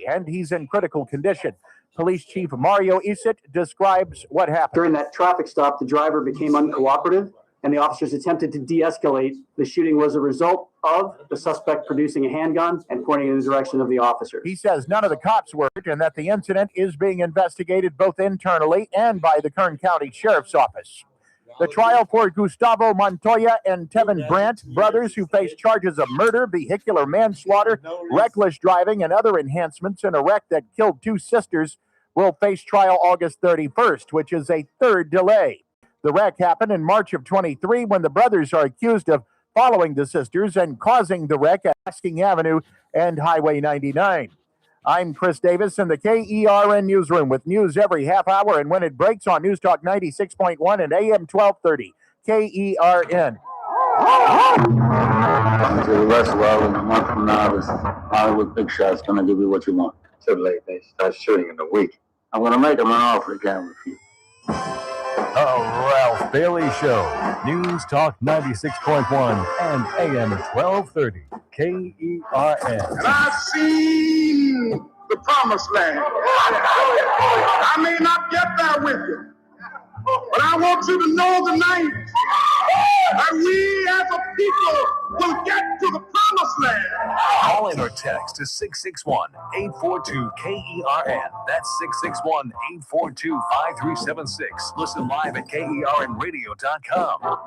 and he's in critical condition. Police Chief Mario Isit describes what happened. During that traffic stop, the driver became uncooperative, and the officers attempted to de-escalate. The shooting was a result of the suspect producing a handgun and pointing in the direction of the officer. He says none of the cops were hurt and that the incident is being investigated both internally and by the Kern County Sheriff's Office. The trial for Gustavo Montoya and Tevin Brandt, brothers who face charges of murder, vehicular manslaughter, reckless driving, and other enhancements in a wreck that killed two sisters, will face trial August 31st, which is a third delay. The wreck happened in March of 23 when the brothers are accused of following the sisters and causing the wreck at Hastings Avenue and Highway 99. I'm Chris Davis in the KERN newsroom with news every half hour and when it breaks on News Talk 96.1 and AM 1230. KERN. Coming to the rest well in a month from now, this Hollywood big shot's gonna give you what you want. Too late. They start shooting in a week. I'm gonna make him an offer he can't refuse. The Ralph Bailey Show. News Talk 96.1 and AM 1230. KERN. And I've seen the promised land. I may not get there with you, but I want you to know tonight that we as a people will get to the promised land. Call in or text to 661-842-KERN. That's 661-842-5376. Listen live at KERNradio.com.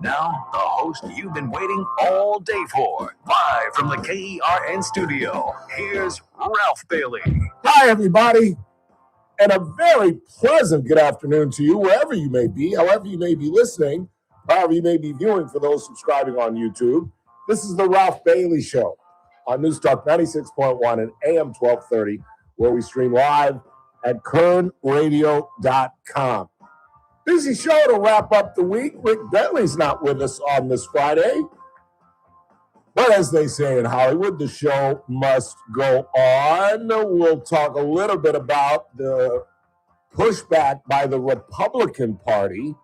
Now, the host you've been waiting all day for. Live from the KERN studio, here's Ralph Bailey. Hi, everybody, and a very pleasant good afternoon to you, wherever you may be, however you may be listening, however you may be viewing for those subscribing on YouTube. This is the Ralph Bailey Show on News Talk 96.1 and AM 1230, where we stream live at KERNradio.com. Busy show to wrap up the week. Rick Bentley's not with us on this Friday. But as they say in Hollywood, the show must go on. We'll talk a little bit about the pushback by the Republican Party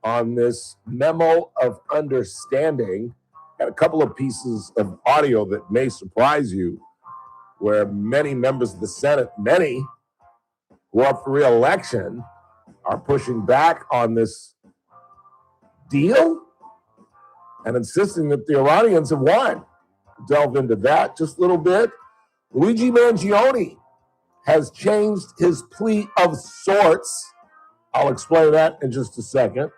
on this memo of understanding. Got a couple of pieces of audio that may surprise you, where many members of the Senate, many who are up for re-election, are pushing back on this deal and insisting that the Iranians have won. Delve into that just a little bit. Luigi Mangione has changed his plea of sorts. I'll explain that in just a second.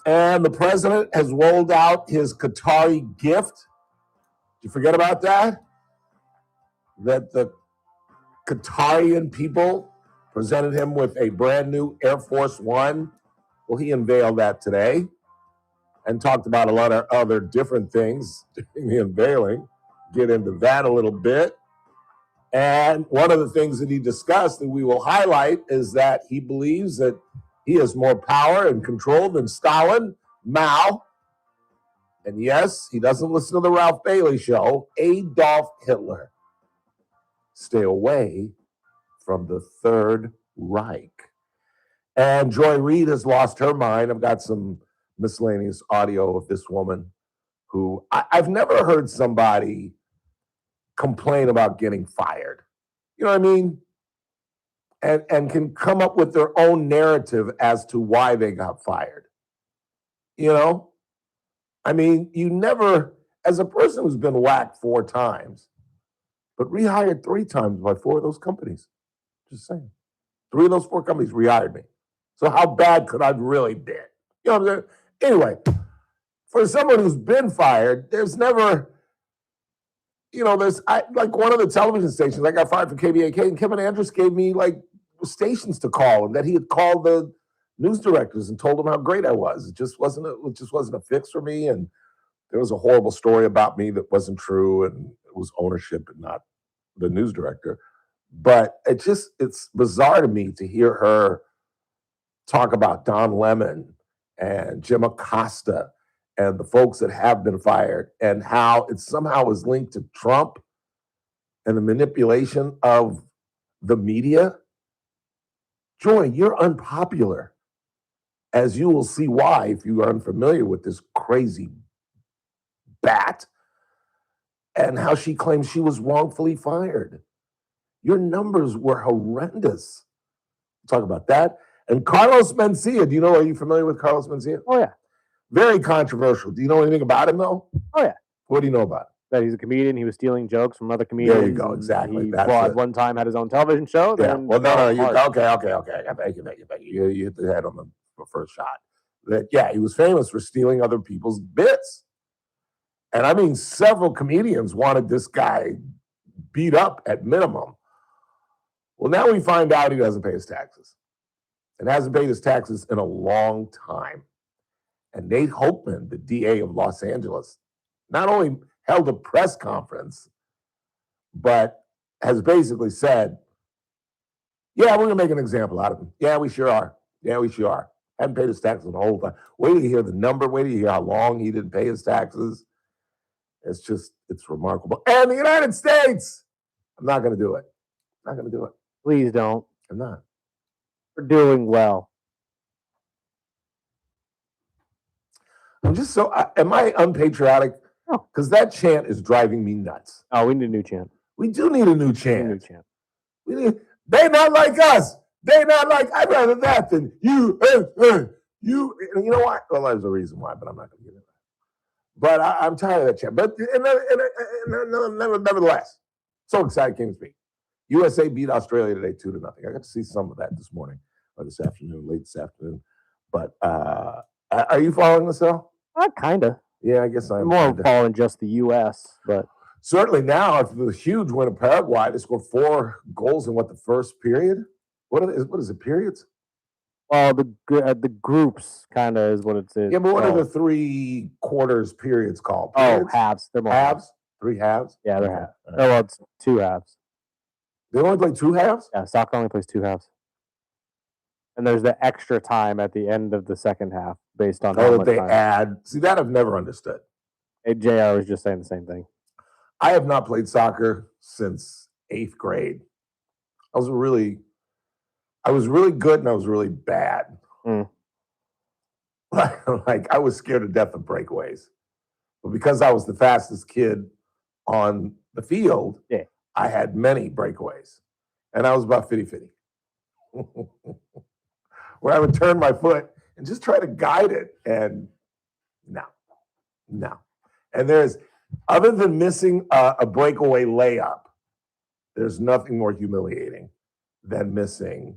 And the president has rolled out his Qatari gift. Did you forget about that? That the Qatarian people presented him with a brand new Air Force One. Well, he unveiled that today and talked about a lot of other different things during the unveiling. Get into that a little bit. And one of the things that he discussed that we will highlight is that he believes that he has more power and control than Stalin, Mao, and yes, he doesn't listen to the Ralph Bailey Show, Adolf Hitler. Stay away from the Third Reich. And Joy Reid has lost her mind. I've got some miscellaneous audio of this woman who I've never heard somebody complain about getting fired. You know what I mean? And can come up with their own narrative as to why they got fired. You know? I mean, you never, as a person who's been whacked 4 times, but rehired 3 times by 4 of those companies. Just saying. 3 of those 4 companies rehired me. So how bad could I have really been? You know what I'm saying? Anyway, for someone who's been fired, there's never, you know, like one of the television stations, I got fired from KBAK, and Kevin Andrus gave me like stations to call, and that he had called the news directors and told them how great I was. It just wasn't a fix for me, and there was a horrible story about me that wasn't true, and it was ownership and not the news director. But it's bizarre to me to hear her talk about Don Lemon and Jim Acosta and the folks that have been fired, and how it somehow is linked to Trump and the manipulation of the media. Joy, you're unpopular, as you will see why if you are unfamiliar with this crazy bat, and how she claims she was wrongfully fired. Your numbers were horrendous. Talk about that. And Carlos Mencia, are you familiar with Carlos Mencia? Oh, yeah. Very controversial. Do you know anything about him, though? Oh, yeah. What do you know about him? That he's a comedian. He was stealing jokes from other comedians. There you go. and Exactly. He That's at it. one time had his own television show. Yeah. Then Well, no. hard. Okay. Thank you. You hit the head on the first shot. He was famous for stealing other people's bits. And I mean, several comedians wanted this guy beat up at minimum. Well, now we find out he doesn't pay his taxes and hasn't paid his taxes in a long time. And Nate Hochman, the DA of Los Angeles, not only held a press conference, but has basically said, yeah, we're going to make an example out of him. Yeah, we sure are. Haven't paid his taxes the whole time. Wait till you hear the number. Wait till you hear how long he didn't pay his taxes. It's remarkable. And the United States, I'm not going to do it. Please don't. I'm not. We're doing well. I'm just am I unpatriotic? No. Because that chant is driving me nuts. Oh, we need a new chant. We do need a new We need a chant. new chant. They not like us. They not like, I'd rather that than you. You. And you know what? Well, there's a reason why, but I'm not going to get into that. But I'm tired of that chant. But nevertheless, so excited came to speak. USA beat Australia today 2-0. I got to see some of that this morning or this afternoon, late this afternoon. But are you following this, though? Kind of. Yeah, I guess I'm More kinda. following just the U.S., but Certainly now, after the huge win of Paraguay, they scored 4 goals in the first period? What is it, periods? well, the groups kind of is what it's. Yeah, but what are the called. 3 quarters periods called? Oh, Periods? halves. They're more Halves? 3 halves? Yeah, they're Okay, halves. all Oh, right. well, it's 2 halves. They only play 2 halves? Yeah, soccer only plays 2 halves. And there's the extra time at the end of the second half based on how Oh, that much they time. add. See, that I've never understood. JR was just saying the same thing. I have not played soccer since 8th grade. I was really good and I was really bad. Mm. Like I was scared to death of breakaways. But because I was the fastest kid on the field, Yeah. I had many breakaways. And I was about 50-50. Where I would turn my foot and just try to guide it. And no. And there's, other than missing a breakaway layup, there's nothing more humiliating than missing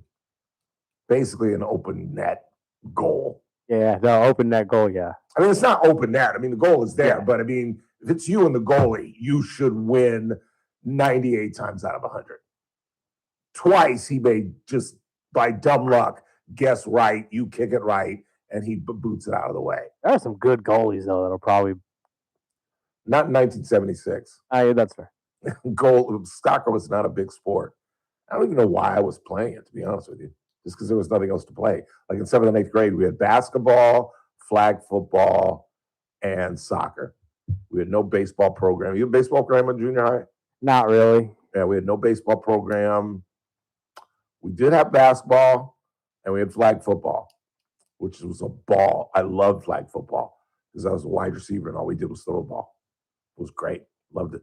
basically an open net goal. Yeah, the open net goal, yeah. I mean, it's not open net. I mean, the goal is there, Yeah. but I mean, if it's you and the goalie, you should win 98 times out of 100. Twice he may just by dumb luck guess right, you kick it right, and he boots it out of the way. There are some good goalies, though, that'll probably. Not in 1976. That's fair. Soccer was not a big sport. I don't even know why I was playing it, to be honest with you. Just because there was nothing else to play. Like in 7th and 8th grade, we had basketball, flag football, and soccer. We had no baseball program. You had a baseball program in junior high? Not really. Yeah, we had no baseball program. We did have basketball, and we had flag football, which was a ball. I loved flag football because I was a wide receiver, and all we did was throw the ball. It was great. Loved it.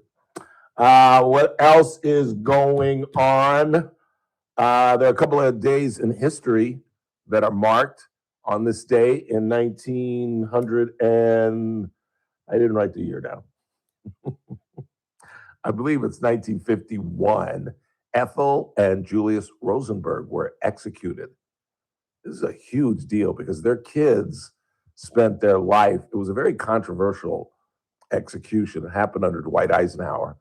What else is going on? There are a couple of days in history that are marked on this day in 1900 and I didn't write the year down. I believe it's 1951. Ethel and Julius Rosenberg were executed. This is a huge deal because their kids spent their life. It was a very controversial execution. It happened under Dwight Eisenhower.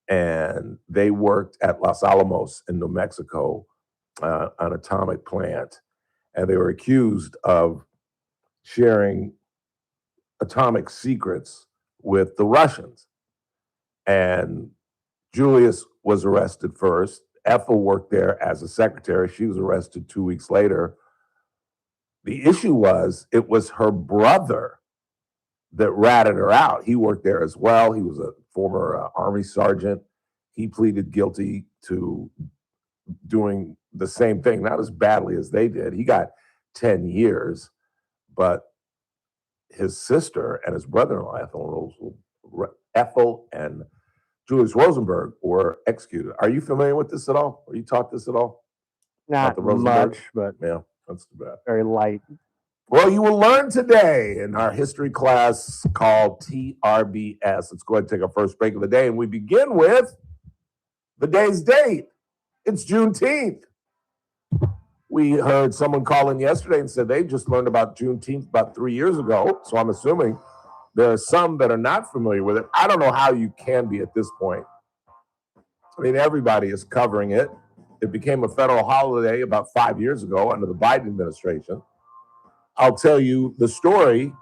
And they worked at Los Alamos in New Mexico, an atomic plant. And they were accused of sharing atomic secrets with the Russians. And Julius was arrested first. Ethel worked there as a secretary. She was arrested 2 weeks later. The issue was, it was her brother that ratted her out. He worked there as well. He was a former Army sergeant. He pleaded guilty to doing the same thing, not as badly as they did. He got 10 years, but his sister and his brother-in-law, Ethel and Julius Rosenberg were executed. Are you familiar with this at all? Were you taught this at all? Not the Rosenberg? much, but Yeah, that's too bad. very light. Well, you will learn today in our history class called TRBS. Let's go ahead and take our first break of the day, and we begin with the day's date. It's Juneteenth. We heard someone call in yesterday and said they just learned about Juneteenth about 3 years ago, so I'm assuming there are some that are not familiar with it. I don't know how you can be at this point. I mean, everybody is covering it. It became a federal holiday about 5 years ago under the Biden administration. I'll tell you the story,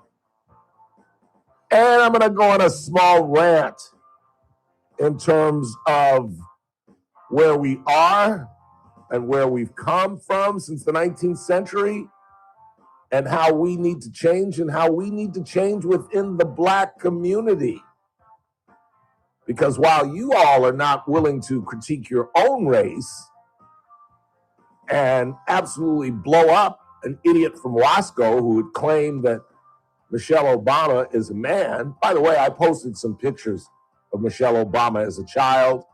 and I'm going to go on a small rant in terms of where we are and where we've come from since the 19th century and how we need to change and how we need to change within the Black community. Because while you all are not willing to critique your own race and absolutely blow up an idiot from Wasco who would claim that Michelle Obama is a man. By the way, I posted some pictures of Michelle Obama as a child.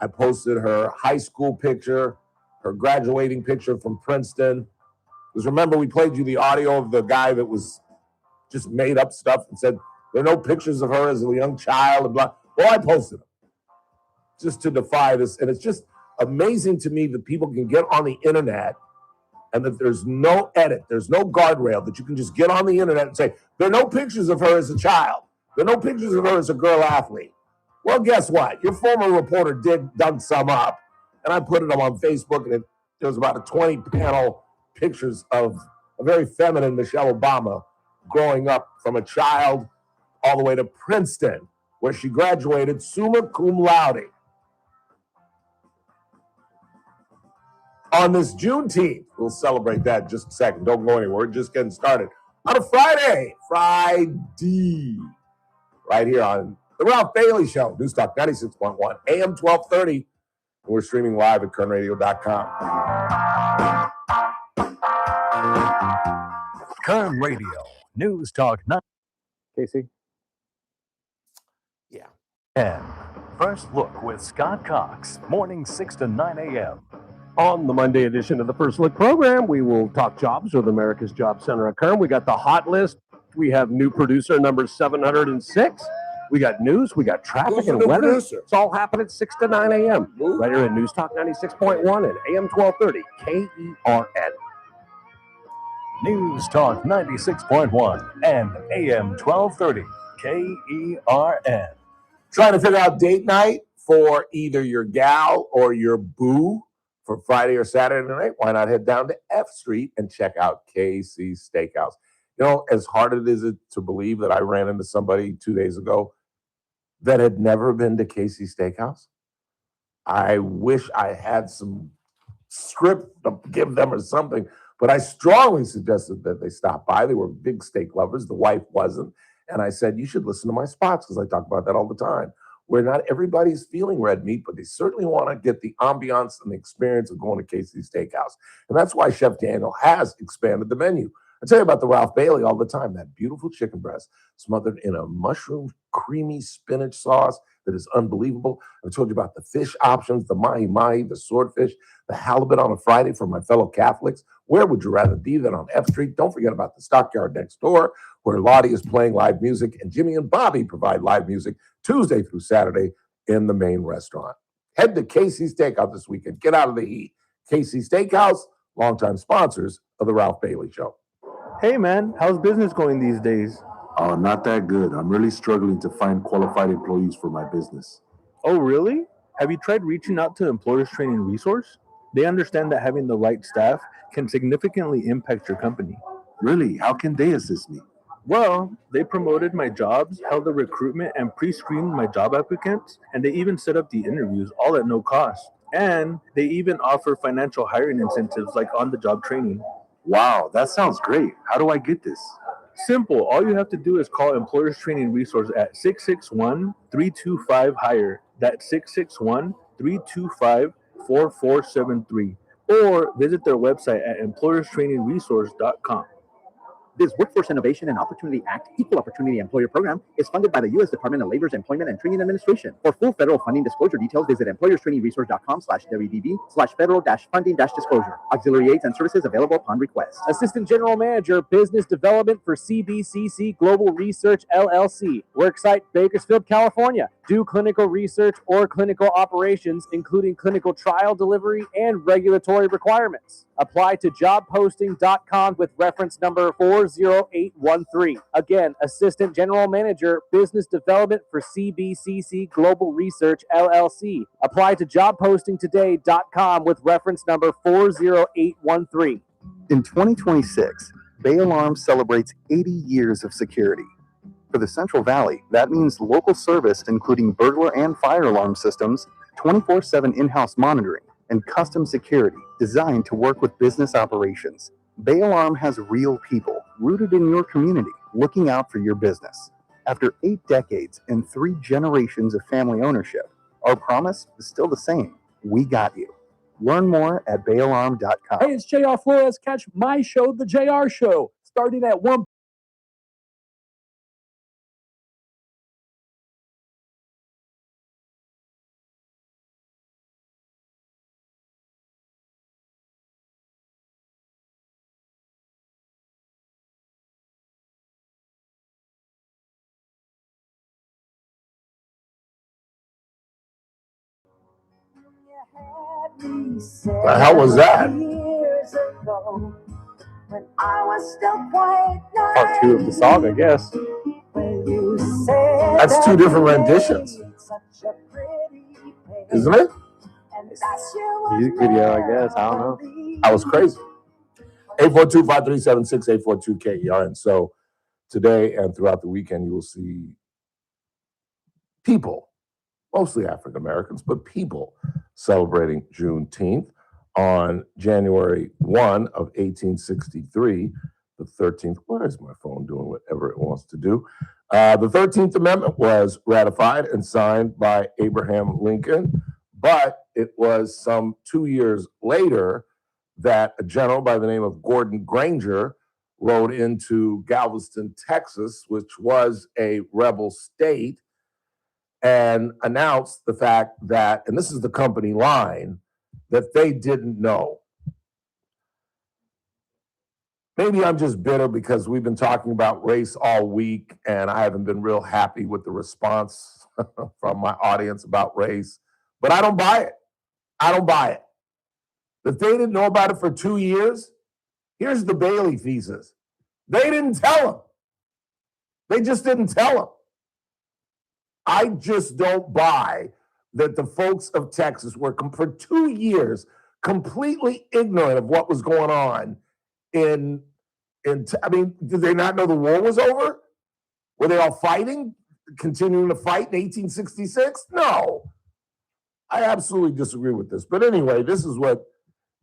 I posted her high school picture, her graduating picture from Princeton. Because remember, we played you the audio of the guy that was just made up stuff and said there are no pictures of her as a young child and blah. Well, I posted them just to defy this. And it's just amazing to me that people can get on the internet and that there's no edit, there's no guardrail, that you can just get on the internet and say, there are no pictures of her as a child. There are no pictures of her as a girl athlete. Well, guess what? Your former reporter dug some up, and I put them on Facebook, and there was about a 20-panel pictures of a very feminine Michelle Obama growing up from a child all the way to Princeton, where she graduated summa cum laude. On this Juneteenth, we'll celebrate that in just a second. Don't go anywhere. We're just getting started. On a Friday, right here on The Ralph Bailey Show, News Talk 96.1, AM 1230. And we're streaming live at kernradio.com. Kern Radio, News Talk 9. Casey? Yeah. 10. First Look with Scott Cox, morning 6 to 9 a.m. On the Monday edition of the First Look program, we will talk jobs with America's Job Center at Kern. We got the hot list. We have new producer number 706. We got news. We got traffic and weather. Producer? It's all happening 6 to 9 a.m. right here in News Talk 96.1 and AM 1230 KERN. News Talk 96.1 and AM 1230 KERN. Trying to figure out date night for either your gal or your boo for Friday or Saturday night? Why not head down to F Street and check out KC's Steakhouse? You know, as hard it is to believe that I ran into somebody 2 days ago that had never been to KC's Steakhouse. I wish I had some script to give them or something, but I strongly suggested that they stop by. They were big steak lovers. The wife wasn't. And I said, you should listen to my spots because I talk about that all the time, where not everybody's feeling red meat, but they certainly want to get the ambiance and the experience of going to Casey's Steakhouse. And that's why Chef Daniel has expanded the menu. I tell you about the Ralph Bailey all the time, that beautiful chicken breast smothered in a mushroom creamy spinach sauce that is unbelievable. I've told you about the fish options, the mahi-mahi, the swordfish, the halibut on a Friday for my fellow Catholics. Where would you rather be than on F Street? Don't forget about the Stockyard next door, where Lottie is playing live music and Jimmy and Bobby provide live music Tuesday through Saturday in the main restaurant. Head to Casey's Steakhouse this weekend. Get out of the heat. Casey's Steakhouse, longtime sponsors of the Ralph Bailey Show. Hey man, how's business going these days? Oh, not that good. I'm really struggling to find qualified employees for my business. Oh really? Have you tried reaching out to Employers Training Resource? They understand that having the right staff can significantly impact your company. Really? How can they assist me? Well, they promoted my jobs, held the recruitment, and pre-screened my job applicants, and they even set up the interviews, all at no cost. And they even offer financial hiring incentives like on-the-job training. Wow, that sounds great. How do I get this? Simple. All you have to do is call Employers Training Resource at 661-325-HIRE. That's 661-325-4473. Or visit their website at employerstrainingresource.com. This Workforce Innovation and Opportunity Act Equal Opportunity Employer Program is funded by the U.S. Department of Labor's Employment and Training Administration. For full federal funding disclosure details, visit employerstrainingresource.com/WDB/federal-funding-disclosure. Auxiliary aids and services available upon request. Assistant General Manager, Business Development for CBCC Global Research LLC. Worksite, Bakersfield, California. Do clinical research or clinical operations, including clinical trial delivery and regulatory requirements. Apply to jobposting.com with reference number 40813. Again, Assistant General Manager, Business Development for CBCC Global Research LLC. Apply to jobpostingtoday.com with reference number 40813. In 2026, Bay Alarm celebrates 80 years of security. For the Central Valley, that means local service including burglar and fire alarm systems, 24/7 in-house monitoring, and custom security designed to work with business operations. Bay Alarm has real people rooted in your community looking out for your business. After 8 decades and 3 generations of family ownership, our promise is still the same. We got you. Learn more at bayalarm.com. Hey, it's JR Flores. Catch my show, The JR Show, starting at 1. The hell was that? Part 2 of the song, I guess. That's 2 different renditions, isn't it? Music video, I guess. I don't know. That was crazy. 842-537-6842 KER. And so today and throughout the weekend, you will see people, mostly African Americans, but people celebrating Juneteenth on January 1 of 1863, the 13th. Where is my phone doing whatever it wants to do? The 13th Amendment was ratified and signed by Abraham Lincoln, but it was some 2 years later that a general by the name of Gordon Granger rode into Galveston, Texas, which was a rebel state, and announced the fact that, and this is the company line, that they didn't know. Maybe I'm just bitter because we've been talking about race all week, and I haven't been real happy with the response from my audience about race, but I don't buy it. I don't buy it. If they didn't know about it for 2 years, here's the Bailey thesis. They didn't tell them. They just didn't tell them. I just don't buy that the folks of Texas were for 2 years completely ignorant of what was going on I mean, did they not know the war was over? Were they all fighting, continuing to fight in 1866? No. I absolutely disagree with this. But anyway, this is what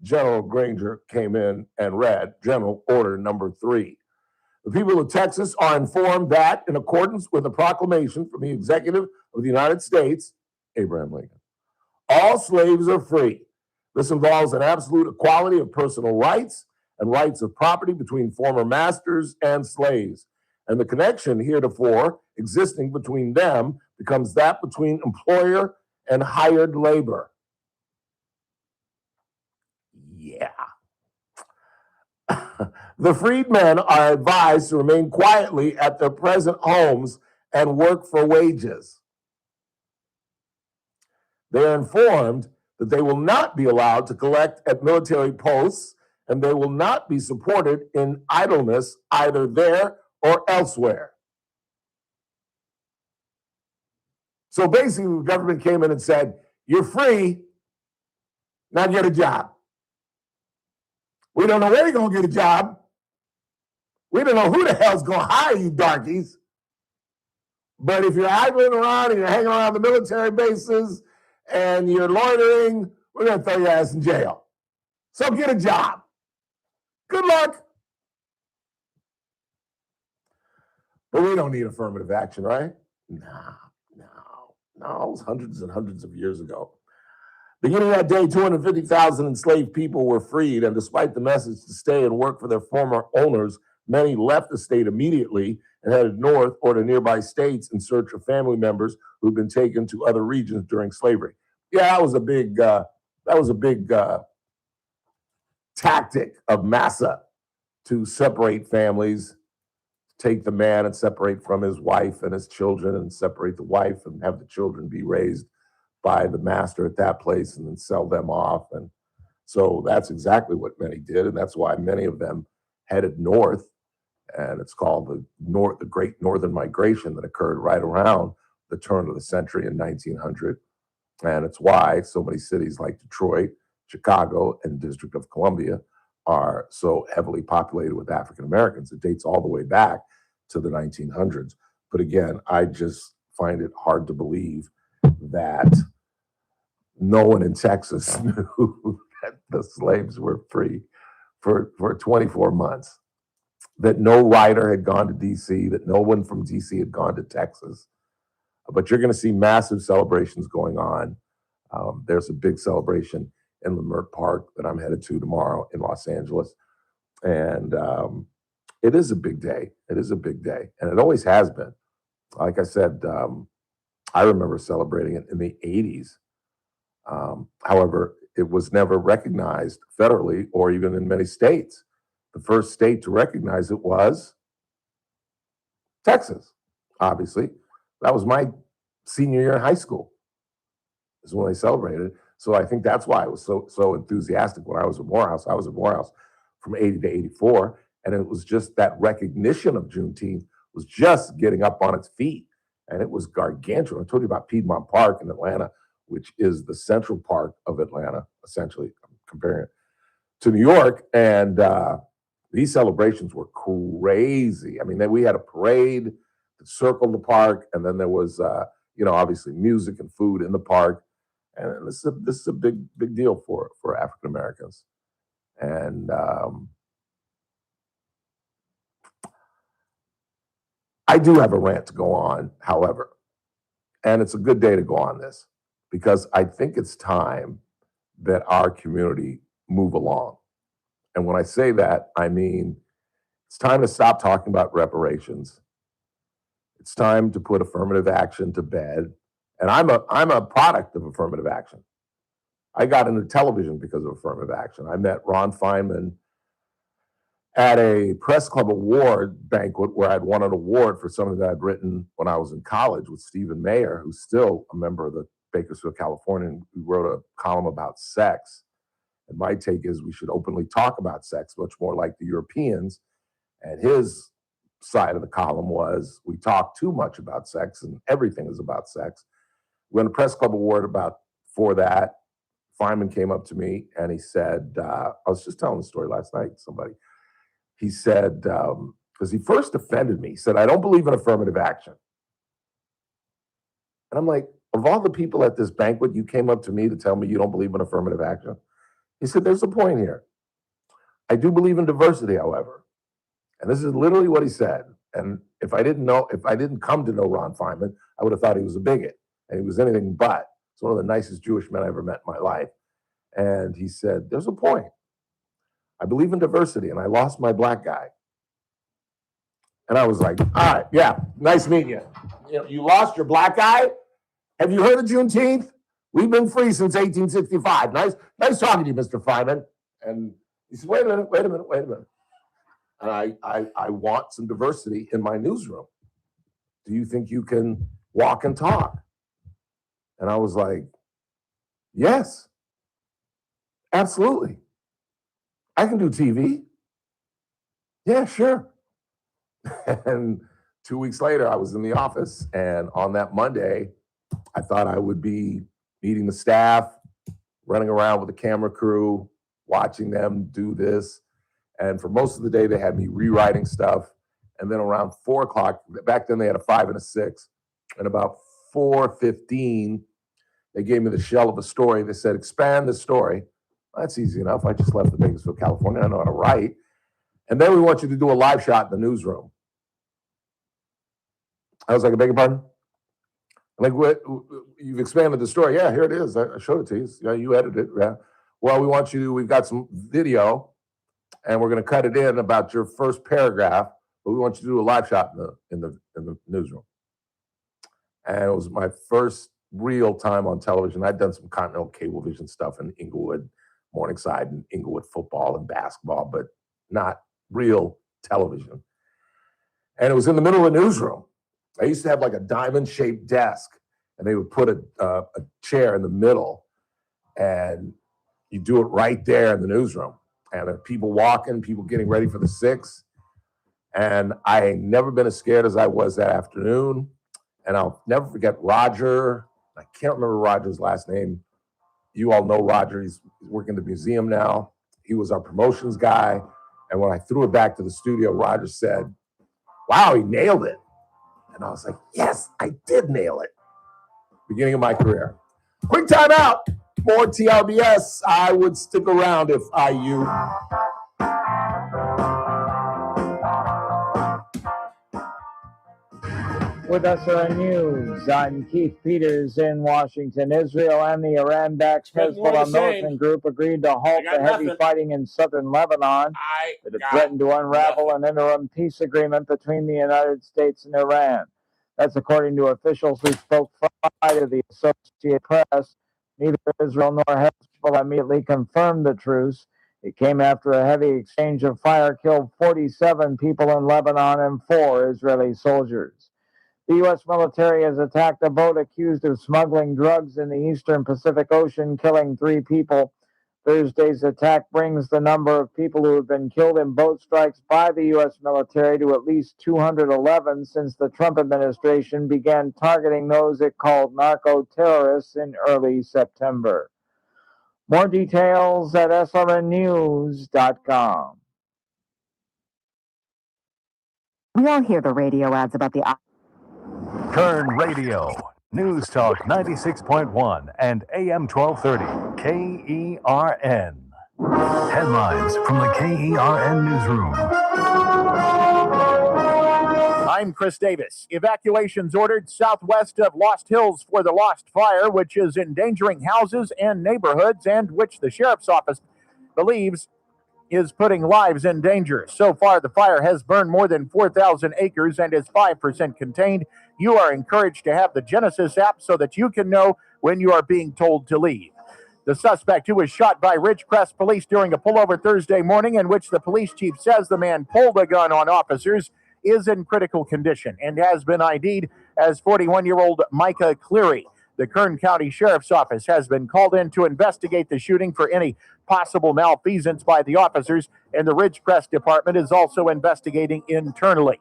General Granger came in and read, General Order Number 3. The people of Texas are informed that, in accordance with a proclamation from the Executive of the United States, Abraham Lincoln, all slaves are free. This involves an absolute equality of personal rights and rights of property between former masters and slaves. And the connection heretofore existing between them becomes that between employer and hired labor. Yeah. The freedmen are advised to remain quietly at their present homes and work for wages. They are informed that they will not be allowed to collect at military posts, and they will not be supported in idleness either there or elsewhere. So basically, the government came in and said, you're free, now get a job. We don't know where you're going to get a job. We don't know who the hell's going to hire you darkies. But if you're idling around and you're hanging around the military bases and you're loitering, we're going to throw your ass in jail. So get a job. Good luck. But we don't need affirmative action, right? No. It was hundreds and hundreds of years ago. Beginning that day, 250,000 enslaved people were freed, and despite the message to stay and work for their former owners, Many left the state immediately and headed north or to nearby states in search of family members who'd been taken to other regions during slavery. Yeah, that was a big tactic of Massa to separate families, take the man and separate from his wife and his children, and separate the wife and have the children be raised by the master at that place and then sell them off. And so that's exactly what many did, and that's why many of them headed north. And it's called the Great Northern Migration that occurred right around the turn of the century in 1900. And it's why so many cities like Detroit, Chicago, and District of Columbia are so heavily populated with African Americans. It dates all the way back to the 1900s. But again, I just find it hard to believe that no one in Texas knew that the slaves were free for 24 months, that no writer had gone to DC, that no one from DC had gone to Texas. But you're going to see massive celebrations going on. There's a big celebration in Leimert Park that I'm headed to tomorrow in Los Angeles. And it is a big day. It is a big day. And it always has been. Like I said, I remember celebrating it in the 80s. However, it was never recognized federally or even in many states. The first state to recognize it was Texas, obviously. That was my senior year in high school, is when they celebrated. So I think that's why I was so enthusiastic when I was at Morehouse. I was at Morehouse from 80 to 84. And it was just that recognition of Juneteenth was just getting up on its feet. And it was gargantuan. I told you about Piedmont Park in Atlanta, which is the central park of Atlanta, essentially. I'm comparing it to New York. And these celebrations were crazy. I mean, we had a parade that circled the park, and then there was, obviously music and food in the park. And this is a big deal for African Americans. And I do have a rant to go on, however, and it's a good day to go on this, because I think it's time that our community move along. And when I say that, I mean it's time to stop talking about reparations. It's time to put affirmative action to bed. And I'm a product of affirmative action. I got into television because of affirmative action. I met Ron Feynman at a press club award banquet where I'd won an award for something that I'd written when I was in college with Stephen Mayer, who's still a member of the Bakersfield Californian, who wrote a column about sex. And my take is we should openly talk about sex, much more like the Europeans. And his side of the column was we talk too much about sex and everything is about sex. We won a press club award for that. Feynman came up to me and he said, I was just telling the story last night to somebody. He said, because he first offended me, he said, I don't believe in affirmative action. And I'm like, of all the people at this banquet, you came up to me to tell me you don't believe in affirmative action? He said, there's a point here. I do believe in diversity, however. And this is literally what he said. And if I didn't come to know Ron Feynman, I would have thought he was a bigot. And he was anything but. He's one of the nicest Jewish men I ever met in my life. And he said, there's a point. I believe in diversity, and I lost my black guy. And I was like, all right, yeah, nice meeting you. You lost your black guy? Have you heard of Juneteenth? We've been free since 1865. Nice talking to you, Mr. Feynman. And he said, wait a minute. And I want some diversity in my newsroom. Do you think you can walk and talk? And I was like, yes, absolutely. I can do TV. Yeah, sure. And 2 weeks later, I was in the office. And on that Monday, I thought I would be meeting the staff, running around with the camera crew, watching them do this. And for most of the day, they had me rewriting stuff. And then around 4 o'clock, back then they had a 5 and a 6. And about 4:15, they gave me the shell of a story. They said, expand the story. Well, that's easy enough. I just left the Bakersfield, California. I know how to write. And then we want you to do a live shot in the newsroom. I was like, I beg your pardon? I'm like, what? You've expanded the story. Yeah, here it is. I showed it to you. Yeah, you edited it. Yeah. Well, we've got some video and we're going to cut it in about your first paragraph, but we want you to do a live shot in the newsroom. And it was my first real time on television. I'd done some Continental Cablevision stuff in Inglewood, Morningside, and Inglewood football and basketball, but not real television. And it was in the middle of the newsroom. I used to have like a diamond-shaped desk, and they would put a chair in the middle, and you do it right there in the newsroom. And there are people walking, people getting ready for the 6. And I ain't never been as scared as I was that afternoon. And I'll never forget Roger. I can't remember Roger's last name. You all know Roger. He's working at the museum now. He was our promotions guy. And when I threw it back to the studio, Roger said, "Wow, he nailed it." And I was like, yes, I did nail it. Beginning of my career. Quick time out. More TRBS. I would stick around if I you. With SRN News, I'm Keith Peters in Washington. Israel and the Iran-backed Hezbollah militant group agreed to halt the heavy fighting in southern Lebanon that had threatened to unravel an interim peace agreement between the United States and Iran. That's according to officials who spoke Friday to the Associated Press. Neither Israel nor Hezbollah immediately confirmed the truce. It came after a heavy exchange of fire killed 47 people in Lebanon and 4 Israeli soldiers. The U.S. military has attacked a boat accused of smuggling drugs in the eastern Pacific Ocean, killing 3 people. Thursday's attack brings the number of people who have been killed in boat strikes by the U.S. military to at least 211 since the Trump administration began targeting those it called narco-terrorists in early September. More details at srnnews.com. We all hear the radio ads about the Kern Radio, News Talk 96.1 and AM 1230, KERN. Headlines from the KERN newsroom. I'm Chris Davis. Evacuations ordered southwest of Lost Hills for the Lost Fire, which is endangering houses and neighborhoods and which the sheriff's office believes is putting lives in danger. So far, the fire has burned more than 4,000 acres and is 5% contained. You are encouraged to have the Genesis app so that you can know when you are being told to leave. The suspect, who was shot by Ridgecrest police during a pullover Thursday morning in which the police chief says the man pulled a gun on officers, is in critical condition and has been ID'd as 41-year-old Micah Cleary. The Kern County Sheriff's Office has been called in to investigate the shooting for any possible malfeasance by the officers, and the Ridgecrest Department is also investigating internally.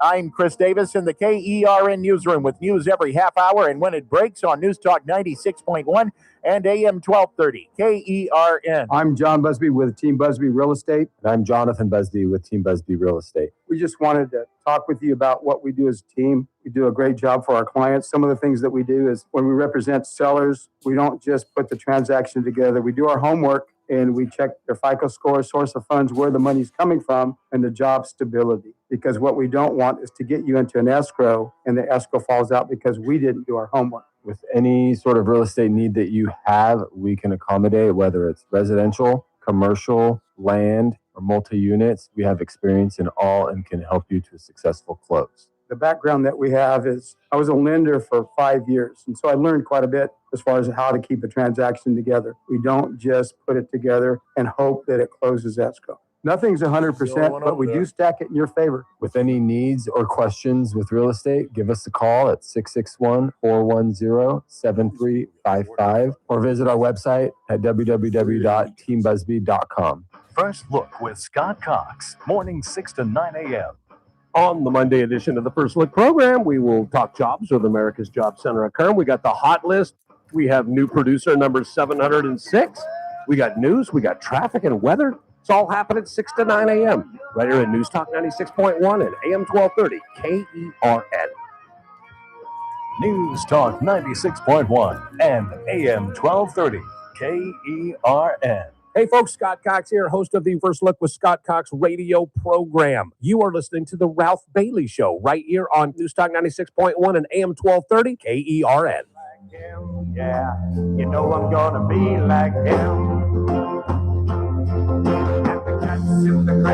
I'm Chris Davis in the KERN newsroom with news every half hour and when it breaks on News Talk 96.1 and AM 1230, KERN. I'm John Busby with Team Busby Real Estate. And I'm Jonathan Busby with Team Busby Real Estate. We just wanted to talk with you about what we do as a team. We do a great job for our clients. Some of the things that we do is when we represent sellers, we don't just put the transaction together. We do our homework and we check their FICO score, source of funds, where the money's coming from, and the job stability. Because what we don't want is to get you into an escrow and the escrow falls out because we didn't do our homework. With any sort of real estate need that you have, we can accommodate, whether it's residential, commercial, land, or multi-units. We have experience in all and can help you to a successful close. The background that we have is I was a lender for 5 years. And so I learned quite a bit as far as how to keep a transaction together. We don't just put it together and hope that it closes escrow. Nothing's 100%, but we do stack it in your favor. With any needs or questions with real estate, give us a call at 661-410-7355 or visit our website at www.teambusby.com. First Look with Scott Cox, morning 6 to 9 a.m. On the Monday edition of the First Look program, we will talk jobs with America's Job Center at Kern. We got the hot list. We have new producer number 706. We got news. We got traffic and weather. It's all happening at 6 to 9 a.m. right here at News Talk 96.1 and AM 1230 KERN. News Talk 96.1 and AM 1230 KERN. Hey folks, Scott Cox here, host of the First Look with Scott Cox radio program. You are listening to the Ralph Bailey Show right here on News Talk 96.1 and AM 1230 KERN. Yeah, you know I'm gonna be like him.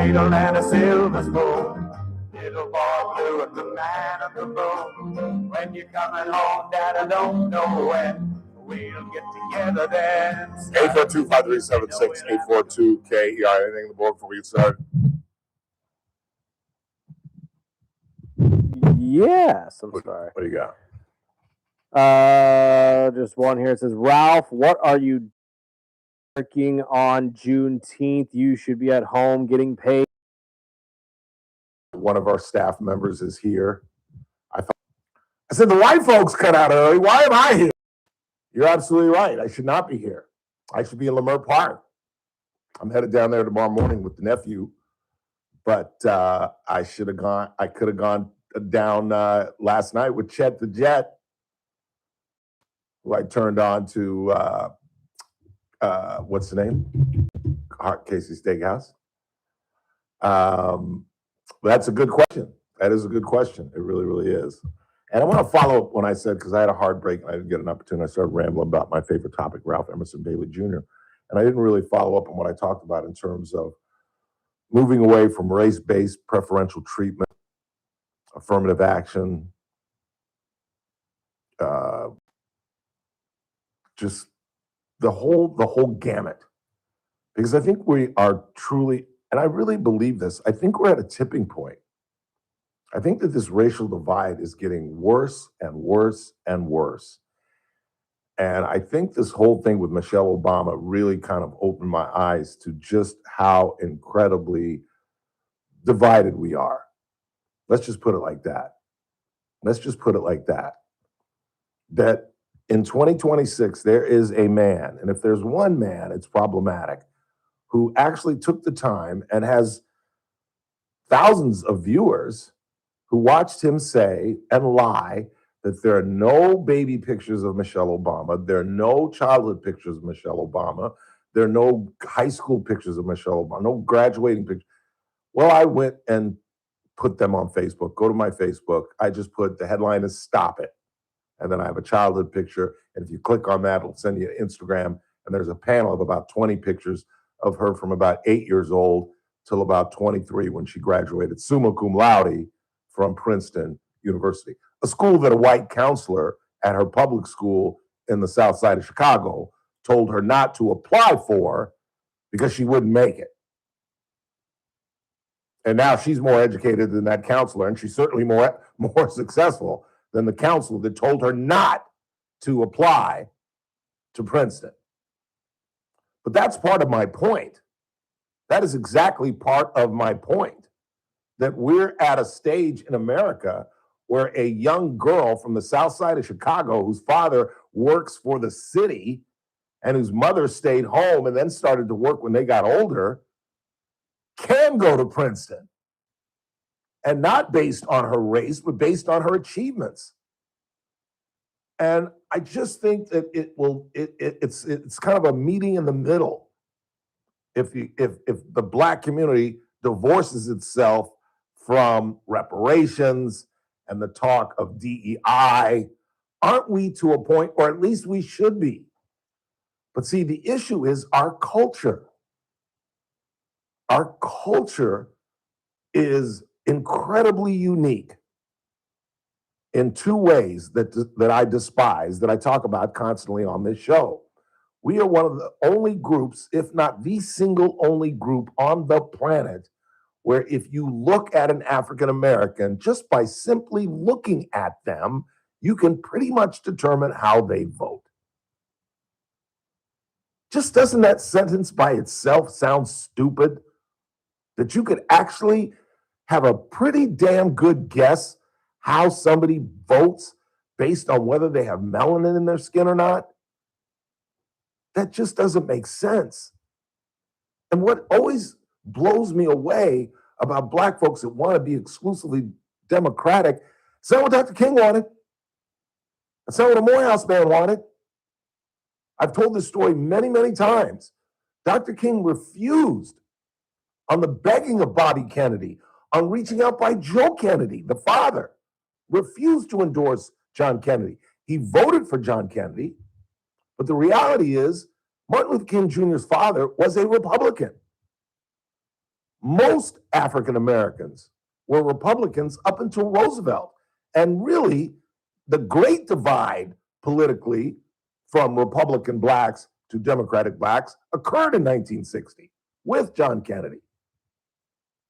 cradle and a silver spoon. Little boy blue and the man on the moon. When you're coming home, Dad, I don't know when. We'll get together then. 842-5376, 842-KER. Anything on the board before we get started? Yes, I'm sorry. What do you got? Just one here. It says, Ralph, what are you working on Juneteenth? You should be at home getting paid. One of our staff members is here. I said the white folks cut out early. Why am I here? You're absolutely right. I should not be here. I should be in Leimert Park. I'm headed down there tomorrow morning with the nephew, but I should have gone. I could have gone down last night with Chet the Jet, who I turned on to. What's the name? Casey Steakhouse. That's a good question. That is a good question. It really, really is. And I want to follow up when I said, because I had a hard break and I didn't get an opportunity. I started rambling about my favorite topic, Ralph Emerson Bailey Jr. And I didn't really follow up on what I talked about in terms of moving away from race-based preferential treatment, affirmative action, just the whole gamut. Because I think we are truly, and I really believe this, I think we're at a tipping point. I think that this racial divide is getting worse and worse and worse. And I think this whole thing with Michelle Obama really kind of opened my eyes to just how incredibly divided we are. Let's just put it like that. Let's just put it like that. That in 2026, there is a man, and if there's one man, it's problematic, who actually took the time and has thousands of viewers who watched him say and lie that there are no baby pictures of Michelle Obama, there are no childhood pictures of Michelle Obama, there are no high school pictures of Michelle Obama, no graduating pictures. Well, I went and put them on Facebook. Go to my Facebook. I just put, the headline is "Stop It." And then I have a childhood picture. And if you click on that, it'll send you to Instagram. And there's a panel of about 20 pictures of her from about 8 years old till about 23 when she graduated summa cum laude from Princeton University, a school that a white counselor at her public school in the south side of Chicago told her not to apply for because she wouldn't make it. And now she's more educated than that counselor, and she's certainly more successful than the counselor that told her not to apply to Princeton. But that's part of my point. That is exactly part of my point, that we're at a stage in America where a young girl from the south side of Chicago, whose father works for the city and whose mother stayed home and then started to work when they got older, can go to Princeton. And not based on her race, but based on her achievements. And I just think that it's kind of a meeting in the middle. If the Black community divorces itself from reparations and the talk of DEI, aren't we to a point, or at least we should be? But see, the issue is our culture. Our culture is incredibly unique in two ways that I despise, that I talk about constantly on this show. We are one of the only groups, if not the single only group on the planet, where if you look at an African American, just by simply looking at them, you can pretty much determine how they vote. Just doesn't that sentence by itself sound stupid? That you could actually have a pretty damn good guess how somebody votes based on whether they have melanin in their skin or not? That just doesn't make sense. And what always blows me away about Black folks that want to be exclusively Democratic, that's not what Dr. King wanted. That's not what a Morehouse man wanted. I've told this story many, many times. Dr. King refused, on the begging of Bobby Kennedy, on reaching out by Joe Kennedy, the father, refused to endorse John Kennedy. He voted for John Kennedy, but the reality is Martin Luther King Jr.'s father was a Republican. most African Americans were Republicans up until Roosevelt. And really, the great divide politically from Republican blacks to Democratic blacks occurred in 1960 with John Kennedy.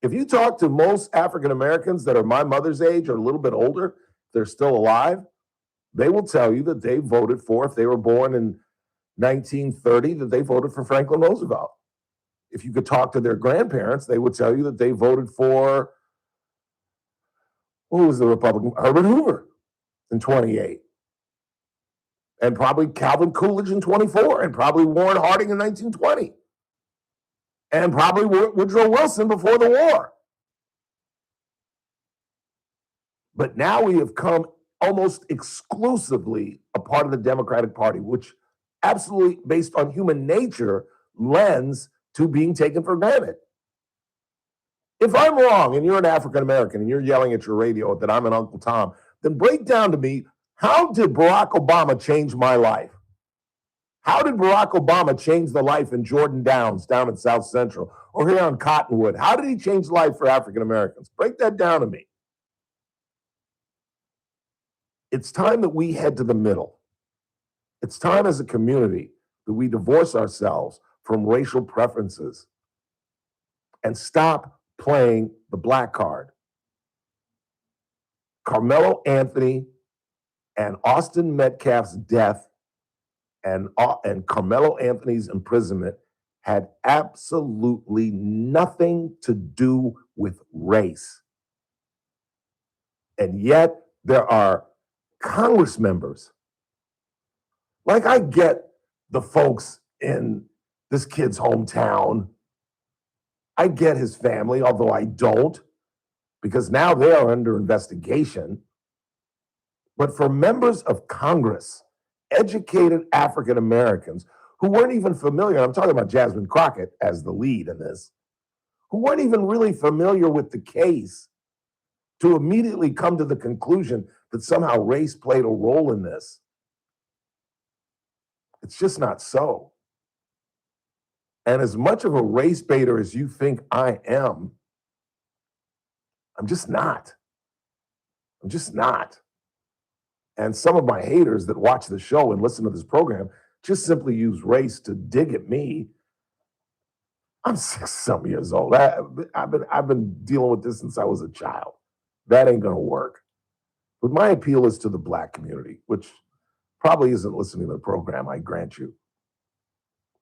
If you talk to most African Americans that are my mother's age or a little bit older, they're still alive, they will tell you that they voted for, if they were born in 1930, that they voted for Franklin Roosevelt. If you could talk to their grandparents, they would tell you that they voted for, who was the Republican? Herbert Hoover in 28. And probably Calvin Coolidge in 24, and probably Warren Harding in 1920. And probably Woodrow Wilson before the war. But now we have come almost exclusively a part of the Democratic Party, which absolutely, based on human nature, lends to being taken for granted. If I'm wrong and you're an African American and you're yelling at your radio that I'm an Uncle Tom, then break down to me, how did Barack Obama change my life? How did Barack Obama change the life in Jordan Downs down in South Central or here on Cottonwood? How did he change life for African Americans? Break that down to me. It's time that we head to the middle. It's time as a community that we divorce ourselves from racial preferences and stop playing the black card. Carmelo Anthony and Austin Metcalf's death and Carmelo Anthony's imprisonment had absolutely nothing to do with race. And yet there are Congress members. Like, I get the folks in this kid's hometown. I get his family, although I don't, because now they are under investigation. But for members of Congress, educated African Americans who weren't even familiar, I'm talking about Jasmine Crockett as the lead in this, who weren't even really familiar with the case, to immediately come to the conclusion that somehow race played a role in this. It's just not so. And as much of a race baiter as you think I am, I'm just not. I'm just not. And some of my haters that watch the show and listen to this program just simply use race to dig at me. I'm 60-some years old. I've been dealing with this since I was a child. That ain't gonna work. But my appeal is to the black community, which probably isn't listening to the program, I grant you.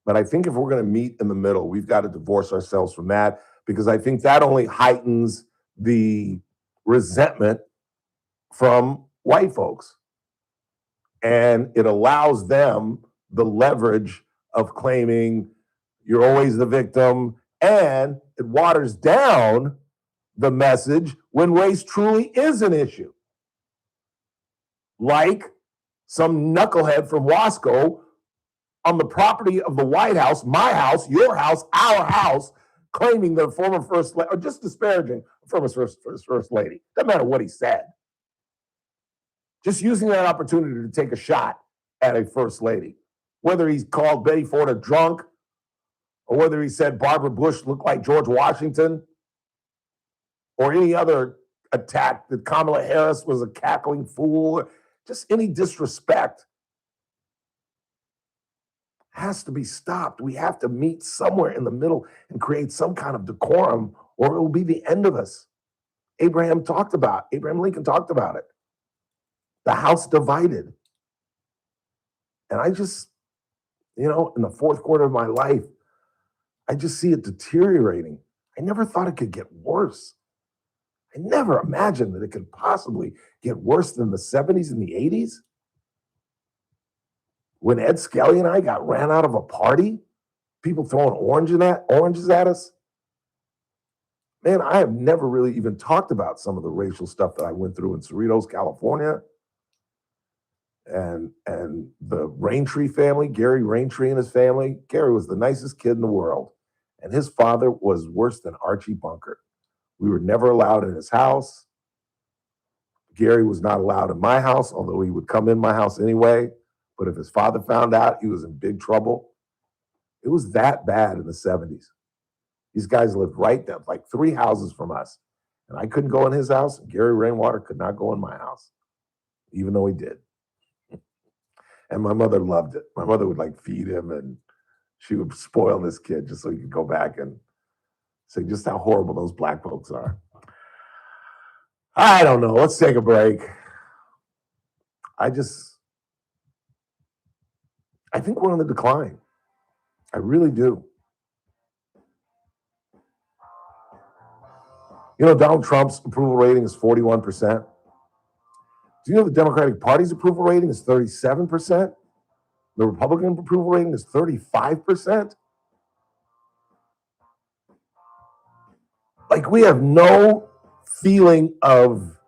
But I think if we're gonna meet in the middle, we've got to divorce ourselves from that, because I think that only heightens the resentment from white folks. And it allows them the leverage of claiming you're always the victim, and it waters down the message when race truly is an issue. Like some knucklehead from Wasco on the property of the White House, my house, your house, our house, claiming the former first lady, or just disparaging former first lady. Doesn't matter what he said. Just using that opportunity to take a shot at a first lady. Whether he's called Betty Ford a drunk, or whether he said Barbara Bush looked like George Washington, or any other attack that Kamala Harris was a cackling fool, just any disrespect has to be stopped. We have to meet somewhere in the middle and create some kind of decorum, or it will be the end of us. Abraham Lincoln talked about it. The house divided. And I just, in the fourth quarter of my life, I just see it deteriorating. I never thought it could get worse. I never imagined that it could possibly get worse than the 70s and the 80s. When Ed Skelly and I got ran out of a party, people throwing oranges at us. Man, I have never really even talked about some of the racial stuff that I went through in Cerritos, California. And the Raintree family, Gary Raintree and his family. Gary was the nicest kid in the world. And his father was worse than Archie Bunker. We were never allowed in his house. Gary was not allowed in my house, although he would come in my house anyway. But if his father found out, he was in big trouble. It was that bad in the 70s. These guys lived right there, like 3 houses from us. And I couldn't go in his house, and Gary Rainwater could not go in my house, even though he did. And my mother loved it. My mother would like feed him, and she would spoil this kid just so he could go back and say just how horrible those black folks are. I don't know. Let's take a break. I think we're on the decline. I really do. You know, Donald Trump's approval rating is 41%. Do you know the Democratic Party's approval rating is 37%? The Republican approval rating is 35%? Like, we have no feeling of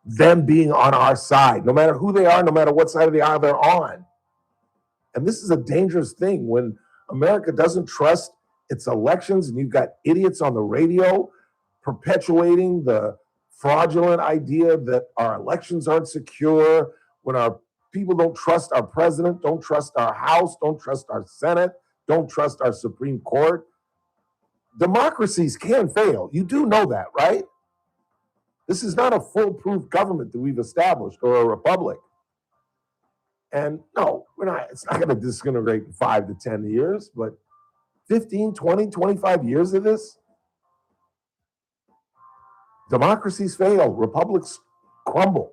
them being on our side, no matter who they are, no matter what side of the aisle they're on. And this is a dangerous thing when America doesn't trust its elections, and you've got idiots on the radio perpetuating the fraudulent idea that our elections aren't secure, when our people don't trust our president, don't trust our House, don't trust our Senate, don't trust our Supreme Court. Democracies can fail. You do know that, right? This is not a foolproof government that we've established or a republic. And no, it's not going to disintegrate in 5 to 10 years, but 15, 20, 25 years of this, democracies fail, republics crumble.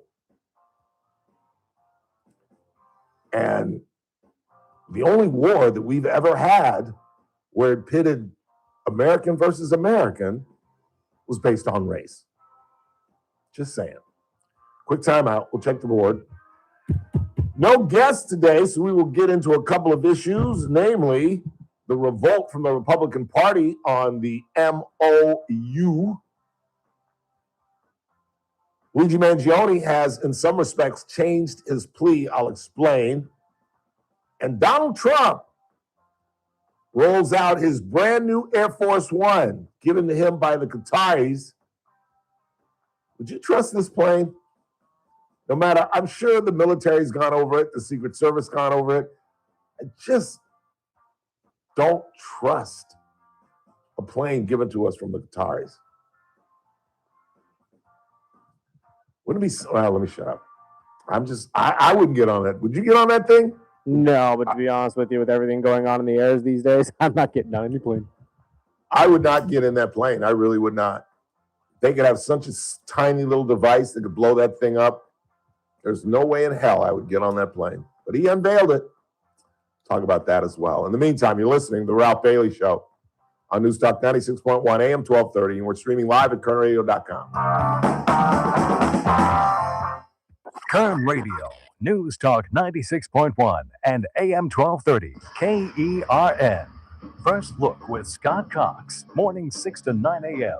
And the only war that we've ever had where it pitted American versus American was based on race. Just saying. Quick timeout. We'll check the board. No guests today, so we will get into a couple of issues, namely the revolt from the Republican Party on the MOU. Luigi Mangione has, in some respects, changed his plea. I'll explain. And Donald Trump rolls out his brand new Air Force One, given to him by the Qataris. Would you trust this plane? No matter, I'm sure the military's gone over it, the Secret Service gone over it. I just don't trust a plane given to us from the Qataris. Wouldn't it be, well, let me shut up. I wouldn't get on that. Would you get on that thing? No, but to be honest with you, with everything going on in the airs these days, I'm not getting on any plane. I would not get in that plane. I really would not. They could have such a tiny little device that could blow that thing up. There's no way in hell I would get on that plane. But he unveiled it. Talk about that as well. In the meantime, you're listening to The Ralph Bailey Show on News Talk 96.1 AM 1230, and we're streaming live at KernRadio.com. Kern Radio, News Talk 96.1 and AM 1230, KERN. First Look with Scott Cox, morning 6 to 9 a.m.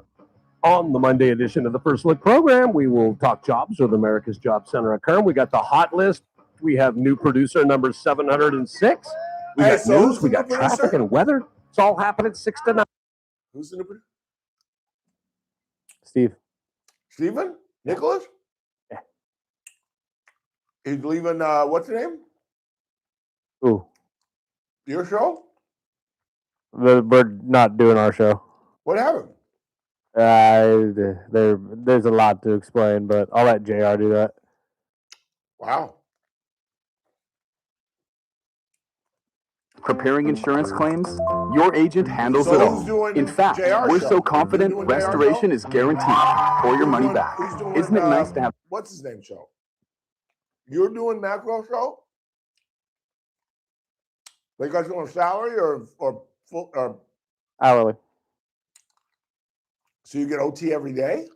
On the Monday edition of the First Look program, we will talk jobs with America's Job Center at Kern. We got the hot list. We have new producer number 706. We got news. We got traffic and weather. It's all happening 6 to 9. Who's the new producer? Steve. Steven? Nicholas? Yeah. He's leaving, what's your name? Who? Your show? We're not doing our show. What happened? There's a lot to explain, but I'll let JR do that. Wow. Preparing insurance claims? Your agent handles it all. In fact, we're so confident restoration is guaranteed or your money back. Isn't it nice to have... What's his name show? You're doing Macro show? They got you on salary or full or hourly? So you get OT every day?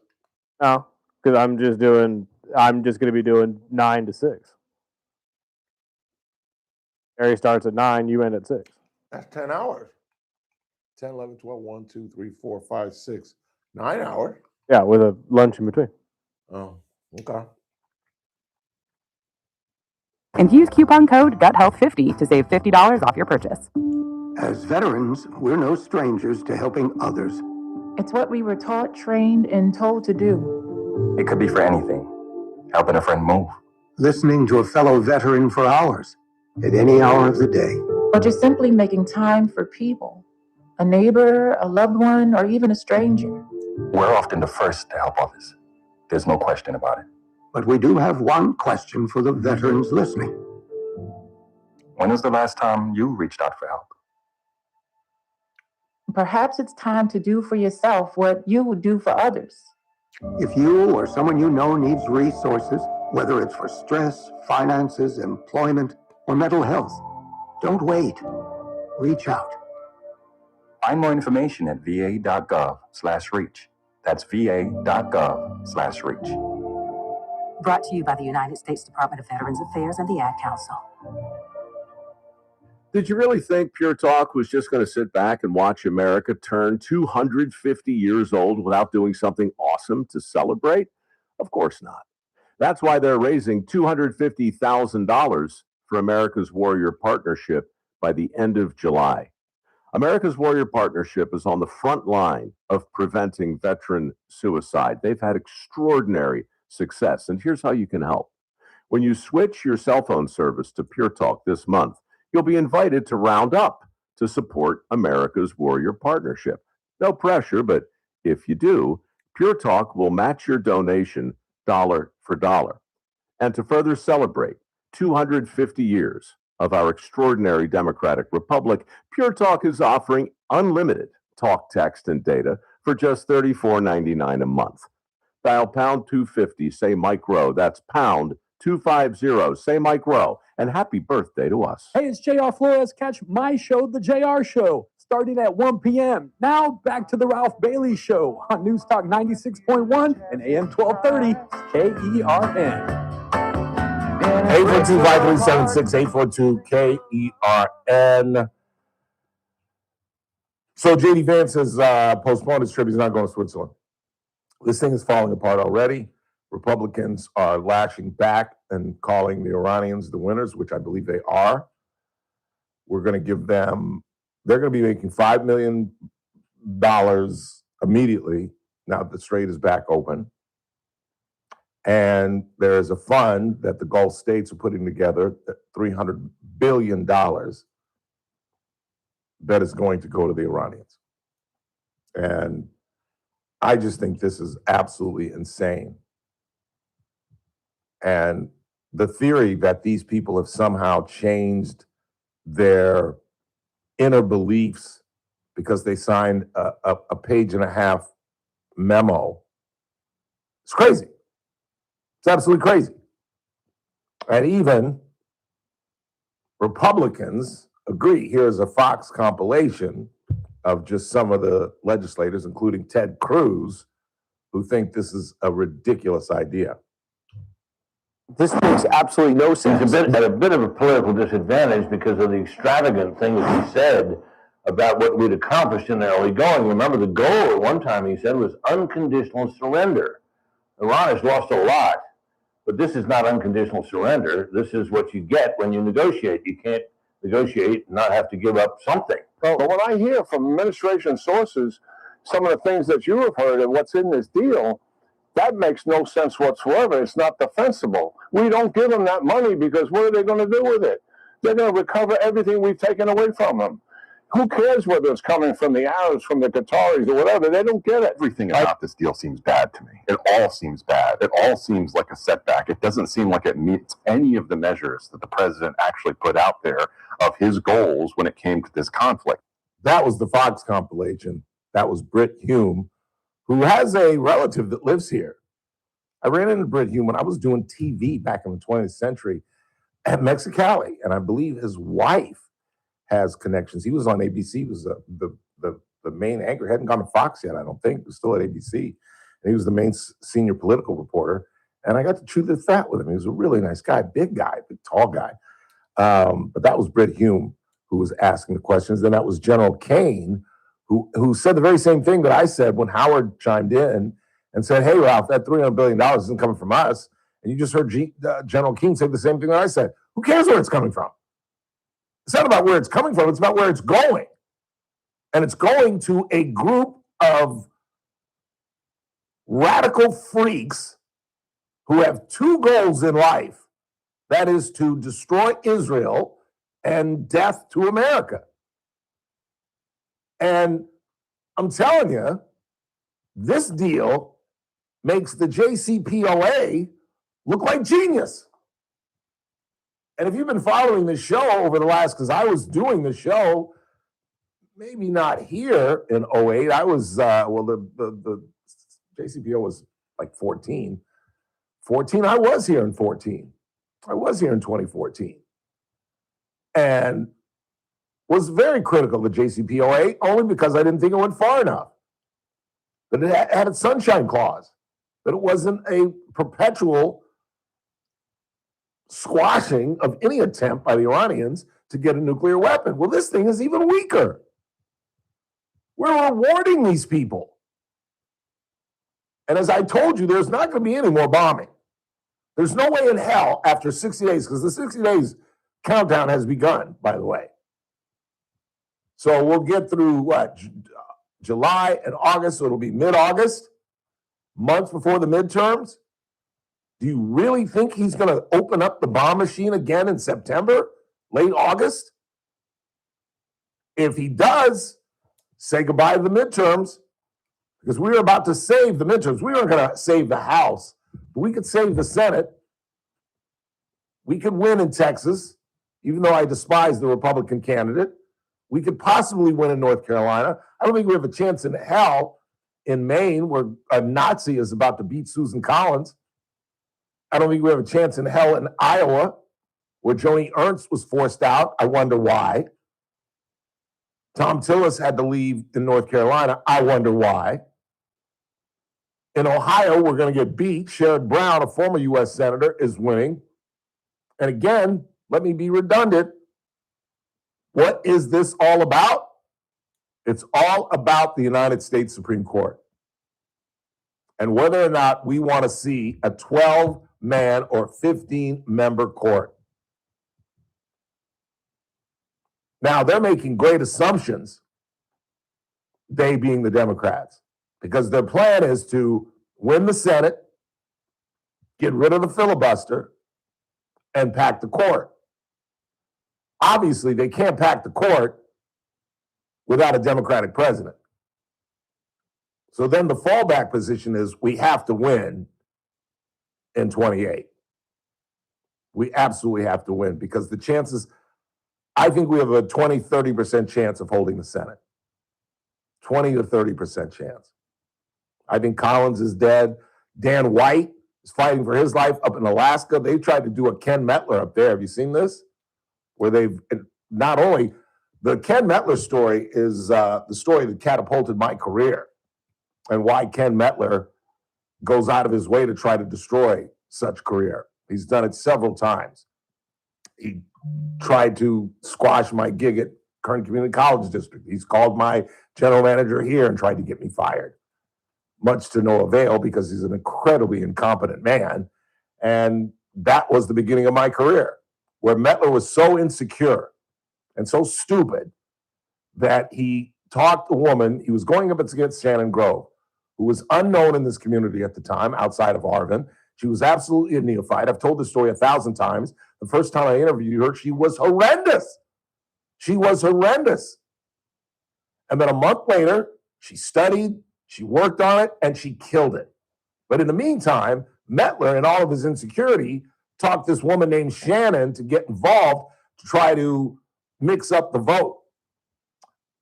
No, because I'm just going to be doing 9 to 6. Harry starts at 9, you end at 6. That's 10 hours. 10, 11, 12, 1, 2, 3, 4, 5, 6. 9 hours? Yeah, with a lunch in between. Oh, okay. And use coupon code GUTHEALTH50 to save $50 off your purchase. As veterans, we're no strangers to helping others. It's what we were taught, trained, and told to do. It could be for anything. Helping a friend move. Listening to a fellow veteran for hours, at any hour of the day. Or just simply making time for people. a neighbor, a loved one, or even a stranger. We're often the first to help others. There's no question about it. But we do have one question for the veterans listening. When was the last time you reached out for help? Perhaps it's time to do for yourself what you would do for others. If you or someone you know needs resources, whether it's for stress, finances, employment, or mental health, don't wait. Reach out. Find more information at va.gov/reach. That's va.gov/reach. Brought to you by the United States Department of Veterans Affairs and the Ad Council. Did you really think Pure Talk was just going to sit back and watch America turn 250 years old without doing something awesome to celebrate? Of course not. That's why they're raising $250,000 for America's Warrior Partnership by the end of July. America's Warrior Partnership is on the front line of preventing veteran suicide. They've had extraordinary success, and here's how you can help. When you switch your cell phone service to Pure Talk this month, you'll be invited to round up to support America's Warrior Partnership. No pressure, but if you do, Pure Talk will match your donation dollar for dollar. And to further celebrate 250 years of our extraordinary democratic republic, Pure Talk is offering unlimited talk, text, and data for just $34.99 a month. Dial pound 250, say Mike Rowe. That's pound 250, say Mike Rowe. And happy birthday to us. Hey, it's JR Flores. Catch my show, The JR Show, starting at 1 p.m. Now, back to The Ralph Bailey Show on News Talk 96.1 and AM 1230 KERN. 842-5376, 842-KERN. So J.D. Vance has postponed his trip. He's not going to Switzerland. This thing is falling apart already. Republicans are lashing back and calling the Iranians the winners, which I believe they are. We're going to give them, they're going to be making $5 million immediately now that the Strait is back open. And there is a fund that the Gulf states are putting together, $300 billion, that is going to go to the Iranians. And I just think this is absolutely insane. And the theory that these people have somehow changed their inner beliefs because they signed a page and a half memo, it's crazy. It's absolutely crazy. And even Republicans agree. Here's a Fox compilation of just some of the legislators, including Ted Cruz, who think this is a ridiculous idea. This makes absolutely no sense. He's at a bit of a political disadvantage because of the extravagant things he said about what we'd accomplished in the early going. Remember, the goal at one time, he said, was unconditional surrender. Iran has lost a lot, but this is not unconditional surrender. This is what you get when you negotiate. You can't negotiate and not have to give up something. Well, but when I hear from administration sources some of the things that you have heard and what's in this deal, that makes no sense whatsoever. It's not defensible. We don't give them that money because what are they going to do with it? They're going to recover everything we've taken away from them. Who cares whether it's coming from the Arabs, from the Qataris, or whatever? They don't get it. Everything about this deal seems bad to me. It all seems bad. It all seems like a setback. It doesn't seem like it meets any of the measures that the president actually put out there of his goals when it came to this conflict. That was the Fox compilation. That was Britt Hume, who has a relative that lives here. I ran into Britt Hume when I was doing TV back in the 20th century at Mexicali, and I believe his wife has connections. He was on ABC. He was the main anchor. Hadn't gone to Fox yet, I don't think. He was still at ABC. And he was the main senior political reporter. And I got to chew the fat with him. He was a really nice guy, big tall guy. But that was Britt Hume who was asking the questions. Then that was General Kane, who said the very same thing that I said when Howard chimed in and said, hey, Ralph, that $300 billion isn't coming from us. And you just heard General King say the same thing that I said. Who cares where it's coming from? It's not about where it's coming from. It's about where it's going. And it's going to a group of radical freaks who have two goals in life. That is to destroy Israel and death to America. And I'm telling you, this deal makes the JCPOA look like genius. And if you've been following this show over the last, because I was doing the show, maybe not here in 08. I was, the JCPO was like 14. 14, I was here in 14. I was here in 2014. And was very critical of the JCPOA only because I didn't think it went far enough. That it had a sunshine clause. That it wasn't a perpetual squashing of any attempt by the Iranians to get a nuclear weapon. Well, this thing is even weaker. We're rewarding these people. And as I told you, there's not going to be any more bombing. There's no way in hell after 60 days, because the 60 days countdown has begun, by the way. So we'll get through what? July and August, so it'll be mid-August, months before the midterms. Do you really think he's going to open up the bomb machine again in September, late August? If he does, say goodbye to the midterms, because we were about to save the midterms. We weren't going to save the House, but we could save the Senate. We could win in Texas, even though I despise the Republican candidate. We could possibly win in North Carolina. I don't think we have a chance in hell in Maine, where a Nazi is about to beat Susan Collins. I don't think we have a chance in hell in Iowa, where Joni Ernst was forced out. I wonder why. Tom Tillis had to leave in North Carolina. I wonder why. In Ohio, we're going to get beat. Sherrod Brown, a former U.S. Senator, is winning. And again, let me be redundant. What is this all about? It's all about the United States Supreme Court and whether or not we want to see a 12-man or 15-member court. Now, they're making great assumptions, they being the Democrats, because their plan is to win the Senate, get rid of the filibuster, and pack the court. Obviously, they can't pack the court without a Democratic president. So then the fallback position is we have to win in 28. We absolutely have to win, because the chances, I think we have a 20, 30% chance of holding the Senate. 20 to 30% chance. I think Collins is dead. Dan White is fighting for his life up in Alaska. They tried to do a Ken Mettler up there. Have you seen this? Where they've not only, the Ken Mettler story is the story that catapulted my career, and why Ken Mettler goes out of his way to try to destroy such career. He's done it several times. He tried to squash my gig at Kern Community College District. He's called my general manager here and tried to get me fired, much to no avail, because he's an incredibly incompetent man. And that was the beginning of my career, where Mettler was so insecure and so stupid that he talked a woman, he was going up against Shannon Grove, who was unknown in this community at the time, outside of Arvin. She was absolutely a neophyte. I've told this story 1,000 times. The first time I interviewed her, she was horrendous. She was horrendous. And then a month later, she studied, she worked on it, and she killed it. But in the meantime, Mettler, in all of his insecurity, talked this woman named Shannon to get involved to try to mix up the vote.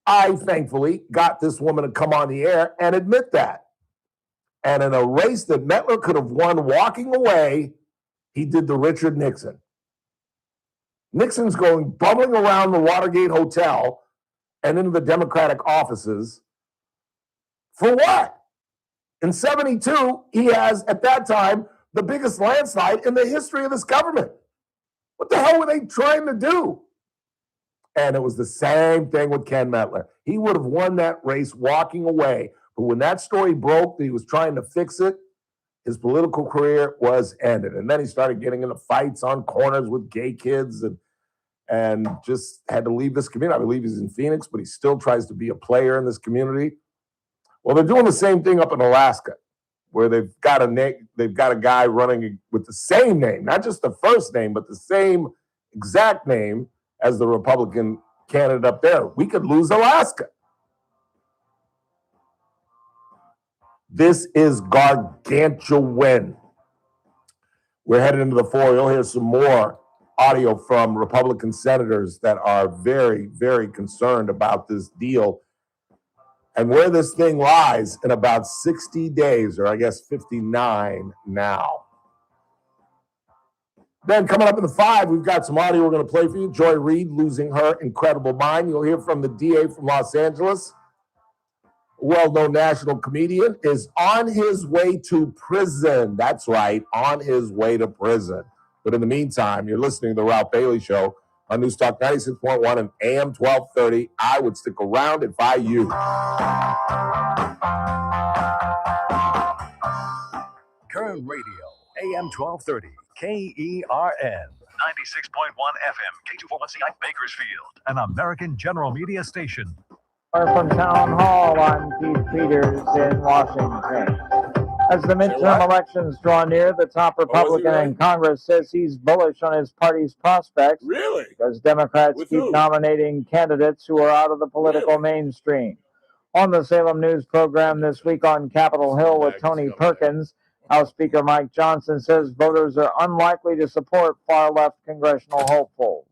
I thankfully got this woman to come on the air and admit that. And in a race that Mettler could have won walking away, he did the Richard Nixon. Nixon's going bubbling around the Watergate Hotel and into the Democratic offices. For what? In 72, he has, at that time, the biggest landslide in the history of this government. What the hell were they trying to do? And it was the same thing with Ken Mettler. He would have won that race walking away. But when that story broke, that he was trying to fix it, his political career was ended. And then he started getting into fights on corners with gay kids and just had to leave this community. I believe he's in Phoenix, but he still tries to be a player in this community. Well, they're doing the same thing up in Alaska, where they've got a guy running with the same name, not just the first name, but the same exact name as the Republican candidate up there. We could lose Alaska. This is gargantuan. We're headed into the floor. You'll hear some more audio from Republican senators that are very, very concerned about this deal and where this thing lies in about 60 days, or I guess 59 now. Then coming up in the 5, we've got some audio we're going to play for you. Joy Reid losing her incredible mind. You'll hear from the DA from Los Angeles. A well-known national comedian is on his way to prison. That's right, on his way to prison. But in the meantime, you're listening to The Ralph Bailey Show on News Talk 96.1 and AM 1230. I would stick around if I you. Kern Radio, AM 1230, KERN, 96.1 FM, K241CI Bakersfield, an American General Media station. From Town Hall, I'm Keith Peters in Washington. As the midterm elections draw near, the top Republican in Congress says he's bullish on his party's prospects. Really? Because Democrats With keep who? nominating candidates who are out of the political mainstream. On the Salem News program this week on Capitol Hill with Tony Perkins, House Speaker Mike Johnson says voters are unlikely to support far-left congressional hopefuls.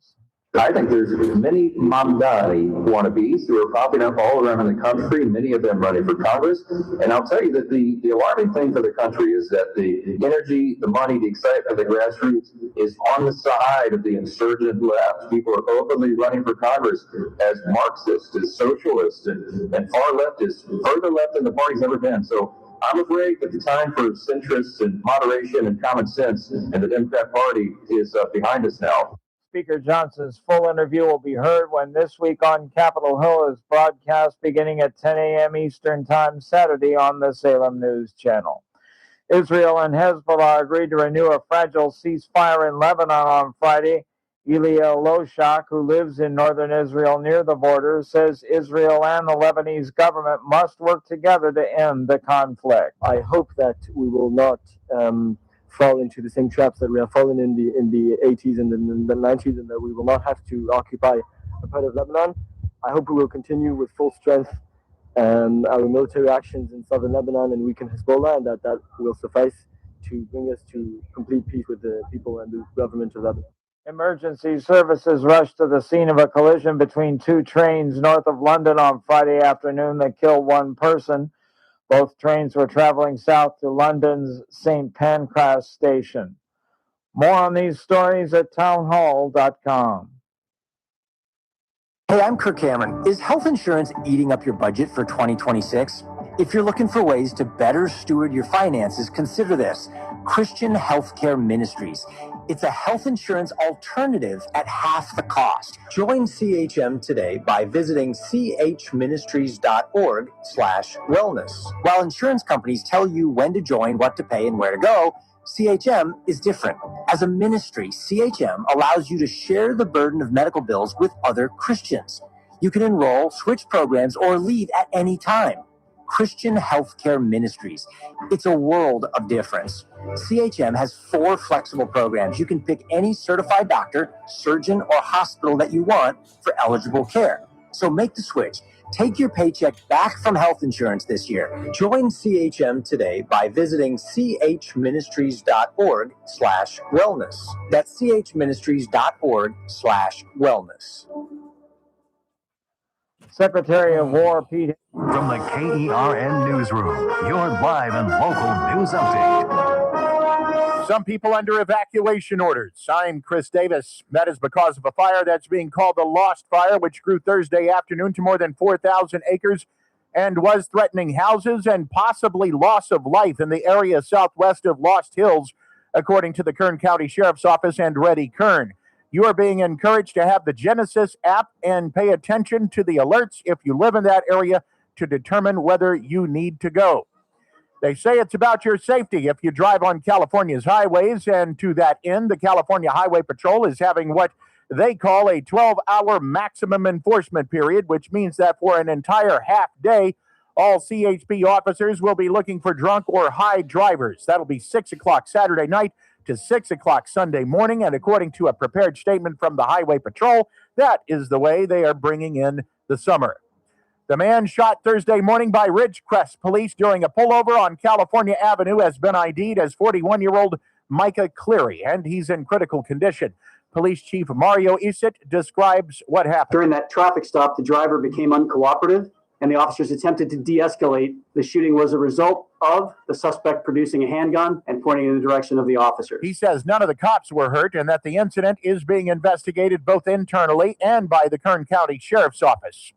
I think there's many Mamdani wannabes who are popping up all around the country, many of them running for Congress. And I'll tell you that the alarming thing for the country is that the energy, the money, the excitement of the grassroots is on the side of the insurgent left. People are openly running for Congress as Marxists, as socialists, and far leftists, further left than the party's ever been. So I'm afraid that the time for centrists and moderation and common sense in the Democrat Party is behind us now. Speaker Johnson's full interview will be heard when This Week on Capitol Hill is broadcast beginning at 10 a.m. Eastern Time Saturday on the Salem News Channel. Israel and Hezbollah agreed to renew a fragile ceasefire in Lebanon on Friday. Elia Loshak, who lives in northern Israel near the border, says Israel and the Lebanese government must work together to end the conflict. I hope that we will not fall into the same traps that we have fallen in the 80s and the 90s, and that we will not have to occupy a part of Lebanon. I hope we will continue with full strength our military actions in southern Lebanon and weaken Hezbollah, and that will suffice to bring us to complete peace with the people and the government of Lebanon. Emergency services rushed to the scene of a collision between two trains north of London on Friday afternoon that killed one person. Both trains were traveling south to London's St. Pancras station. More on these stories at townhall.com. Hey, I'm Kirk Cameron. Is health insurance eating up your budget for 2026? If you're looking for ways to better steward your finances, consider this: Christian Healthcare Ministries. It's a health insurance alternative at half the cost. Join CHM today by visiting chministries.org/wellness. While insurance companies tell you when to join, what to pay, and where to go, CHM is different. As a ministry, CHM allows you to share the burden of medical bills with other Christians. You can enroll, switch programs, or leave at any time. Christian Healthcare Ministries. It's a world of difference. CHM has 4 flexible programs. You can pick any certified doctor, surgeon, or hospital that you want for eligible care. So make the switch. Take your paycheck back from health insurance this year. Join CHM today by visiting chministries.org/wellness. That's chministries.org/wellness. Secretary of War Pete. From the KERN Newsroom, your live and local news update. Some people under evacuation orders. I'm Chris Davis. That is because of a fire that's being called the Lost Fire, which grew Thursday afternoon to more than 4,000 acres and was threatening houses and possibly loss of life in the area southwest of Lost Hills, according to the Kern County Sheriff's Office and Ready Kern. You are being encouraged to have the Genesis app and pay attention to the alerts if you live in that area to determine whether you need to go. They say it's about your safety if you drive on California's highways, and to that end, the California Highway Patrol is having what they call a 12-hour maximum enforcement period, which means that for an entire half day, all CHP officers will be looking for drunk or high drivers. That'll be 6 o'clock Saturday night to 6 o'clock Sunday morning, and according to a prepared statement from the Highway Patrol, that is the way they are bringing in the summer. The man shot Thursday morning by Ridgecrest police during a pullover on California Avenue has been ID'd as 41-year-old Micah Cleary, and he's in critical condition. Police Chief Mario Isit describes what happened. During that traffic stop, the driver became uncooperative, and the officers attempted to de-escalate. The shooting was a result of the suspect producing a handgun and pointing in the direction of the officers. He says none of the cops were hurt and that the incident is being investigated both internally and by the Kern County Sheriff's Office.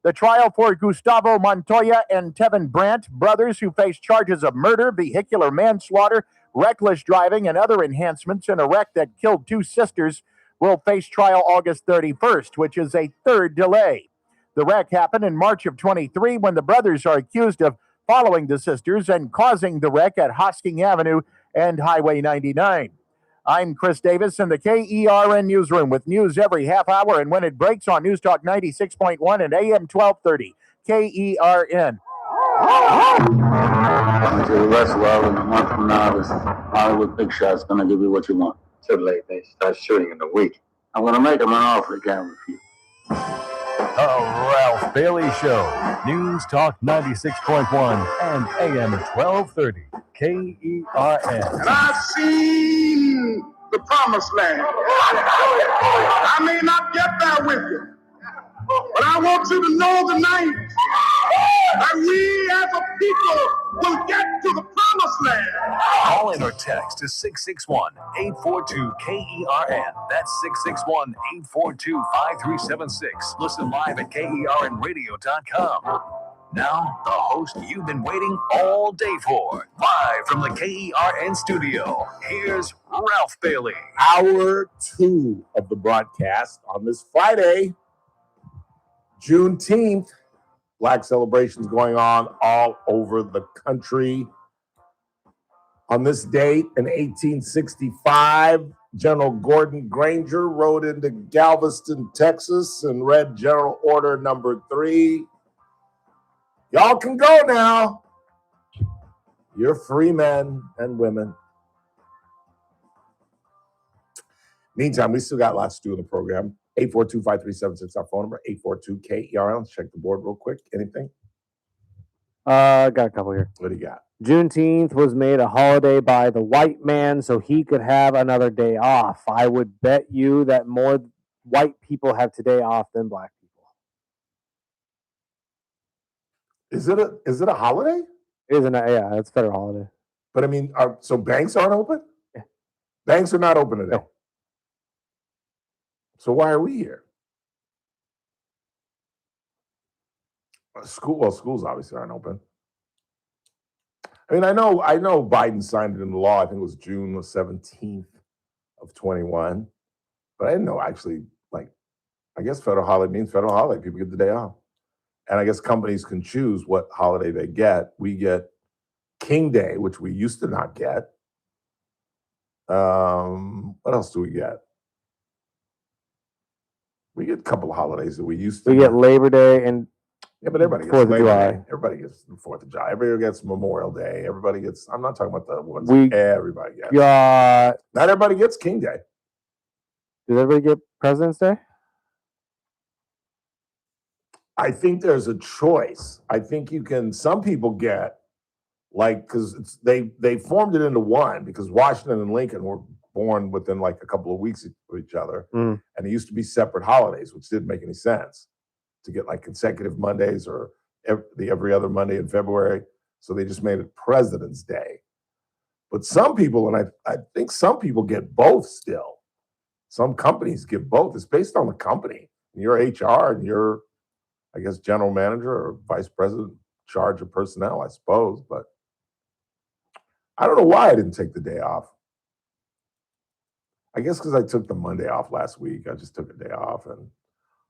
The trial for Gustavo Montoya and Tevin Brandt, brothers who face charges of murder, vehicular manslaughter, reckless driving, and other enhancements in a wreck that killed two sisters, will face trial August 31st, which is a third delay. The wreck happened in March of 23 when the brothers are accused of following the sisters and causing the wreck at Hosking Avenue and Highway 99. I'm Chris Davis in the KERN newsroom with news every half hour and when it breaks on News Talk 96.1 and AM 1230. KERN. To the rest well in a month from now, this Hollywood big shot's gonna give you what you want. Too late, they start shooting in a week. I'm gonna make them an offer again with you. The Ralph Bailey Show. News Talk 96.1 and AM 1230. KERN. And I've seen the promised land. I may not get there with you, but I want you to know tonight that we as a people will get to the promised land. Call in or text to 661-842-KERN. That's 661-842-5376. Listen live at KERNradio.com. Now, the host you've been waiting all day for. Live from the KERN studio, here's Ralph Bailey. Hour 2 of the broadcast on this Friday, Juneteenth. Black celebrations going on all over the country. On this date in 1865, General Gordon Granger rode into Galveston, Texas, and read General Order Number 3. Y'all can go now. You're free men and women. Meantime, we still got lots to do in the program. 842-5376, our phone number, 842-KERN. Let's check the board real quick. Anything? Got a couple here. What do you got? Juneteenth was made a holiday by the white man so he could have another day off. I would bet you that more white people have today off than black people. Is it a holiday? It isn't. Yeah, it's a federal holiday. But I mean, so banks aren't open? Yeah. Banks are not open today. No. So why are we here? Schools obviously aren't open. I mean, I know Biden signed it into law. I think it was June 17th of 21. But I didn't know actually, I guess federal holiday means federal holiday. People get the day off. And I guess companies can choose what holiday they get. We get King Day, which we used to not get. What else do we get? We get a couple of holidays that we used to. We get Labor Day and yeah, but everybody gets 4th of Labor July. Day. Everybody gets the 4th of July. Everybody gets Memorial Day. Everybody gets. I'm not talking about the ones everybody gets. Not everybody gets King Day. Does everybody get President's Day? I think there's a choice. I think you can. Some people get because they formed it into one because Washington and Lincoln were born within a couple of weeks of each other, and it used to be separate holidays, which didn't make any sense to get consecutive Mondays or every other Monday in February. So they just made it President's Day. But some people, and I think some people get both still. Some companies get both. It's based on the company. And you're HR and you're, I guess, general manager or vice president in charge of personnel, I suppose. But I don't know why I didn't take the day off. I guess because I took the Monday off last week. I just took a day off. And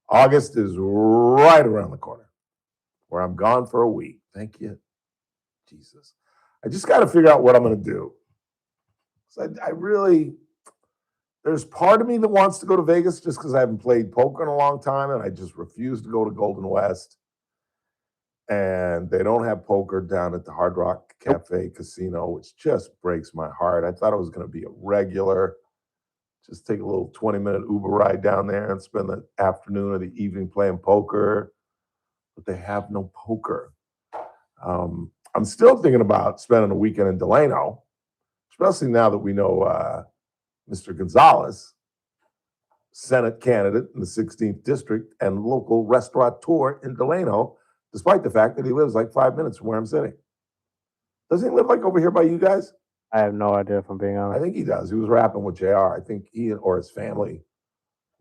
August is right around the corner where I'm gone for a week. Thank you, Jesus. I just got to figure out what I'm going to do. So I really, there's part of me that wants to go to Vegas just because I haven't played poker in a long time and I just refuse to go to Golden West. And they don't have poker down at the Hard Rock Cafe Casino, which just breaks my heart. I thought it was going to be a regular. Just take a little 20-minute Uber ride down there and spend the afternoon or the evening playing poker. but they have no poker. I'm still thinking about spending a weekend in Delano, especially now that we know Mr. Gonzalez, Senate candidate in the 16th district and local restaurateur in Delano, despite the fact that he lives like 5 minutes from where I'm sitting. Doesn't he live like over here by you guys? I have no idea if I'm being honest. I think he does. He was rapping with JR. I think he or his family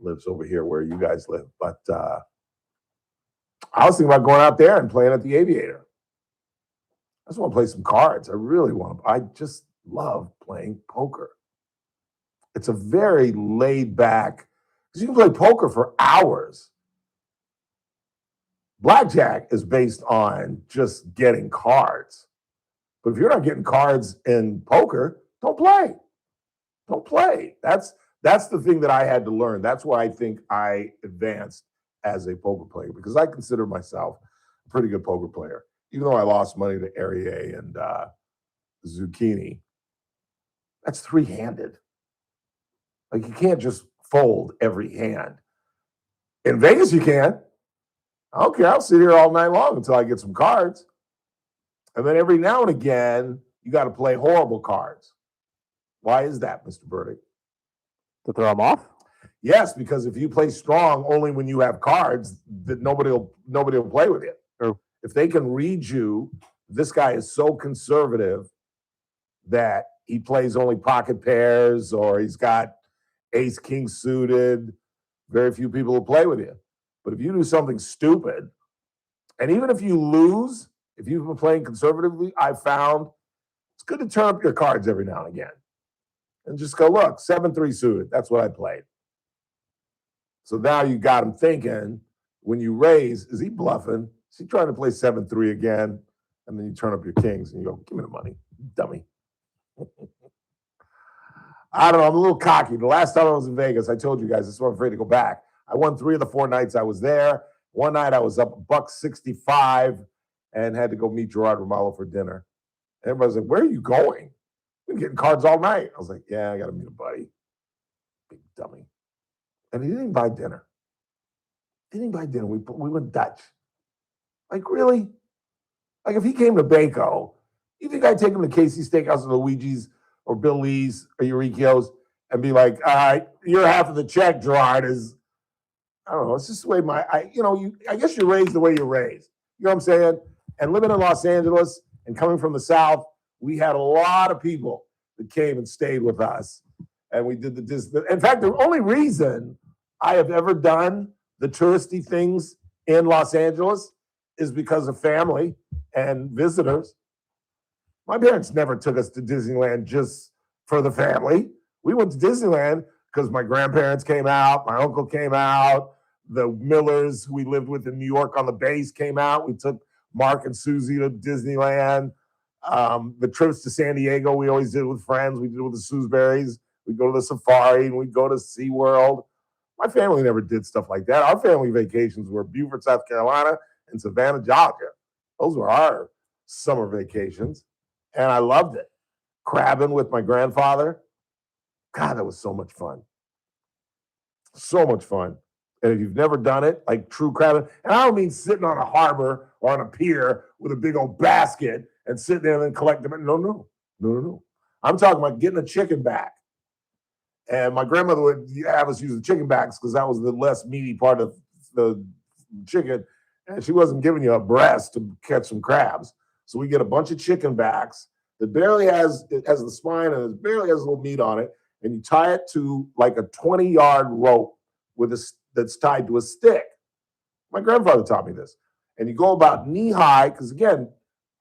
lives over here where you guys live. But I was thinking about going out there and playing at the Aviator. I just want to play some cards. I really want to. I just love playing poker. It's a very laid back, because you can play poker for hours. Blackjack is based on just getting cards. But if you're not getting cards in poker, don't play. Don't play. That's the thing that I had to learn. That's why I think I advanced as a poker player, because I consider myself a pretty good poker player. Even though I lost money to Arier and Zucchini, that's three-handed. Like, you can't just fold every hand. In Vegas, you can. Okay, I'll sit here all night long until I get some cards. And then every now and again, you got to play horrible cards. Why is that, Mr. Burdick? To throw them off? Yes, because if you play strong only when you have cards, that nobody will play with you. True. If they can read you, this guy is so conservative that he plays only pocket pairs, or he's got ace king suited. Very few people will play with you. But if you do something stupid, and even if you lose, if you've been playing conservatively, I've found it's good to turn up your cards every now and again. And just go, look, 7-3 suited. That's what I played. So now you got him thinking, when you raise, is he bluffing? Is he trying to play 7-3 again? And then you turn up your kings and you go, give me the money, dummy. I don't know. I'm a little cocky. The last time I was in Vegas, I told you guys, this is why I'm afraid to go back. I won 3 of the 4 nights I was there. One night I was up $165 and had to go meet Gerard Romalo for dinner. Everybody's like, where are you going? We've been getting cards all night. I was like, yeah, I got to meet a buddy. Big dummy. And he didn't buy dinner. He didn't buy dinner. We went Dutch. Like, really? Like, if he came to Baco, you think I'd take him to Casey's Steakhouse or Luigi's or Bill Lee's or Eureka's and be like, all right, your half of the check, Gerard, is, I don't know, it's just the way I guess you're raised the way you're raised. You know what I'm saying? And living in Los Angeles and coming from the South, we had a lot of people that came and stayed with us. And we did in fact, the only reason I have ever done the touristy things in Los Angeles is because of family and visitors. My parents never took us to Disneyland just for the family. We went to Disneyland because my grandparents came out, my uncle came out, the Millers who we lived with in New York on the base came out. We took Mark and Susie to Disneyland. The trips to San Diego, we always did with friends. We did with the Sewsburys. We'd go to the safari and we'd go to SeaWorld. My family never did stuff like that. Our family vacations were Beaufort, South Carolina, and Savannah, Georgia. Those were our summer vacations. And I loved it. Crabbing with my grandfather. God, that was so much fun. So much fun. And if you've never done it, like true crabbing, and I don't mean sitting on a harbor or on a pier with a big old basket and sitting there and then collecting them. No. I'm talking about getting a chicken back. And my grandmother would have us use the chicken backs because that was the less meaty part of the chicken. And she wasn't giving you a breast to catch some crabs. So we get a bunch of chicken backs that it has the spine and it barely has a little meat on it. And you tie it to like a 20-yard rope that's tied to a stick. My grandfather taught me this. And you go about knee high, because again,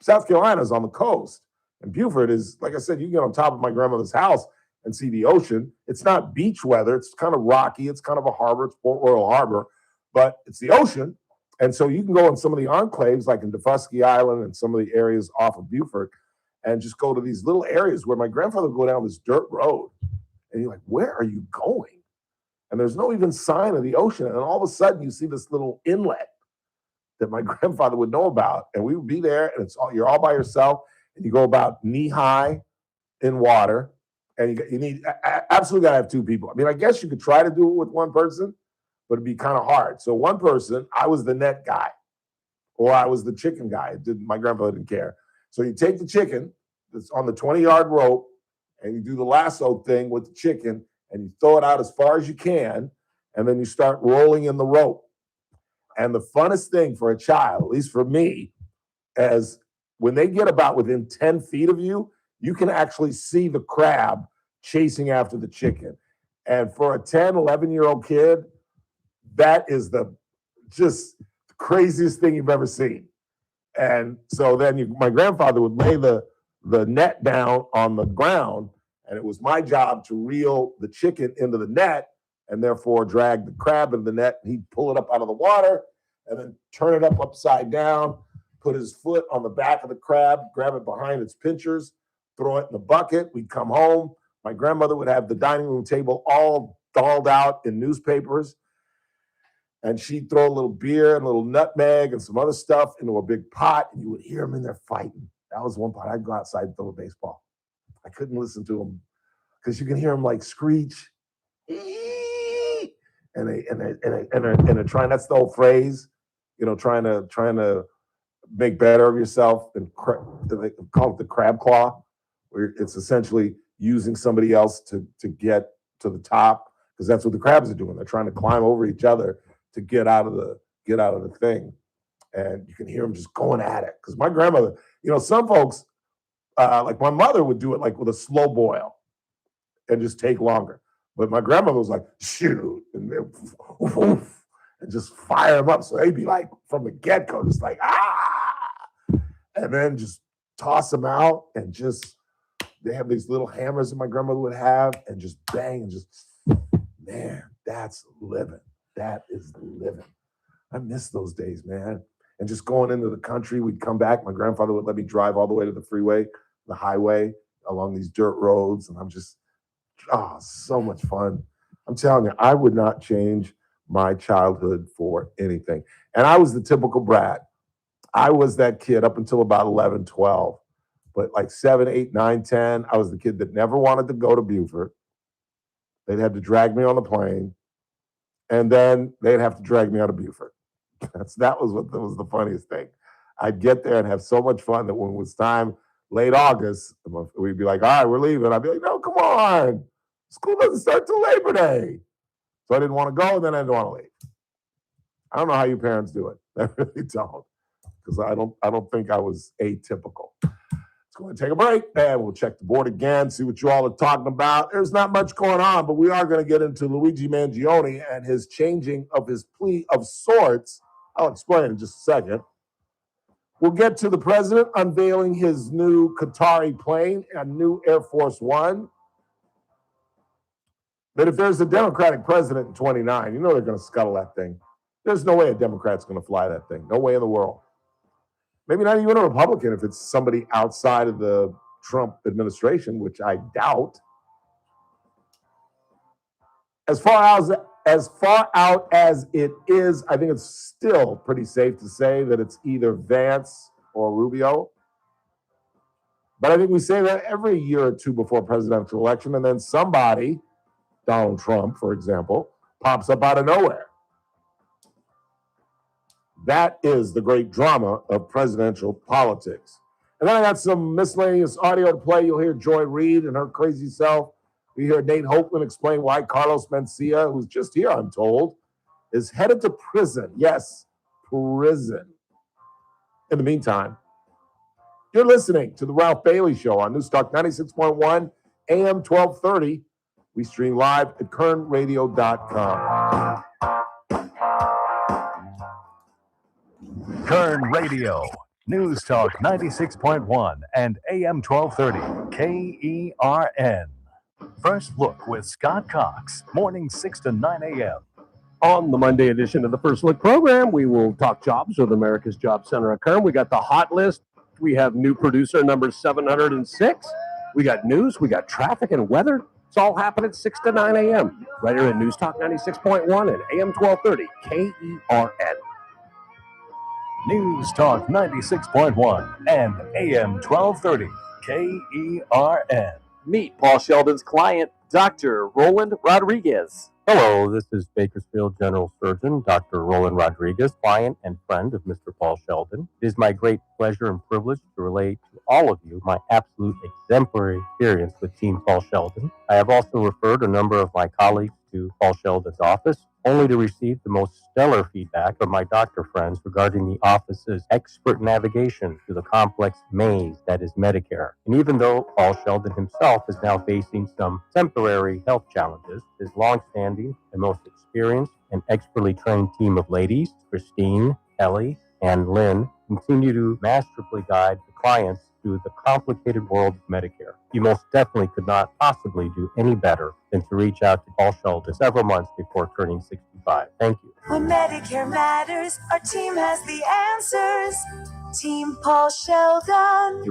South Carolina is on the coast. And Beaufort is, like I said, you can get on top of my grandmother's house and see the ocean. It's not beach weather. It's kind of rocky. It's kind of a harbor. It's Port Royal Harbor. But it's the ocean. And so you can go in some of the enclaves, like in Defusky Island and some of the areas off of Beaufort, and just go to these little areas where my grandfather would go down this dirt road. And you're like, where are you going? And there's no even sign of the ocean. And all of a sudden, you see this little inlet that my grandfather would know about. And we would be there, and you're all by yourself, and you go about knee high in water. And you need absolutely got to have 2 people. I mean, I guess you could try to do it with one person, but it'd be kind of hard. So one person, I was the net guy. or I was the chicken guy. My grandfather didn't care. So you take the chicken that's on the 20-yard rope, and you do the lasso thing with the chicken, and you throw it out as far as you can, and then you start rolling in the rope. And the funnest thing for a child, at least for me, is when they get about within 10 feet of you, you can actually see the crab chasing after the chicken. And for a 10, 11-year-old kid, that is the just craziest thing you've ever seen. And so then my grandfather would lay the net down on the ground, and it was my job to reel the chicken into the net and therefore drag the crab into the net. He'd pull it up out of the water and then turn it up upside down, put his foot on the back of the crab, grab it behind its pinchers, throw it in the bucket. We'd come home. My grandmother would have the dining room table all dolled out in newspapers, and she'd throw a little beer and a little nutmeg and some other stuff into a big pot, and you would hear them in there fighting. That was one part. I'd go outside and throw a baseball. I couldn't listen to them because you can hear them like screech. And they're trying, that's the old phrase, trying to make better of yourself, and they call it the crab claw, where it's essentially using somebody else to get to the top, because that's what the crabs are doing. They're trying to climb over each other to get out of the thing. And you can hear them just going at it. Because my grandmother, some folks, like my mother would do it like with a slow boil and just take longer. But my grandmother was like, shoot, and just fire them up. So they'd be like, from the get-go, just like, and then just toss them out, and just, they have these little hammers that my grandmother would have, and just bang, and just, man, that's living. That is living. I miss those days, man. And just going into the country, we'd come back. My grandfather would let me drive all the way to the freeway, the highway, along these dirt roads, and I'm just, so much fun. I'm telling you, I would not change my childhood for anything. And I was the typical brat. I was that kid up until about 11, 12. But like 7, 8, 9, 10, I was the kid that never wanted to go to Beaufort. They'd have to drag me on the plane, and then they'd have to drag me out of Beaufort. That was the funniest thing. I'd get there and have so much fun that when it was time, late August, we'd be like, all right, we're leaving. I'd be like, no, come on. School doesn't start till Labor Day. So I didn't want to go, and then I didn't want to leave. I don't know how you parents do it. I really don't. Because I don't think I was atypical. Let's go and take a break, and we'll check the board again, see what you all are talking about. There's not much going on, but we are going to get into Luigi Mangione and his changing of his plea of sorts. I'll explain in just a second. We'll get to the president unveiling his new Qatari plane, a new Air Force One. But if there's a Democratic president in 29, they're going to scuttle that thing. There's no way a Democrat's going to fly that thing. No way in the world. Maybe not even a Republican if it's somebody outside of the Trump administration, which I doubt. As far out as it is, I think it's still pretty safe to say that it's either Vance or Rubio. But I think we say that every year or two before a presidential election, and then somebody, Donald Trump, for example, pops up out of nowhere. That is the great drama of presidential politics. And then I got some miscellaneous audio to play. You'll hear Joy Reid and her crazy self. We hear Nate Hopeland explain why Carlos Mencia, who's just here, I'm told, is headed to prison. Yes, prison. In the meantime, you're listening to The Ralph Bailey Show on Newstalk 96.1, AM 1230. We stream live at kernradio.com. Kern Radio, News Talk 96.1 and AM 1230, KERN. First Look with Scott Cox, mornings 6 to 9 a.m. On the Monday edition of the First Look program, we will talk jobs with America's Job Center at Kern. We got the hot list. We have new producer number 706. We got news. We got traffic and weather. It's all happening at 6 to 9 a.m. right here at News Talk 96.1 and AM 1230, KERN. News Talk 96.1 and AM 1230, KERN. Meet Paul Sheldon's client, Dr. Roland Rodriguez. Hello, this is Bakersfield General Surgeon Dr. Roland Rodriguez, client and friend of Mr. Paul Sheldon. It is my great pleasure and privilege to relate to all of you my absolute exemplary experience with Team Paul Sheldon. I have also referred a number of my colleagues to Paul Sheldon's office, only to receive the most stellar feedback from my doctor friends regarding the office's expert navigation through the complex maze that is Medicare. And even though Paul Sheldon himself is now facing some temporary health challenges, his longstanding and most experienced and expertly trained team of ladies, Christine, Kelly, and Lynn, continue to masterfully guide the clients through the complicated world of Medicare. You most definitely could not possibly do any better than to reach out to Paul Sheldon several months before turning 65. Thank you. When Medicare matters, our team has the answers. Team Paul Sheldon.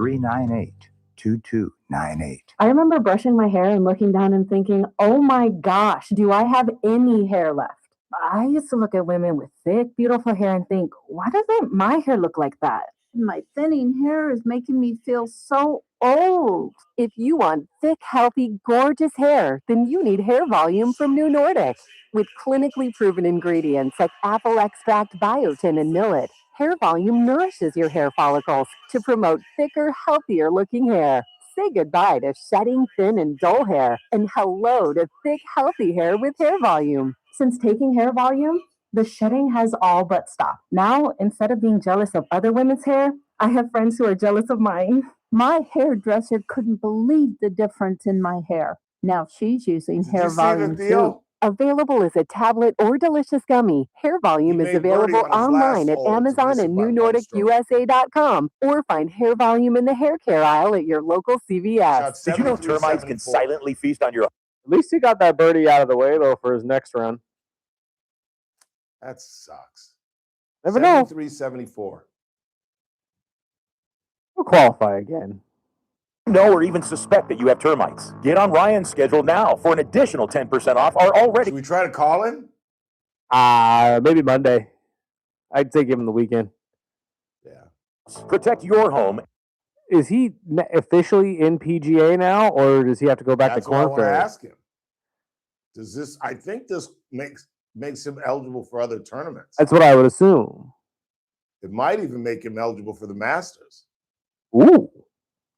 398-2298. I remember brushing my hair and looking down and thinking, oh my gosh, do I have any hair left? I used to look at women with thick, beautiful hair and think, why doesn't my hair look like that? My thinning hair is making me feel so old. If you want thick, healthy, gorgeous hair, then you need Hair Volume from New Nordic. With clinically proven ingredients like apple extract, biotin, and millet, Hair Volume nourishes your hair follicles to promote thicker, healthier looking hair. Say goodbye to shedding, thin, and dull hair, and hello to thick, healthy hair with Hair Volume. Since taking Hair Volume, the shedding has all but stopped. Now, instead of being jealous of other women's hair, I have friends who are jealous of mine. My hairdresser couldn't believe the difference in my hair. Now she's using Hair Volume too. Available as a tablet or delicious gummy, Hair Volume is available online at Amazon and NewNordicUSA.com, or find Hair Volume in the hair care aisle at your local CVS. Did you know termites can silently feast on your... At least he got that birdie out of the way, though, for his next run. That sucks. Never know. 73-74. We'll qualify again. Know or even suspect that you have termites. Get on Ryan's schedule now for an additional 10% off our already... Should we try to call him? Maybe Monday. I'd say give him the weekend. Yeah. Protect your home. Is he officially in PGA now, or does he have to go back to Corn Ferry? That's what I want to ask him. Does this... I think this makes him eligible for other tournaments. That's what I would assume. It might even make him eligible for the Masters. Ooh.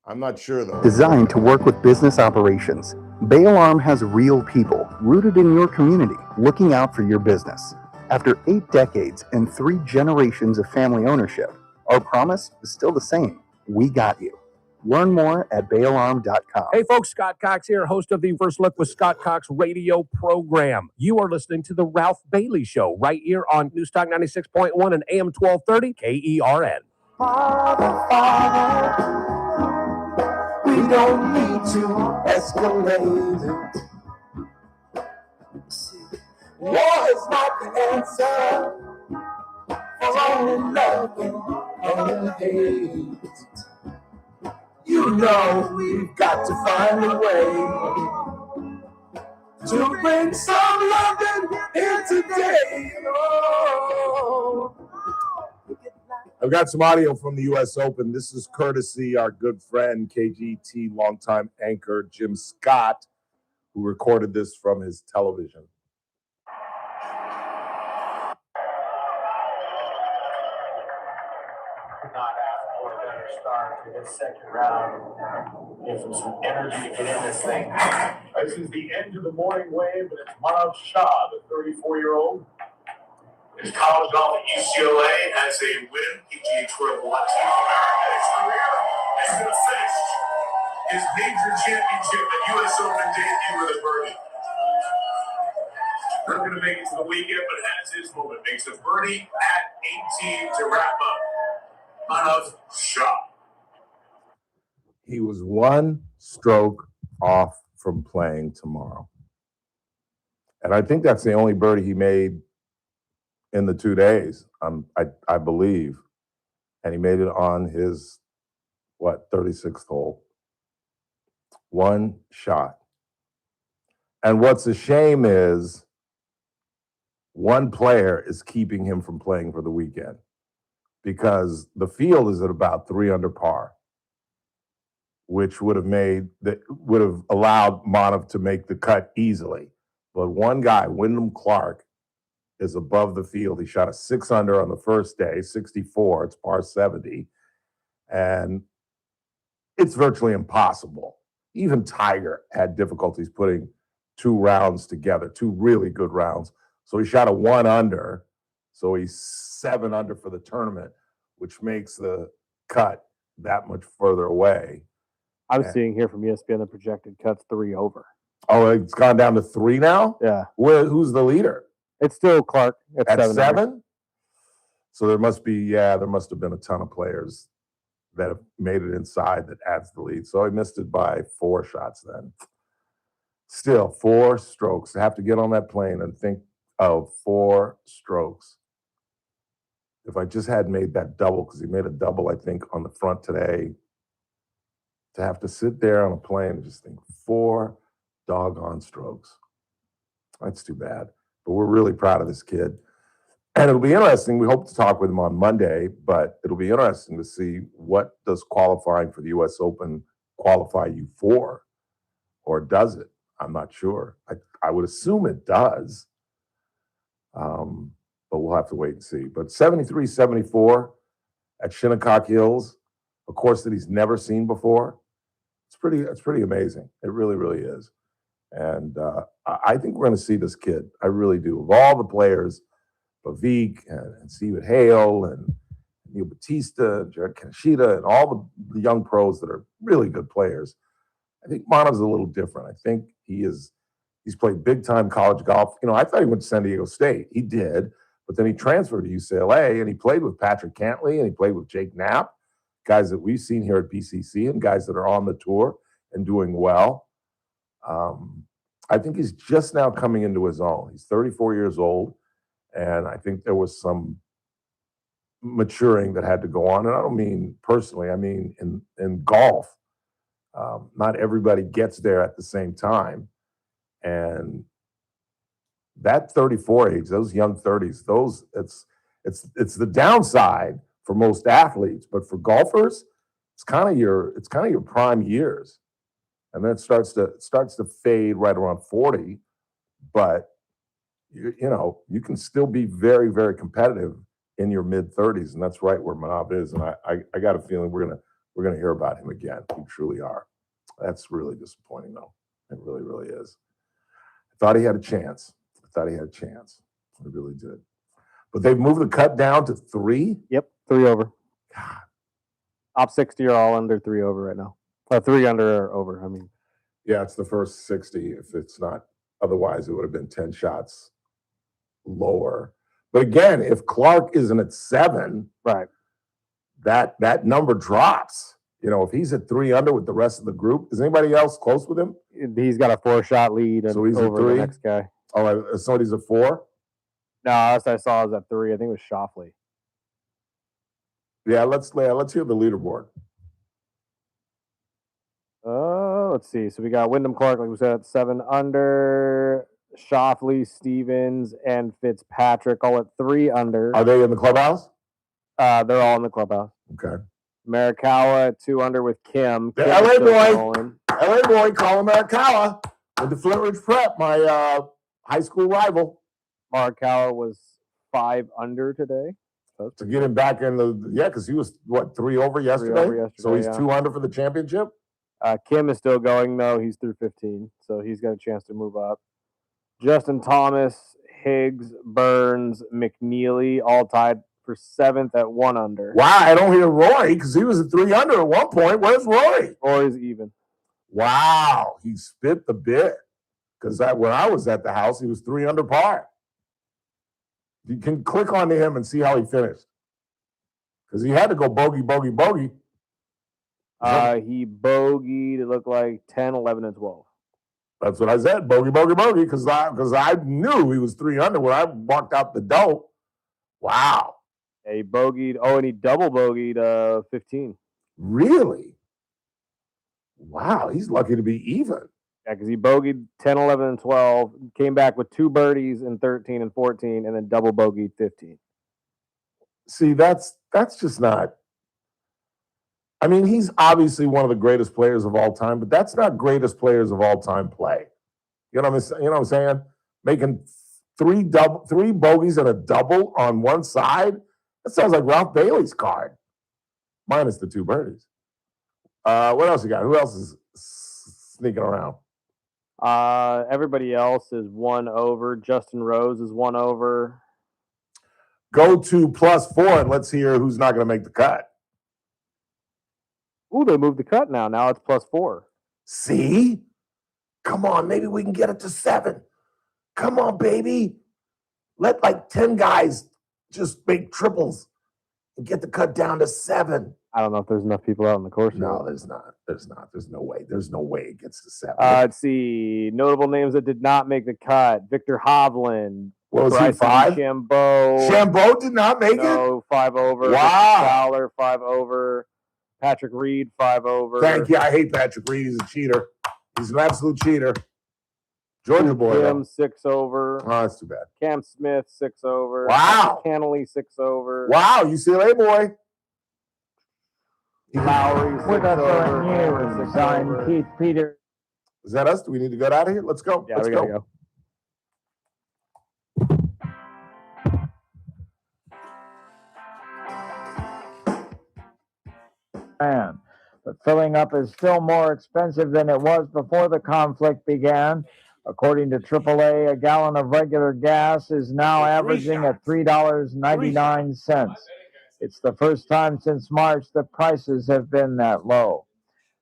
I'm not sure, though. Designed to work with business operations, Bay Alarm has real people rooted in your community, looking out for your business. After 8 decades and 3 generations of family ownership, our promise is still the same. We got you. Learn more at bayalarm.com. Hey folks, Scott Cox here, host of the First Look with Scott Cox radio program. You are listening to the Ralph Bailey Show right here on News Talk 96.1 and AM 1230 KERN. Father, we don't need to escalate it. War is not the answer for only love and hate. You know we've got to find a way to bring some London here today. Oh. I've got some audio from the U.S. Open. This is courtesy our good friend, KGT longtime anchor Jim Scott, who recorded this from his television. Could not ask for a better start to this second round. Gives him some energy to get in this thing. This is the end of the morning wave, but it's Manav Shah, the 34-year-old. His college golf at UCLA has a win. PGA Tour of Team America. His career is going to finish his major championship at U.S. Open debut with a birdie. Not going to make it to the weekend, but has his moment. Makes a birdie at 18 to wrap up. Manav Shah. He was 1 stroke off from playing tomorrow. And I think that's the only birdie he made in the 2 days, I believe. And he made it on his, 36th hole. 1 shot. And what's a shame is one player is keeping him from playing for the weekend because the field is at about 3 under par, which would have allowed Manav to make the cut easily. But one guy, Wyndham Clark, is above the field. He shot a 6 under on the first day, 64. It's par 70. And it's virtually impossible. Even Tiger had difficulties putting 2 rounds together, 2 really good rounds. So he shot a 1 under. So he's 7 under for the tournament, which makes the cut that much further away. I'm seeing here from ESPN the projected cut's 3 over. Oh, it's gone down to 3 now? Yeah. Who's the leader? It's still Clark at 7? So there must have been a ton of players that have made it inside that adds the lead. So I missed it by 4 shots then. Still, 4 strokes. I have to get on that plane and think of 4 strokes. If I just had made that double, because he made a double, I think, on the front today, to have to sit there on a plane and just think 4 doggone strokes. That's too bad. But we're really proud of this kid. And it'll be interesting. We hope to talk with him on Monday, but it'll be interesting to see what does qualifying for the U.S. Open qualify you for, or does it? I'm not sure. I would assume it does, but we'll have to wait and see. But 73, 74 at Shinnecock Hills, a course that he's never seen before. It's pretty amazing. It really, really is. And I think we're going to see this kid. I really do. Of all the players, Bavik and Stephen Hale and Neil Batista, and Jared Kaneshita, and all the young pros that are really good players, I think Manav's a little different. I think he's played big-time college golf. You know, I thought he went to San Diego State. He did, but then he transferred to UCLA, and he played with Patrick Cantley, and he played with Jake Knapp, guys that we've seen here at BCC, and guys that are on the tour and doing well. I think he's just now coming into his own. He's 34 years old, and I think there was some maturing that had to go on. And I don't mean personally, I mean in golf. Not everybody gets there at the same time. And that 34 age, those young 30s, it's the downside for most athletes, but for golfers, it's kind of your prime years. And then it starts to fade right around 40, but you know, you can still be very, very competitive in your mid-30s, and that's right where Manav is. And I got a feeling we're gonna hear about him again. We truly are. That's really disappointing, though. It really, really is. I thought he had a chance. I really did. But they've moved the cut down to 3. Yep, 3 over. God. Top 60 are all under 3 over right now. 3 under or over, I mean. Yeah, it's the first 60. If it's not, otherwise it would have been 10 shots lower. But again, if Clark isn't at 7, right, that number drops. You know, if he's at 3 under with the rest of the group, is anybody else close with him? He's got a 4-shot lead, and so he's over at 3? the next guy. Oh, somebody's at 4? No, last I saw was at 3. I think it was Shoffley. Yeah, let's hear the leaderboard. Let's see. So we got Wyndham Clark, like we said, at 7 under. Shoffley, Stevens, and Fitzpatrick all at 3 under. Are they in the clubhouse? They're all in the clubhouse. Okay. Marikawa at 2 under with Kim. The LA boy, Colin Marikawa with the Flint Ridge Prep, my high school rival. Marikawa was 5 under today. To get him back in because he was, 3 over yesterday? So he's 2 under for the championship? Kim is still going, though. He's through 15, so he's got a chance to move up. Justin Thomas, Higgs, Burns, McNeely, all tied for 7th at 1 under. Wow, I don't hear Rory because he was at 3 under at one point. Where's Rory? Rory's even. Wow, he spit the bit. Because when I was at the house, he was 3 under par. You can click onto him and see how he finished. Because he had to go bogey, bogey, bogey. He bogeyed, it looked like 10, 11, and 12. That's what I said, bogey, bogey, bogey, because I knew he was 3 under when I walked out the door. Wow. Yeah, he bogeyed, and he double bogeyed 15. Really? Wow, he's lucky to be even. Yeah, because he bogeyed 10, 11, and 12, came back with 2 birdies in 13 and 14, and then double bogeyed 15. See, that's just not. I mean, he's obviously one of the greatest players of all time, but that's not greatest players of all time play. You know what I'm saying? making three bogeys and a double on one side. That sounds like Ralph Bailey's card, minus the 2 birdies. What else you got? Who else is sneaking around? Everybody else is 1 over. Justin Rose is 1 over. Go to +4 and let's hear who's not going to make the cut. Ooh, they moved the cut now. Now it's +4. See? Come on, maybe we can get it to 7. Come on, baby. Let like 10 guys just make triples and get the cut down to 7. I don't know if there's enough people out on the course. No, there's not. There's no way. There's no way it gets to 7. Let's see. Notable names that did not make the cut. Victor Hovland. What was he, Bryson 5? DeChambeau. Chambeau did not make it? No, 5 over. Wow. Richard Fowler, 5 over. Patrick Reed, 5 over. Thank you. I hate Patrick Reed. He's a cheater. He's an absolute cheater. Georgia boy. Kim, 6 over. Oh, that's too bad. Cam Smith, 6 over. Wow. Cannelly, 6 over. Wow, UCLA boy. Lowry, 6 With us over. on Cameron, news, 6 I'm over. Keith Peters. Is that us? Do we need to get out of here? Let's go. Yeah, Let's we gotta go. Man, but filling up is still more expensive than it was before the conflict began. According to AAA, a gallon of regular gas is now averaging at $3.99. It's the first time since March that prices have been that low.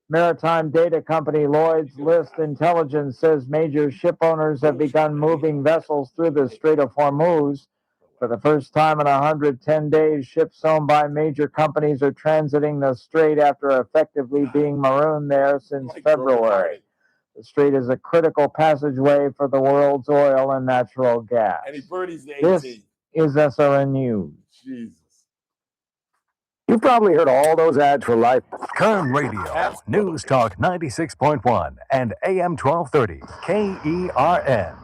Maritime data company Lloyd's List Intelligence says major ship owners have begun moving vessels through the Strait of Hormuz. For the first time in 110 days, ships owned by major companies are transiting the strait after effectively being marooned there since February. The strait is a critical passageway for the world's oil and natural gas. And he birdies the 18. This is SRN News. Jesus. You've probably heard all those ads for life. Kern Radio, News Talk 96.1 and AM 1230, KERN.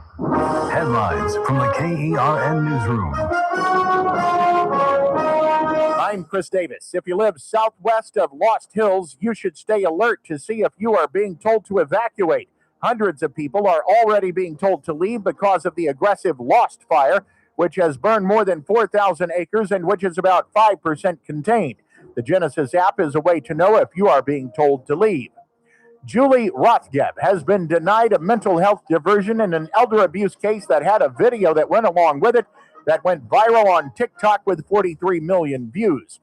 Headlines from the KERN newsroom. I'm Chris Davis. If you live southwest of Lost Hills, you should stay alert to see if you are being told to evacuate. Hundreds of people are already being told to leave because of the aggressive Lost Fire, which has burned more than 4,000 acres and which is about 5% contained. The Genesis app is a way to know if you are being told to leave. Julie Rothgeb has been denied a mental health diversion in an elder abuse case that had a video that went along with it that went viral on TikTok with 43 million views.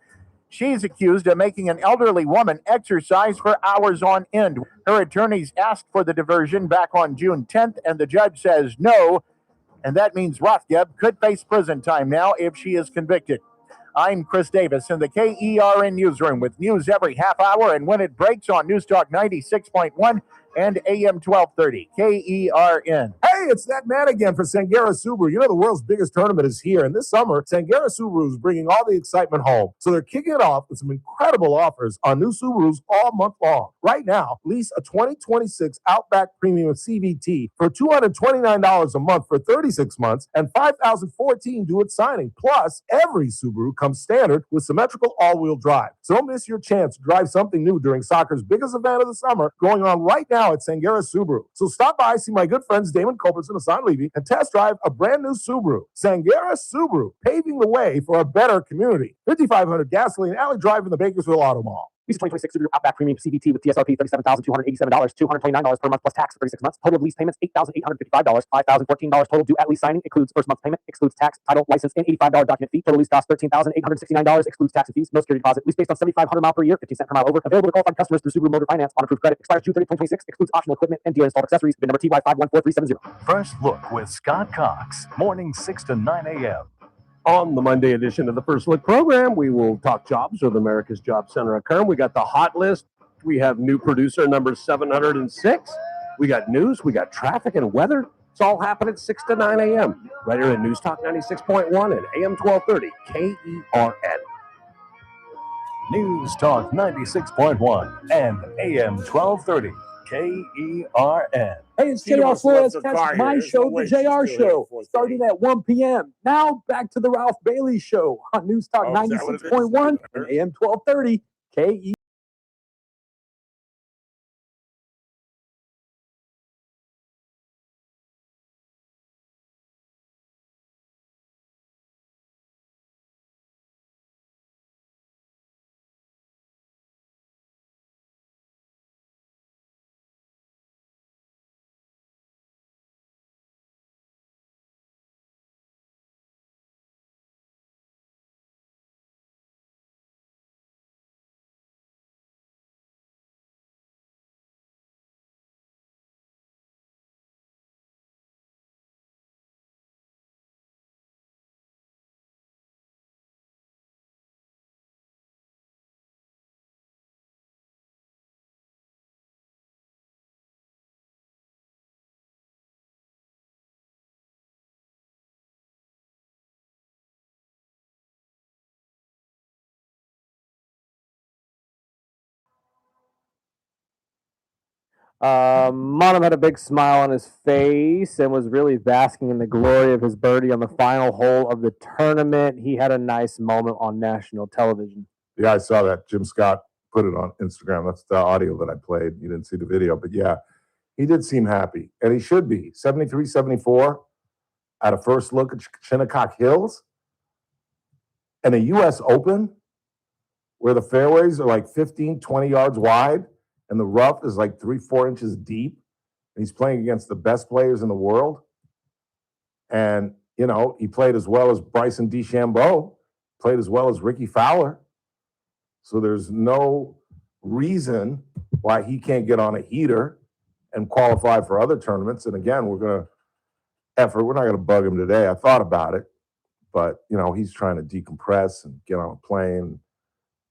She's accused of making an elderly woman exercise for hours on end. Her attorneys asked for the diversion back on June 10th, and the judge says no, and that means Rothgeb could face prison time now if she is convicted. I'm Chris Davis in the KERN newsroom with news every half hour and when it breaks on News Talk 96.1 and AM 1230, KERN. Hey, it's that man again for Sangera Subaru. You know, the world's biggest tournament is here. And this summer, Sangera Subaru is bringing all the excitement home. So they're kicking it off with some incredible offers on new Subarus all month long. Right now, lease a 2026 Outback Premium CVT for $229 a month for 36 months and $5,014 due at signing. Plus, every Subaru comes standard with symmetrical all-wheel drive. So don't miss your chance to drive something new during soccer's biggest event of the summer going on right now at Sangera Subaru. So stop by, see my good friends Damon Culbertson and Hassan Levy, and test drive a brand new Subaru. Sangera Subaru, paving the way for a better community. 5500 Gasoline Alley Drive in the Bakersfield Auto Mall. Lease 2026 Subaru Outback Premium CVT with TSRP $37,287, $229 per month plus tax for 36 months. Total lease payments $8,855, $5,014 total due at lease signing. Includes first month's payment, excludes tax, title, license, and $85 document fee. Total lease cost $13,869, excludes tax and fees. No security deposit. Lease based on 7,500 mile per year, 15 cents per mile over. Available to qualified customers through Subaru Motor Finance on approved credit. Expires June 30, 2026. Excludes optional equipment and dealer installed accessories. VIN number TY514370. First Look with Scott Cox, morning 6 to 9 a.m. On the Monday edition of the First Look program, we will talk jobs with America's Job Center at Kern. We got the hot list. We have new producer number 706. We got news. We got traffic and weather. It's all happening at 6 to 9 a.m. right here at News Talk 96.1 and AM 1230 KERN. News Talk 96.1 and AM 1230, KERN. Hey, it's JR Flores. Catch my show, The JR Show, starting at 1 p.m. Now back to the Ralph Bailey Show on News Talk 96.1 and AM 1230 KERN. Monum had a big smile on his face and was really basking in the glory of his birdie on the final hole of the tournament. He had a nice moment on national television. Yeah, I saw that. Jim Scott put it on Instagram. That's the audio that I played. You didn't see the video, but yeah, he did seem happy, and he should be. 73, 74 at a first look at Shinnecock Hills and a U.S. Open where the fairways are like 15, 20 yards wide and the rough is like 3-4 inches deep. And he's playing against the best players in the world. And, you know, he played as well as Bryson DeChambeau, played as well as Ricky Fowler. So there's no reason why he can't get on a heater and qualify for other tournaments. And again, we're not going to bug him today. I thought about it, but, you know, he's trying to decompress and get on a plane,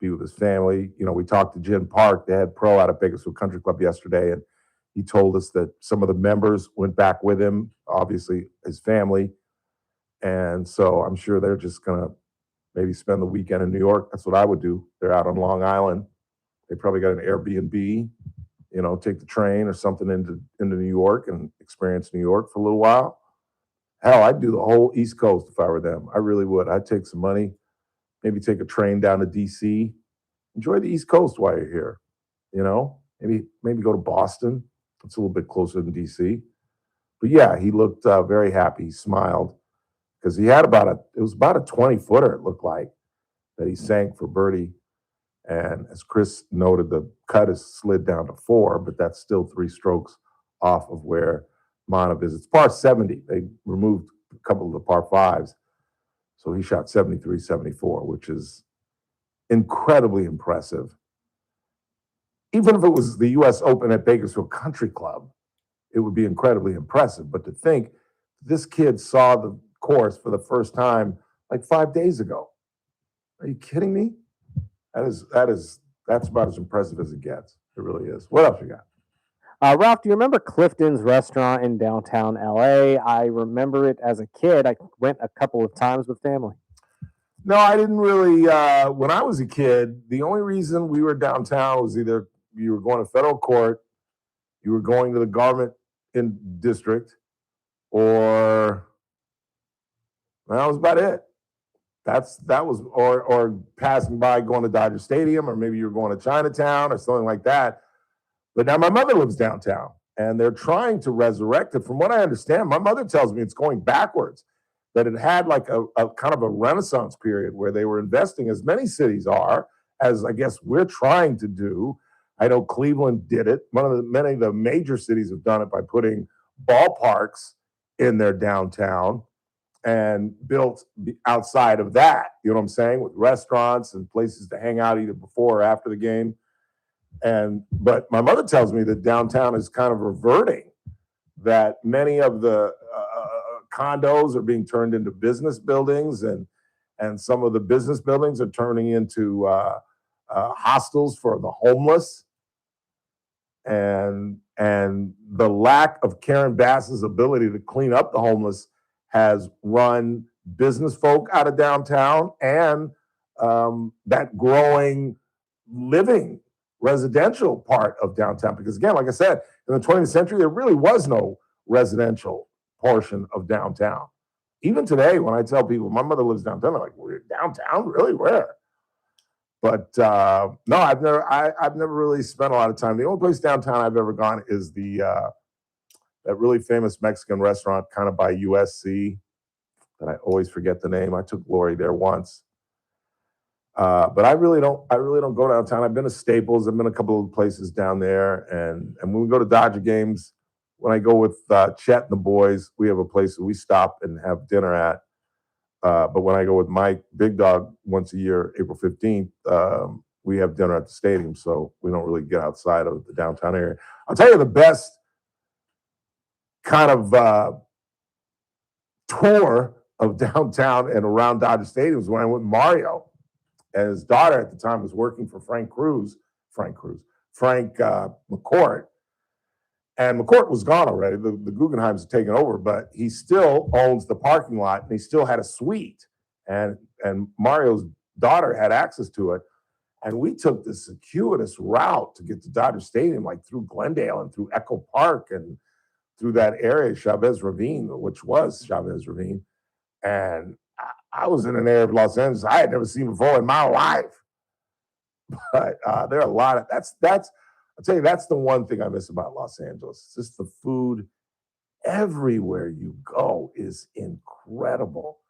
be with his family. You know, we talked to Jim Park, the head pro out of Bakersfield Country Club yesterday, and he told us that some of the members went back with him, obviously his family. And so I'm sure they're just going to maybe spend the weekend in New York. That's what I would do. They're out on Long Island. They probably got an Airbnb, you know, take the train or something into New York and experience New York for a little while. Hell, I'd do the whole East Coast if I were them. I really would. I'd take some money, maybe take a train down to D.C., enjoy the East Coast while you're here, you know? Maybe go to Boston. It's a little bit closer than D.C. But yeah, he looked very happy. He smiled because he had it was about a 20-footer, it looked like, that he sank for birdie. And as Chris noted, the cut has slid down to 4, but that's still 3 strokes off of where Monum is. It's par 70. They removed a couple of the par 5s. So he shot 73, 74, which is incredibly impressive. Even if it was the U.S. Open at Bakersfield Country Club, it would be incredibly impressive. But to think this kid saw the course for the first time like 5 days ago. Are you kidding me? That's about as impressive as it gets. It really is. What else you got? Ralph, do you remember Clifton's restaurant in downtown LA? I remember it as a kid. I went a couple of times with family. No, I didn't really. When I was a kid, the only reason we were downtown was either you were going to federal court, you were going to the government district, or that was about it. That was or passing by going to Dodger Stadium, or maybe you were going to Chinatown or something like that. But now my mother lives downtown, and they're trying to resurrect it. From what I understand, my mother tells me it's going backwards, that it had like a kind of a renaissance period where they were investing, as many cities are, as I guess we're trying to do. I know Cleveland did it. Many of the major cities have done it by putting ballparks in their downtown and built outside of that, you know what I'm saying, with restaurants and places to hang out either before or after the game. But my mother tells me that downtown is kind of reverting, that many of the condos are being turned into business buildings, and some of the business buildings are turning into hostels for the homeless. And the lack of Karen Bass's ability to clean up the homeless has run business folk out of downtown, and that growing living residential part of downtown. Because again, like I said, in the 20th century, there really was no residential portion of downtown. Even today, when I tell people my mother lives downtown, they're like, "We're downtown? Really? Where?" But no, I've never really spent a lot of time. The only place downtown I've ever gone is that really famous Mexican restaurant kind of by USC that I always forget the name. I took Lori there once. But I really don't go downtown. I've been to Staples. I've been a couple of places down there. And when we go to Dodger games, when I go with Chet and the boys, we have a place that we stop and have dinner at. But when I go with Mike, Big Dog, once a year, April 15th, we have dinner at the stadium. So we don't really get outside of the downtown area. I'll tell you the best kind of tour of downtown and around Dodger Stadium was when I went with Mario. And his daughter at the time was working for Frank McCourt. And McCourt was gone already. The Guggenheims had taken over, but he still owns the parking lot, and he still had a suite. And Mario's daughter had access to it. And we took this circuitous route to get to Dodger Stadium, like through Glendale and through Echo Park and through that area, Chavez Ravine, which was Chavez Ravine. And I was in an area of Los Angeles I had never seen before in my life. But there are a lot of, I'll tell you, that's the one thing I miss about Los Angeles. It's just the food everywhere you go is incredible.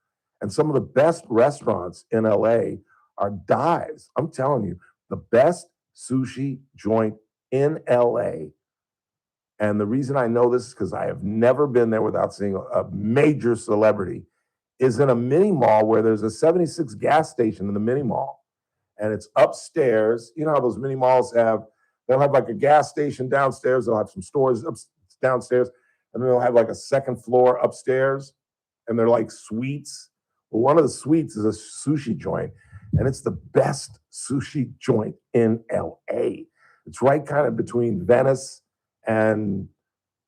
And some of the best restaurants in LA are dives. I'm telling you, the best sushi joint in LA. And the reason I know this is because I have never been there without seeing a major celebrity, is in a mini mall where there's a 76 gas station in the mini mall. And it's upstairs. You know how those mini malls they'll have like a gas station downstairs, they'll have some stores downstairs, and then they'll have like a second floor upstairs, and they're like suites. Well, one of the suites is a sushi joint, and it's the best sushi joint in LA. It's right kind of between Venice and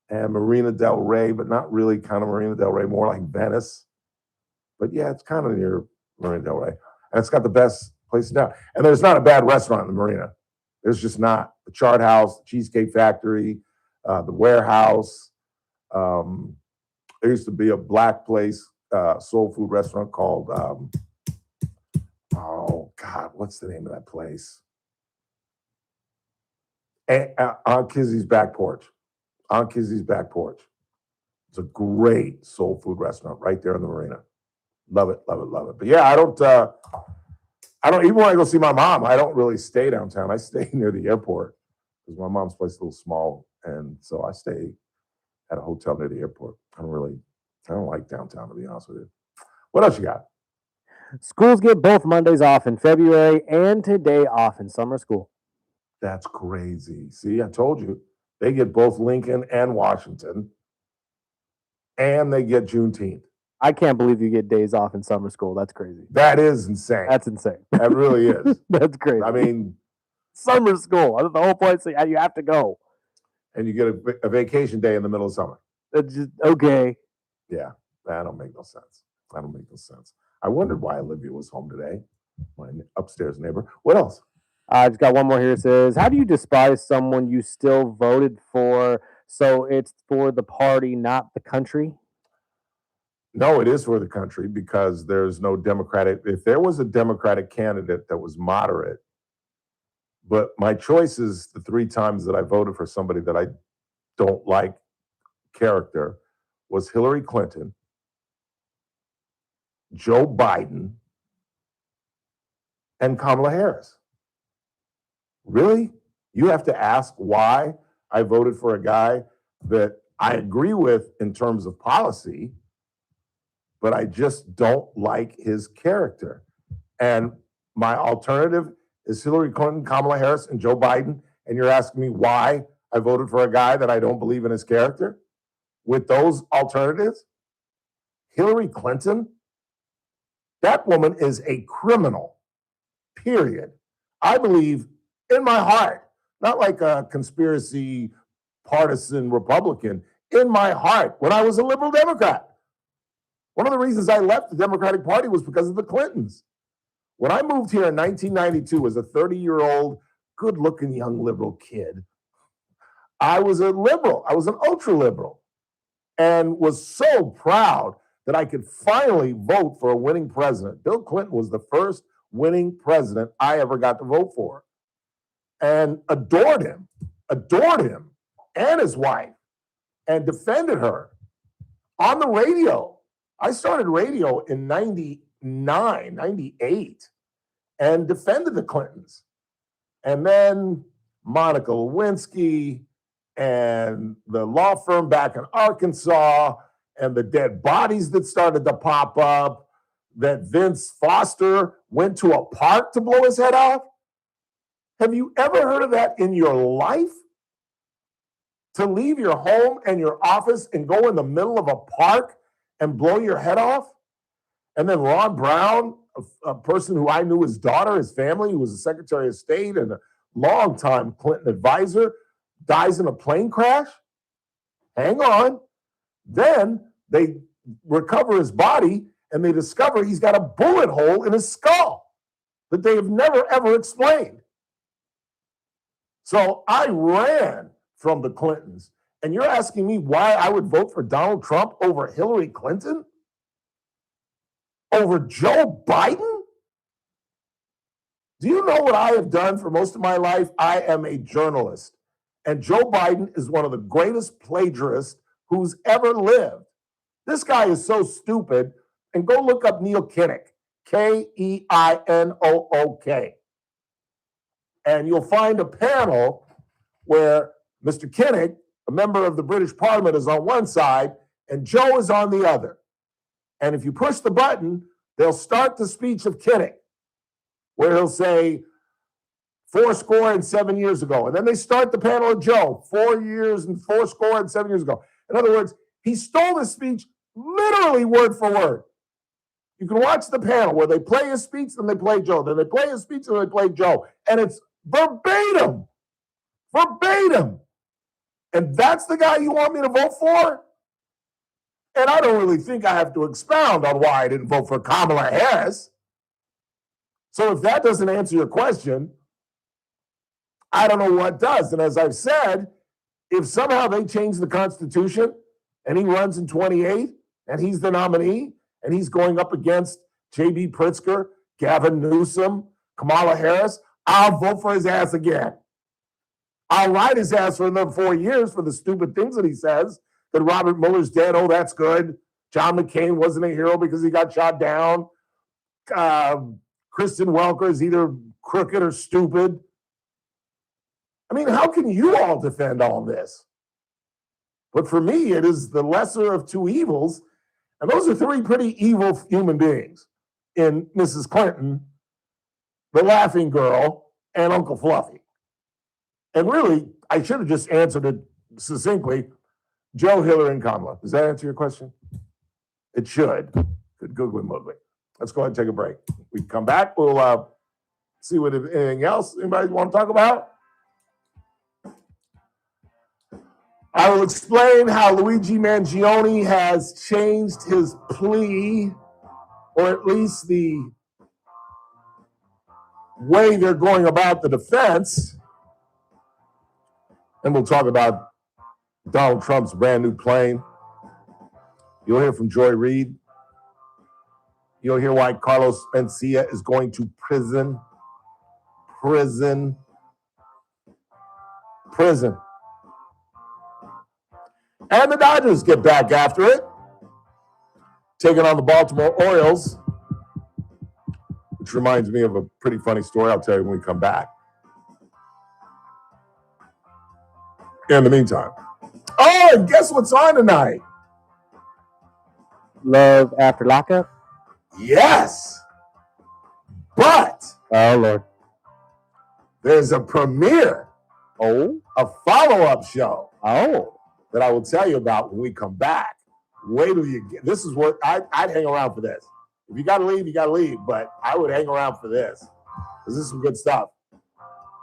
Marina Del Rey, but not really kind of Marina Del Rey, more like Venice. But yeah, it's kind of near Marina Del Rey. And it's got the best places down. And there's not a bad restaurant in the Marina. There's just not. The Chart House, the Cheesecake Factory, the Warehouse. There used to be a black place, soul food restaurant called, oh God, what's the name of that place? Aunt Kizzy's Back Porch. Aunt Kizzy's Back Porch. It's a great soul food restaurant right there in the Marina. Love it, love it, love it. But yeah, I don't, even when I go see my mom, I don't really stay downtown. I stay near the airport because my mom's place is a little small. And so I stay at a hotel near the airport. I don't like downtown, to be honest with you. What else you got? Schools get both Mondays off in February and today off in summer school. That's crazy. See, I told you. They get both Lincoln and Washington, and they get Juneteenth. I can't believe you get days off in summer school. That's crazy. That is insane. That's insane. That really is. That's crazy. I mean, summer school. The whole point is you have to go. And you get a vacation day in the middle of summer. That's just, okay. Yeah, that don't make no sense. That don't make no sense. I wondered why Olivia was home today, my upstairs neighbor. What else? I just got one more here. It says, how do you despise someone you still voted for? So it's for the party, not the country? No, it is for the country because there's no Democratic. If there was a Democratic candidate that was moderate, but my choices the 3 times that I voted for somebody that I don't like character was Hillary Clinton, Joe Biden, and Kamala Harris. Really? You have to ask why I voted for a guy that I agree with in terms of policy, but I just don't like his character. And my alternative is Hillary Clinton, Kamala Harris, and Joe Biden. And you're asking me why I voted for a guy that I don't believe in his character? With those alternatives? Hillary Clinton? That woman is a criminal, period. I believe in my heart, not like a conspiracy partisan Republican, in my heart, when I was a liberal Democrat. One of the reasons I left the Democratic Party was because of the Clintons. When I moved here in 1992 as a 30-year-old, good-looking young liberal kid, I was a liberal. I was an ultra-liberal and was so proud that I could finally vote for a winning president. Bill Clinton was the first winning president I ever got to vote for, and adored him and his wife, and defended her on the radio. I started radio in 99, 98, and defended the Clintons. And then Monica Lewinsky and the law firm back in Arkansas and the dead bodies that started to pop up, that Vince Foster went to a park to blow his head off. Have you ever heard of that in your life? To leave your home and your office and go in the middle of a park and blow your head off? And then Ron Brown, a person who I knew his daughter, his family, who was the Secretary of State and a longtime Clinton advisor, dies in a plane crash? Hang on. Then they recover his body and they discover he's got a bullet hole in his skull. that they have never, ever explained. So I ran from the Clintons, and you're asking me why I would vote for Donald Trump over Hillary Clinton? Over Joe Biden? Do you know what I have done for most of my life? I am a journalist. And Joe Biden is one of the greatest plagiarists who's ever lived. This guy is so stupid. And go look up Neil Kinnock, Keinook. And you'll find a panel where Mr. Kinnock, a member of the British Parliament, is on one side and Joe is on the other. And if you push the button, they'll start the speech of Kinnock, where he'll say, 7 years ago. And then they start the panel of Joe, 7 years ago. In other words, he stole the speech literally word for word. You can watch the panel where they play his speech, then they play Joe. Then they play his speech, then they play Joe. And it's verbatim. Verbatim. And that's the guy you want me to vote for? And I don't really think I have to expound on why I didn't vote for Kamala Harris. So if that doesn't answer your question, I don't know what does. And as I've said, if somehow they change the Constitution and he runs in 28 and he's the nominee and he's going up against J.B. Pritzker, Gavin Newsom, Kamala Harris, I'll vote for his ass again. I'll ride his ass for another 4 years for the stupid things that he says, that Robert Mueller's dead. Oh, that's good. John McCain wasn't a hero because he got shot down. Kristen Welker is either crooked or stupid. I mean, how can you all defend all this? But for me, it is the lesser of two evils. And those are three pretty evil human beings in Mrs. Clinton, the laughing girl, and Uncle Fluffy. And really, I should have just answered it succinctly. Joe, Hillary, and Kamala. Does that answer your question? It should. Good googly moogly. Let's go ahead and take a break. We come back. We'll see what anything else anybody want to talk about. I will explain how Luigi Mangione has changed his plea, or at least the way they're going about the defense. And we'll talk about Donald Trump's brand new plane. You'll hear from Joy Reid. You'll hear why Carlos Mencia is going to prison. And the Dodgers get back after it, taking on the Baltimore Orioles, which reminds me of a pretty funny story I'll tell you when we come back. In the meantime. Oh, and guess what's on tonight? Love After Lockup? Yes. But. Oh, Lord. There's a premiere. Oh? A follow-up show. Oh. That I will tell you about when we come back. Wait till you get. This is what I'd hang around for this. If you got to leave, you got to leave. But I would hang around for this. Because this is some good stuff.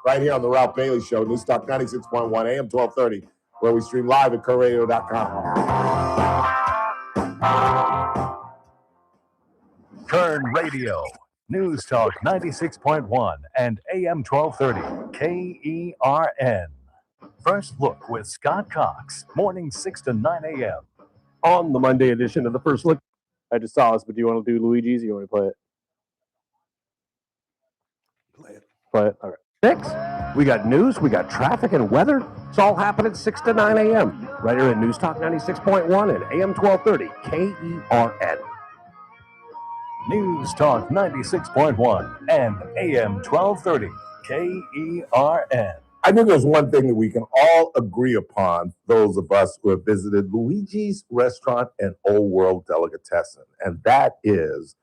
Right here on the Ralph Bailey Show, News Talk 96.1 AM 1230, where we stream live at KernRadio.com. Kern Radio, News Talk 96.1 and AM 1230, KERN. First Look with Scott Cox, mornings 6 to 9 a.m. On the Monday edition of the First Look. I just saw this, but do you want to do Luigi's or you want to play it? Play it? All right. 6. We got news, we got traffic and weather. It's all happening 6 to 9 a.m. right here at News Talk 96.1 and AM 1230, KERN. News Talk 96.1 and AM 1230, KERN. I think there's one thing that we can all agree upon, those of us who have visited Luigi's Restaurant and Old World Delicatessen, and that is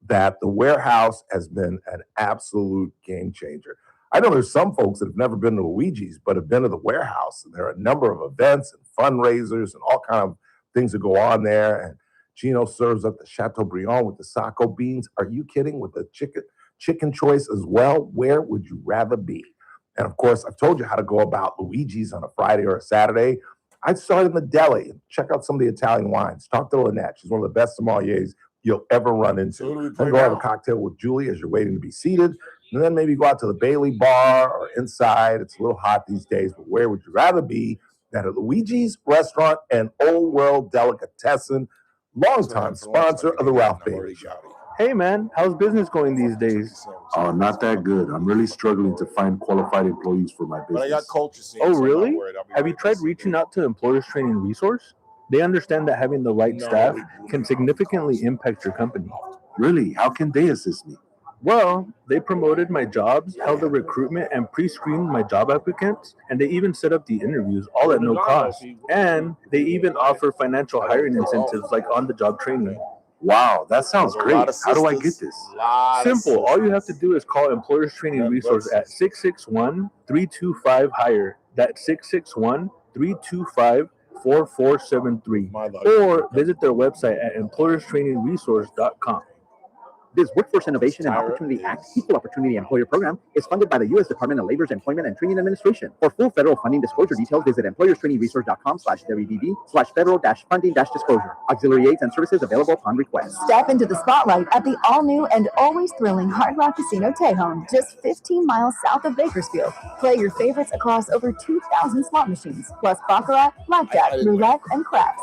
that the warehouse has been an absolute game changer. I know there's some folks that have never been to Luigi's, but have been to the warehouse, and there are a number of events and fundraisers and all kind of things that go on there. And Gino serves up the Chateaubriand with the Saco beans. Are you kidding? With the chicken choice as well? Where would you rather be? And of course, I've told you how to go about Luigi's on a Friday or a Saturday. I'd start in the deli and check out some of the Italian wines. Talk to Lynette. She's one of the best sommeliers you'll ever run into. So who do we Then play go have a now? cocktail with Julie as you're waiting to be seated. And then maybe go out to the Bailey bar or inside. It's a little hot these days, but where would you rather be than at Luigi's Restaurant and Old World Delicatessen, longtime sponsor of the Ralph Bailey Show. Hey man, how's business going these days? Oh, not that good. I'm really struggling to find qualified employees for my business. But I got culture scene. Oh so I'm not really? worried. I'll be Have you right tried there. reaching out to Employers Training Resource? They understand that having the right No, staff we do can not. significantly impact your company. Really? How can they assist me? Well, they promoted my jobs, held the recruitment, and pre-screened my job applicants, and they even set up the interviews, all at no cost. And they even offer financial hiring incentives like on-the-job training. Wow, that sounds There's a great. lot of How do I get sisters, this? lot of Simple. All you have to sisters. do is call Employers Training Yeah, Resource at brothers. 661-325-HIRE. That's 661-325-4473. My luck. Or visit their website at employerstrainingresource.com. This Workforce Innovation and Tyra Opportunity Act is- Equal Opportunity Employer Program is funded by the U.S. Department of Labor's Employment and Training Administration. For full federal funding disclosure details, visit employerstrainingresource.com/WDD/federal-funding-disclosure. Auxiliary aids and services available upon request. Step into the spotlight at the all-new and always thrilling Hard Rock Casino Tejon, just 15 miles south of Bakersfield. Play your favorites across over 2,000 slot machines, plus baccarat, blackjack, roulette, and craps.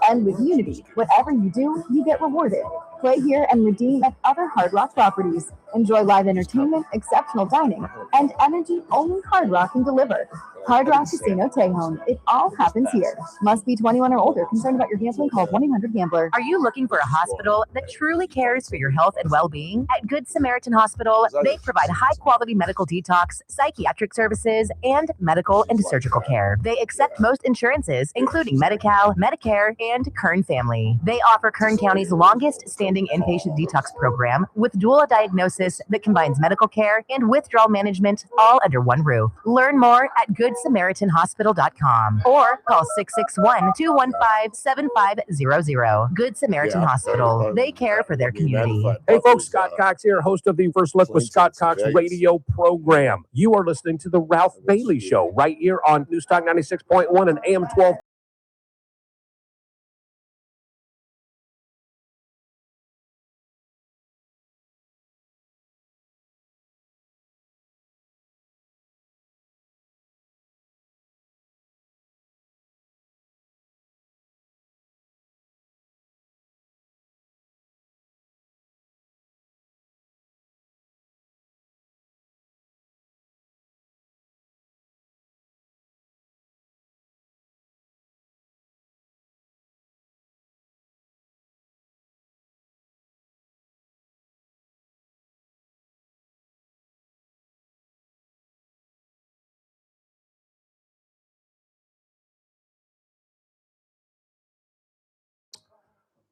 And with Unity, whatever you do, you get rewarded. Play here and redeem at other Hard Rock properties. Enjoy live entertainment, exceptional dining, and energy only Hard Rock can deliver. Hard Rock Casino Tejon. It all happens here. Must be 21 or older. Concerned about your gambling? Call 1-800-GAMBLER. Are you looking for a hospital that truly cares for your health and well-being? At Good Samaritan Hospital, they provide high-quality medical detox, psychiatric services, and medical and surgical care. They accept most insurances, including Medi-Cal, Medicare, and Kern Family. They offer Kern County's longest-standing inpatient detox program with dual diagnosis that combines medical care and withdrawal management all under one roof. Learn more at GoodSamaritanHospital.com or call 661-215-7500. Good Samaritan Hospital. They care for their community. Hey folks, Scott Cox here, host of the First Look with Scott Cox radio program. You are listening to the Ralph Bailey Show right here on Newstalk 96.1 and AM 12.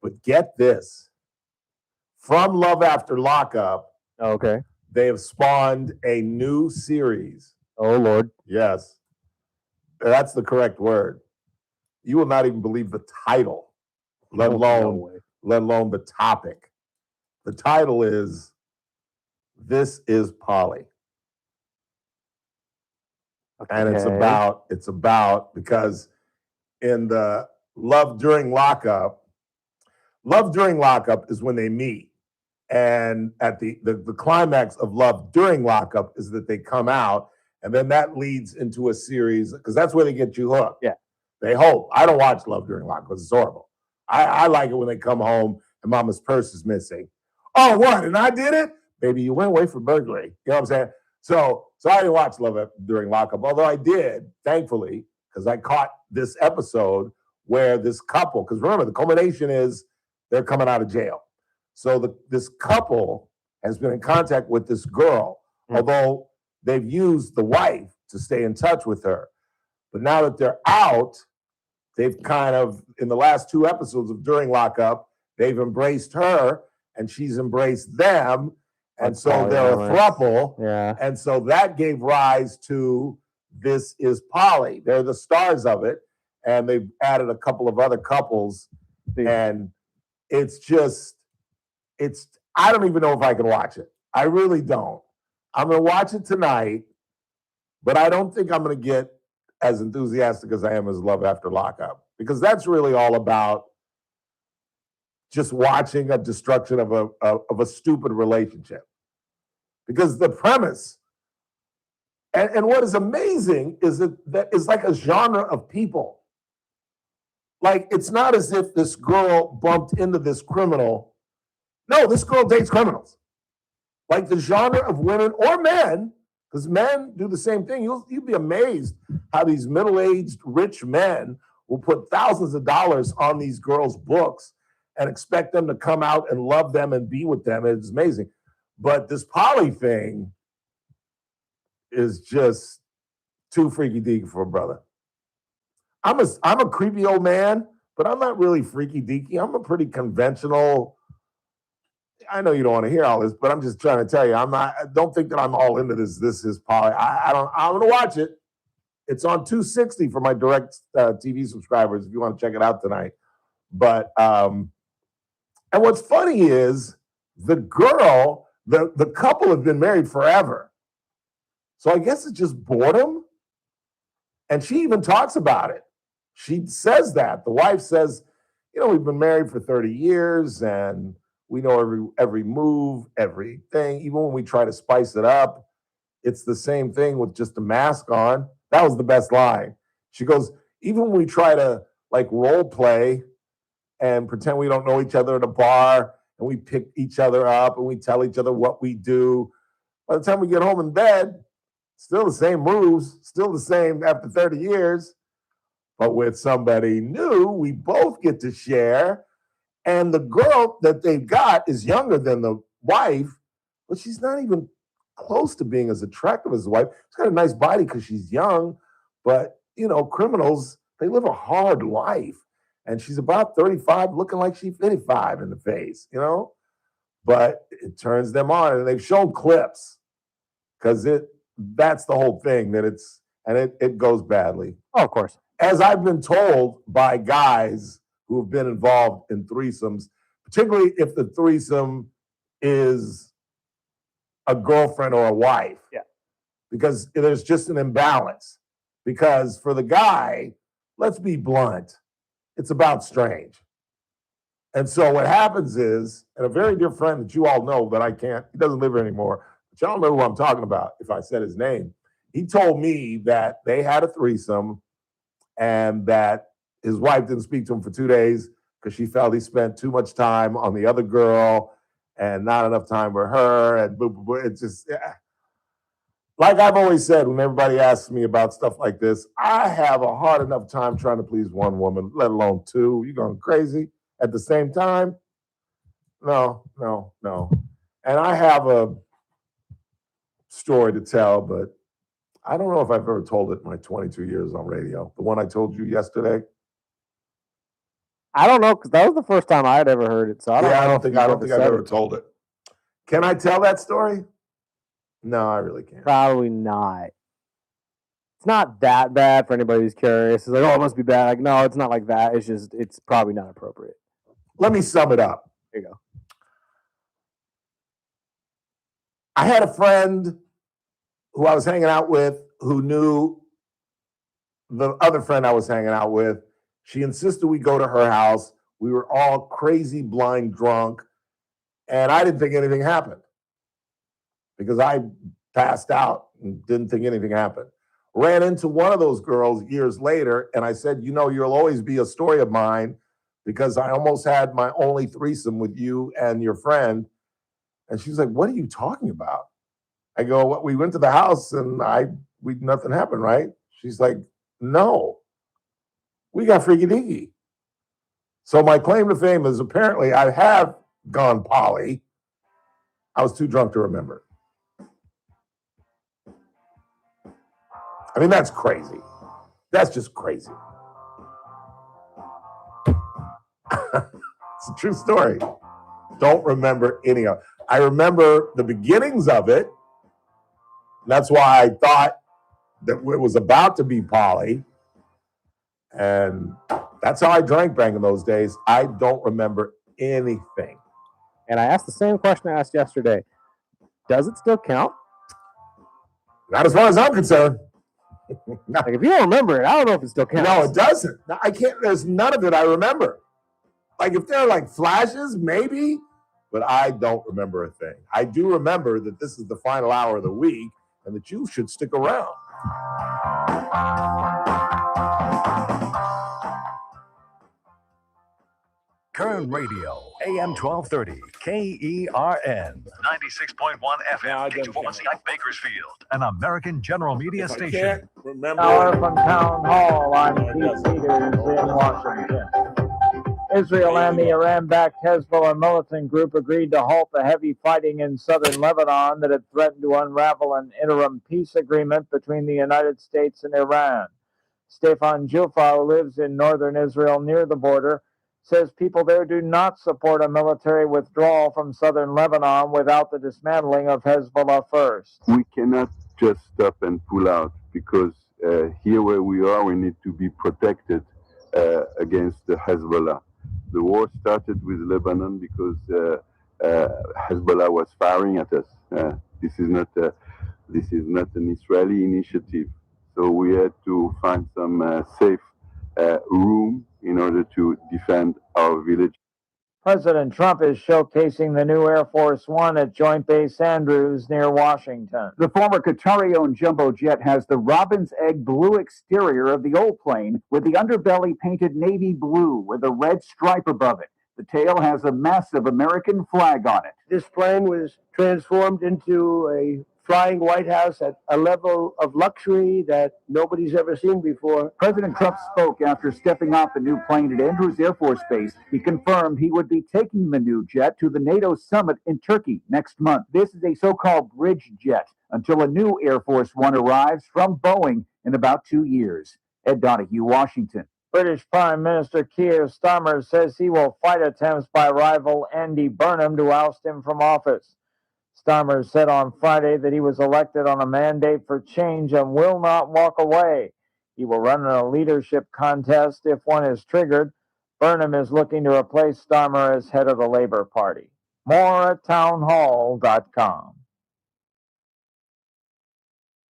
But get this. From Love After Lockup, Okay. they have spawned a new series. Oh Lord. Yes. That's the correct word. You will not even believe the title, let No alone way. the topic. The title is This is Polly. And it's Okay. about because in the Love During Lockup is when they meet. And at the climax of Love During Lockup is that they come out, and then that leads into a series, because that's where they get you hooked. Yeah. They hope. I don't watch Love During Lockup because it's horrible. I like it when they come home and mama's purse is missing. Oh, what? And I did it? Baby, you went away for burglary. You know what I'm saying? So I didn't watch Love During Lockup, although I did, thankfully, because I caught this episode where this couple, because remember, the culmination is they're coming out of jail. So this couple has been in contact with this girl, although they've used the wife to stay in touch with her. But now that they're out, they've kind of, in the last 2 episodes of During Lockup, they've embraced her and she's embraced them. And That's so they're a polyamorous. throuple. Yeah. And so that gave rise to This Is Polly. They're the stars of it. And they've added a couple of other couples. And it's I don't even know if I can watch it. I really don't. I'm going to watch it tonight, but I don't think I'm going to get as enthusiastic as I am as Love After Lockup, because that's really all about just watching a destruction of a stupid relationship. Because the premise, and what is amazing is that it's like a genre of people. Like, it's not as if this girl bumped into this criminal. No, this girl dates criminals. Like, the genre of women or men, because men do the same thing. You'd be amazed how these middle-aged rich men will put thousands of dollars on these girls' books and expect them to come out and love them and be with them. It's amazing. But this poly thing is just too freaky deaky for a brother. I'm a creepy old man, but I'm not really freaky deaky. I'm a pretty conventional. I know you don't want to hear all this, but I'm just trying to tell you, don't think that I'm all into this. This is poly. I'm going to watch it. It's on 260 for my direct TV subscribers if you want to check it out tonight. But, and what's funny is the girl, the couple have been married forever. So I guess it's just boredom. And she even talks about it. She says that. The wife says, we've been married for 30 years and we know every move, everything. Even when we try to spice it up, it's the same thing with just a mask on. That was the best line. She goes, even when we try to like role play and pretend we don't know each other at a bar and we pick each other up and we tell each other what we do, by the time we get home in bed, still the same moves, still the same after 30 years. But with somebody new, we both get to share. And the girl that they've got is younger than the wife, but she's not even close to being as attractive as the wife. She's got a nice body because she's young, but, criminals, they live a hard life. And she's about 35, looking like she's 55 in the face, But it turns them on. And they've shown clips because that's the whole thing, that it goes badly. Oh, of course. As I've been told by guys who have been involved in threesomes, particularly if the threesome is a girlfriend or a wife. Yeah. Because there's just an imbalance. Because for the guy, let's be blunt, it's about strange. And so what happens is, and a very dear friend that you all know that he doesn't live here anymore, but y'all know who I'm talking about if I said his name. He told me that they had a threesome and that his wife didn't speak to him for 2 days because she felt he spent too much time on the other girl and not enough time with her. And boo, boo, boo. It's just, like I've always said, when everybody asks me about stuff like this, I have a hard enough time trying to please one woman, let alone two. You going crazy at the same time? No. And I have a story to tell, but I don't know if I've ever told it in my 22 years on radio. The one I told you yesterday. I don't know, because that was the first time I had ever heard it. So I don't think I've ever told it. Can I tell that story? No, I really can't. Probably not. It's not that bad for anybody who's curious. It's like, it must be bad. Like, no, it's not like that. It's just, it's probably not appropriate. Let me sum it up. There you go. I had a friend who I was hanging out with who knew the other friend I was hanging out with. She insisted we go to her house. We were all crazy, blind, drunk, and I didn't think anything happened because I passed out and didn't think anything happened. Ran into one of those girls years later, and I said, you'll always be a story of mine because I almost had my only threesome with you and your friend. And she's like, what are you talking about? I go, well, we went to the house and nothing happened, right? She's like, no, we got freaky deaky. So my claim to fame is apparently I have gone poly. I was too drunk to remember. I mean, that's crazy. That's just crazy. It's a true story. Don't remember any of it. I remember the beginnings of it. That's why I thought that it was about to be poly. And that's how I drank back in those days. I don't remember anything. And I asked the same question I asked yesterday. Does it still count? Not as far as I'm concerned. Like, if you don't remember it, I don't know if it still counts. No, it doesn't. I can't. There's none of it I remember. Like if there are like flashes, maybe, but I don't remember a thing. I do remember that this is the final hour of the week and that you should stick around. Kern Radio, AM 1230, KERN, 96.1 FM, K241CI Bakersfield, an American General Media station. Hour from Town Hall, I'm Keith Peters in Washington. Israel and the Iran-backed Hezbollah militant group agreed to halt the heavy fighting in southern Lebanon that had threatened to unravel an interim peace agreement between the United States and Iran. Stefan Jufa, who lives in northern Israel near the border, says people there do not support a military withdrawal from southern Lebanon without the dismantling of Hezbollah first. We cannot just stop and pull out because here where we are, we need to be protected against the Hezbollah. The war started with Lebanon because Hezbollah was firing at us. This is not an Israeli initiative. So we had to find some safe room in order to defend our village. President Trump is showcasing the new Air Force One at Joint Base Andrews near Washington. The former Qatari-owned jumbo jet has the robin's egg blue exterior of the old plane with the underbelly painted navy blue with a red stripe above it. The tail has a massive American flag on it. This plane was transformed into a flying White House at a level of luxury that nobody's ever seen before. President Trump spoke after stepping off the new plane at Andrews Air Force Base. He confirmed he would be taking the new jet to the NATO summit in Turkey next month. This is a so-called bridge jet until a new Air Force One arrives from Boeing in about 2 years. Ed Donahue, Washington. British Prime Minister Keir Starmer says he will fight attempts by rival Andy Burnham to oust him from office. Starmer said on Friday that he was elected on a mandate for change and will not walk away. He will run in a leadership contest if one is triggered. Burnham is looking to replace Starmer as head of the Labour Party. More at townhall.com.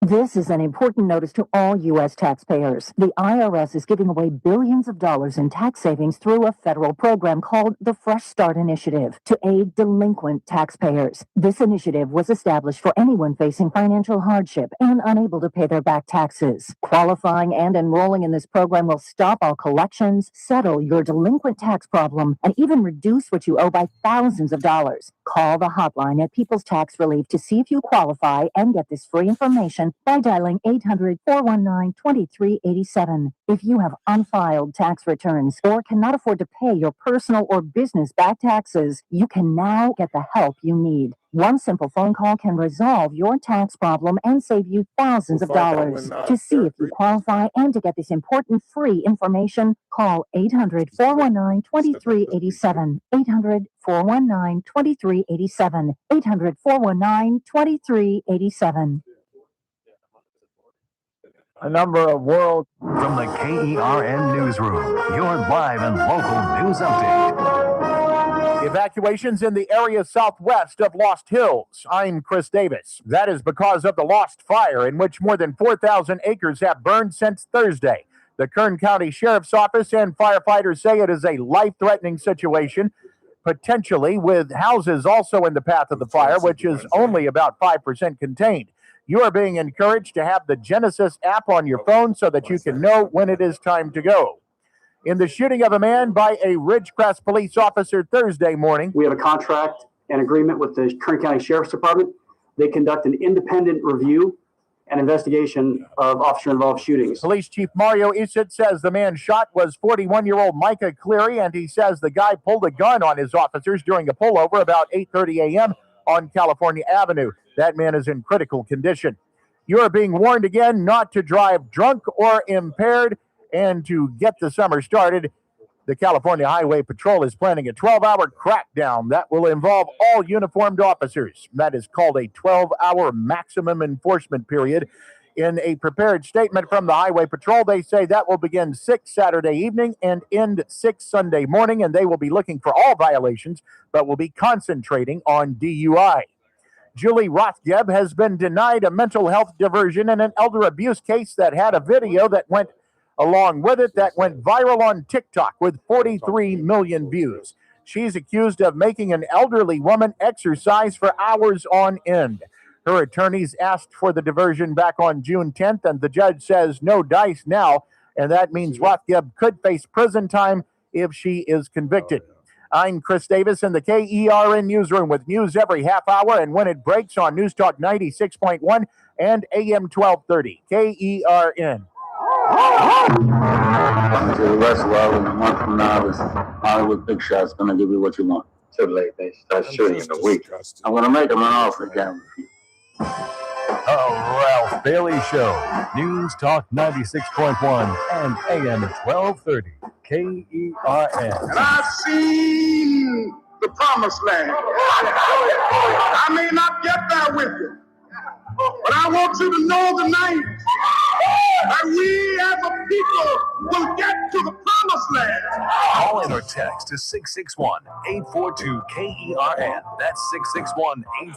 This is an important notice to all U.S. taxpayers. The IRS is giving away billions of dollars in tax savings through a federal program called the Fresh Start Initiative to aid delinquent taxpayers. This initiative was established for anyone facing financial hardship and unable to pay their back taxes. Qualifying and enrolling in this program will stop all collections, settle your delinquent tax problem, and even reduce what you owe by thousands of dollars. Call the hotline at People's Tax Relief to see if you qualify and get this free information by dialing 800-419-2387. If you have unfiled tax returns or cannot afford to pay your personal or business back taxes, you can now get the help you need. One simple phone call can resolve your tax problem and save you thousands of dollars. To see if you qualify and to get this important free information, call 800-419-2387. 800-419-2387. 800-419-2387. A number of world... From the KERN Newsroom, your live and local news update. Evacuations in the area southwest of Lost Hills. I'm Chris Davis. That is because of the Lost Fire, in which more than 4,000 acres have burned since Thursday. The Kern County Sheriff's Office and firefighters say it is a life-threatening situation, potentially with houses also in the path of the fire, which is only about 5% contained. You are being encouraged to have the Genesis app on your phone so that you can know when it is time to go. In the shooting of a man by a Ridgecrest police officer Thursday morning. We have a contract and agreement with the Kern County Sheriff's Department. They conduct an independent review and investigation of officer-involved shootings. Police Chief Mario Isit says the man shot was 41-year-old Micah Cleary, and he says the guy pulled a gun on his officers during a pullover about 8:30 a.m. on California Avenue. That man is in critical condition. You are being warned again not to drive drunk or impaired. And to get the summer started, the California Highway Patrol is planning a 12-hour crackdown that will involve all uniformed officers. That is called a 12-hour maximum enforcement period. In a prepared statement from the Highway Patrol, they say that will begin 6 Saturday evening and end 6 Sunday morning, and they will be looking for all violations, but will be concentrating on DUI. Julie Rothgeb has been denied a mental health diversion in an elder abuse case that had a video that went along with it that went viral on TikTok with 43 million views. She's accused of making an elderly woman exercise for hours on end. Her attorneys asked for the diversion back on June 10th, and the judge says no dice now, and that means Rothgeb could face prison time if she is convicted. I'm Chris Davis in the KERN newsroom with news every half hour and when it breaks on News Talk 96.1 and AM 1230. KERN. To the rest of in a month from now, this Hollywood Big Shot's going to give you what you want. Too late. They start shooting in a week. I'm going to make them an offer again. The Ralph Bailey Show. News Talk 96.1 and AM 1230. KERN. And I've seen the promised land. I may not get there with you, but I want you to know tonight that we as a people will get to the promised land. Call in or text to 661-842-KERN. That's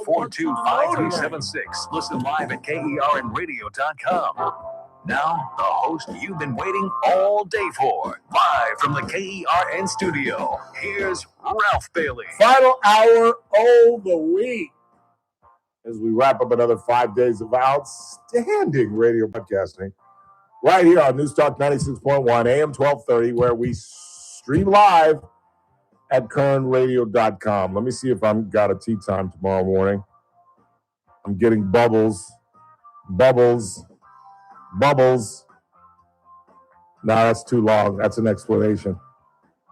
661-842-5376. Listen live at KERNradio.com. Now, the host you've been waiting all day for. Live from the KERN studio, here's Ralph Bailey. Final hour of the week. As we wrap up another 5 days of outstanding radio podcasting. Right here on News Talk 96.1, AM 1230, where we stream live at kernradio.com. Let me see if I've got a tea time tomorrow morning. I'm getting bubbles. No, that's too long. That's an explanation.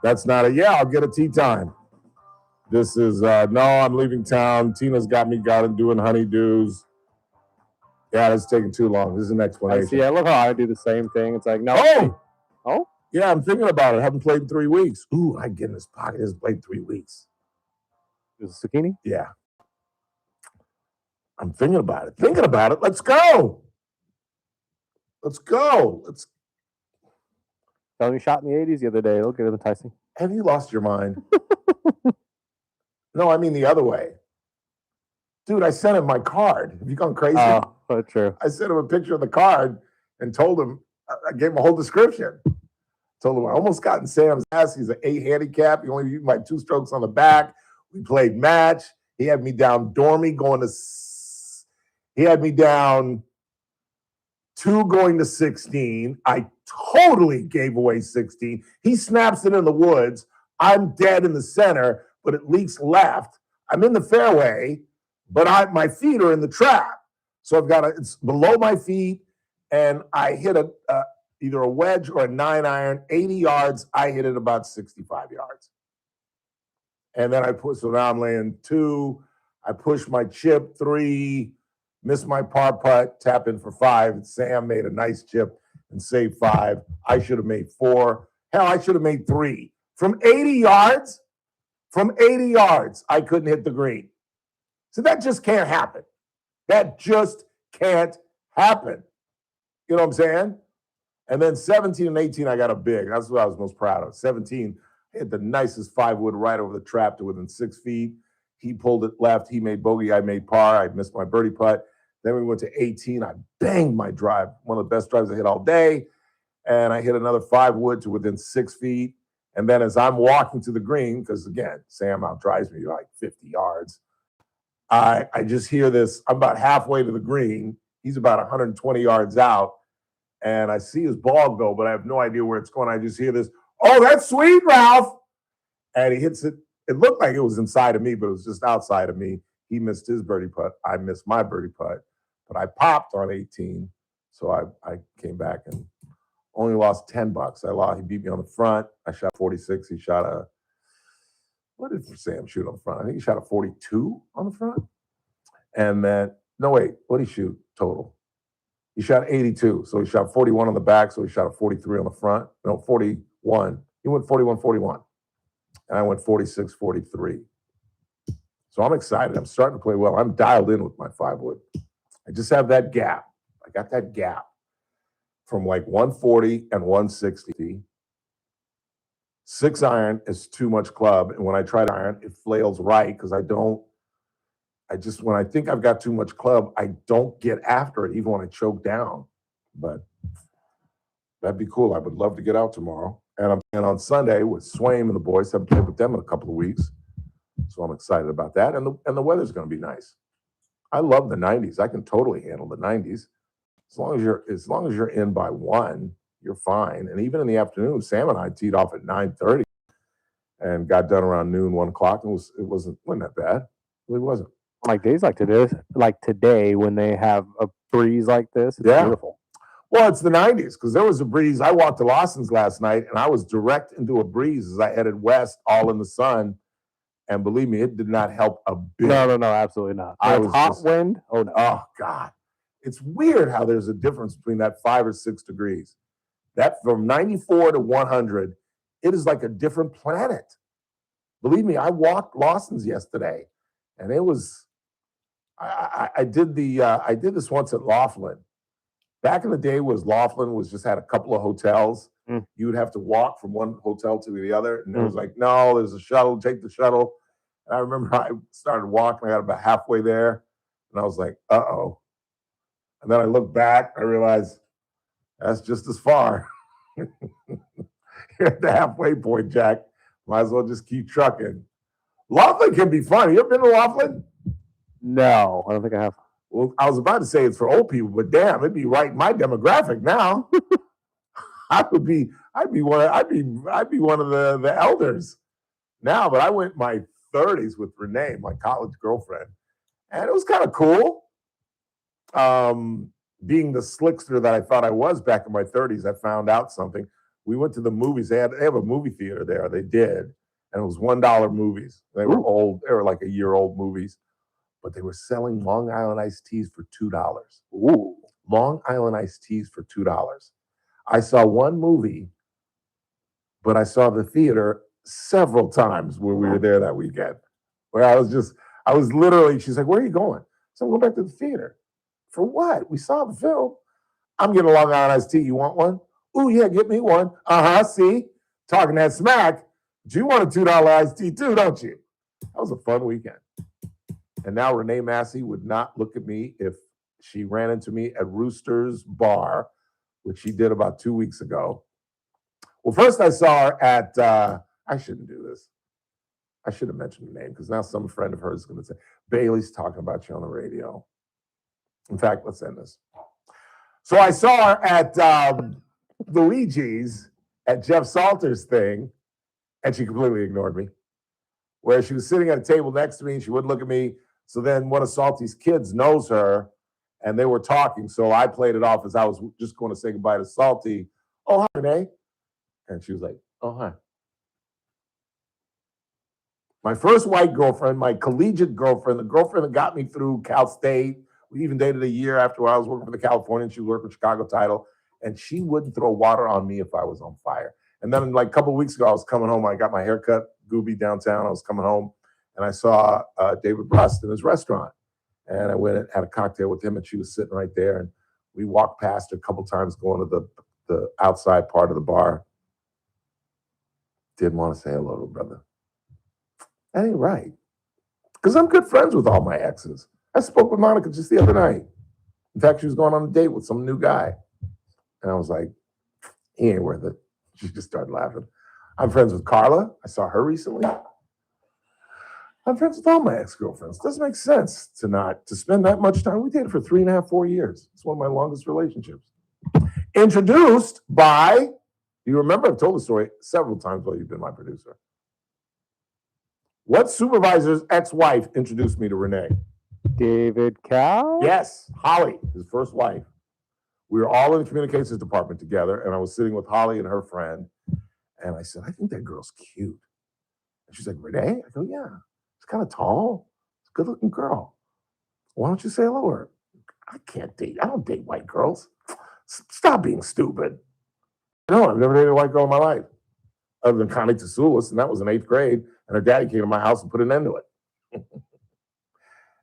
That's not a, yeah, I'll get a tea time. This is, no, I'm leaving town. Tina's got me doing honeydews. Yeah, it's taking too long. This is an explanation. I see. I love how I do the same thing. It's like, no. Oh? Yeah, I'm thinking about it. I haven't played in 3 weeks. Ooh, I get in his pocket. He hasn't played in 3 weeks. Is it zucchini? Yeah. I'm thinking about it. Let's go. Tell me shot in the 80s the other day. It'll get enticing. Have you lost your mind? No, I mean the other way. Dude, I sent him my card. Have you gone crazy? Oh, true. I sent him a picture of the card and told him, I gave him a whole description. Told him I almost got in Sam's ass. He's an 8 handicap. He only beat my 2 strokes on the back. We played match. He had me down Dormy he had me down 2 going to 16. I totally gave away 16. He snaps it in the woods. I'm dead in the center, but it leaks left. I'm in the fairway, but my feet are in the trap. So it's below my feet, and I hit either a wedge or a 9-iron, 80 yards. I hit it about 65 yards. And then so now I'm laying 2. I push my chip 3, miss my par putt, tap in for 5. Sam made a nice chip and saved 5. I should have made 4. Hell, I should have made 3. From 80 yards, I couldn't hit the green. So that just can't happen. You know what I'm saying? And then 17 and 18, I got a big. That's what I was most proud of. 17, I hit the nicest 5-wood right over the trap to within 6 feet. He pulled it left. He made bogey. I made par. I missed my birdie putt. Then we went to 18. I banged my drive, one of the best drives I hit all day. And I hit another 5-wood to within 6 feet. And then as I'm walking to the green, because again, Sam outdrives me like 50 yards, I just hear this. I'm about halfway to the green. He's about 120 yards out. And I see his ball go, but I have no idea where it's going. I just hear this, oh, that's sweet, Ralph. And he hits it. It looked like it was inside of me, but it was just outside of me. He missed his birdie putt. I missed my birdie putt. But I popped on 18. So I came back and only lost $10. He beat me on the front. I shot 46. He shot what did Sam shoot on the front? I think he shot a 42 on the front. And then, no, wait, what did he shoot total? He shot 82. So he shot 41 on the back. So he shot a 43 on the front. No, 41. He went 41-41. And I went 46-43. So I'm excited. I'm starting to play well. I'm dialed in with my 5-wood. I just have that gap. I got that gap from like 140 and 160. 6-iron is too much club. And when I try to iron, it flails right because when I think I've got too much club, I don't get after it, even when I choke down. But That'd be cool. I would love to get out tomorrow. And I'm playing on Sunday with Swaim and the boys. Haven't played with them in a couple of weeks. So I'm excited about that. And the weather's going to be nice. I love the 90s. I can totally handle the 90s. As long as you're in by 1, you're fine. And even in the afternoon, Sam and I teed off at 9:30 and got done around noon, 1 o'clock. And it wasn't that bad. It really wasn't. Like days like today, when they have a breeze like this, it's beautiful. Well, it's the 90s because there was a breeze. I walked to Lawson's last night and I was direct into a breeze as I headed west, all in the sun. And believe me, it did not help a bit. No, absolutely not. Wind. Oh no. Oh God, it's weird how there's a difference between that 5 or 6 degrees. That from 94 to 100, it is like a different planet. Believe me, I walked Lawson's yesterday, and it was. I did this once at Laughlin. Back in the day, Laughlin just had a couple of hotels. You would have to walk from one hotel to the other, and it was like, no, there's a shuttle. Take the shuttle. And I remember I started walking. I got about halfway there, and I was like, uh-oh. And then I looked back. I realized that's just as far. You're at the halfway point, Jack. Might as well just keep trucking. Laughlin can be fun. You ever been to Laughlin? No, I don't think I have. Well, I was about to say it's for old people, but damn, it'd be right in my demographic now. I'd be one of the elders now. But I went my 30s with Renee, my college girlfriend, and it was kind of cool. Being the slickster that I thought I was back in my 30s, I found out something. We went to the movies. They have a movie theater there. They did, and it was $1 movies. They were old. They were like a year old movies. But they were selling Long Island iced teas for $2. Ooh, Long Island iced teas for $2. I saw one movie, but I saw the theater several times when we were there that weekend. Where I was literally, she's like, where are you going? So I'm going back to the theater. For what? We saw the film. I'm getting a Long Island iced tea. You want one? Ooh, yeah, get me one. See? Talking that smack. But you want a $2 iced tea too, don't you? That was a fun weekend. And now Renee Massey would not look at me if she ran into me at Rooster's Bar, which she did about 2 weeks ago. Well, first I saw her at, I shouldn't do this. I should have mentioned the name because now some friend of hers is going to say, Bailey's talking about you on the radio. In fact, let's end this. So I saw her at Luigi's at Jeff Salter's thing, and she completely ignored me. Where she was sitting at a table next to me, and she wouldn't look at me. So then one of Salty's kids knows her, and they were talking. So I played it off as I was just going to say goodbye to Salty. Oh, hi, Renee. And she was like, oh, hi. My first white girlfriend, my collegiate girlfriend, the girlfriend that got me through Cal State. We even dated a year after I was working for the Californian. She worked with Chicago Title, and she wouldn't throw water on me if I was on fire. And then like a couple of weeks ago, I was coming home. I got my hair cut, Gooby downtown. I was coming home, and I saw David Brust in his restaurant. And I went and had a cocktail with him, and she was sitting right there. And we walked past her a couple times going to the outside part of the bar. Didn't want to say hello to her brother. That ain't right. Because I'm good friends with all my exes. I spoke with Monica just the other night. In fact, she was going on a date with some new guy. And I was like, he ain't worth it. She just started laughing. I'm friends with Carla. I saw her recently. I'm friends with all my ex-girlfriends. Doesn't make sense to spend that much time. We dated for 3.5, 4 years. It's one of my longest relationships. Introduced by, you remember I've told the story several times while you've been my producer. What supervisor's ex-wife introduced me to Renee? David Cow? Yes, Holly, his first wife. We were all in the communications department together, and I was sitting with Holly and her friend, and I said, I think that girl's cute. And she's like, Renee? I go, yeah. She's kind of tall. She's a good-looking girl. Why don't you say hello to her? I don't date white girls. Stop being stupid. No, I've never dated a white girl in my life, other than Connie Tsoulis, and that was in 8th grade, and her daddy came to my house and put an end to it.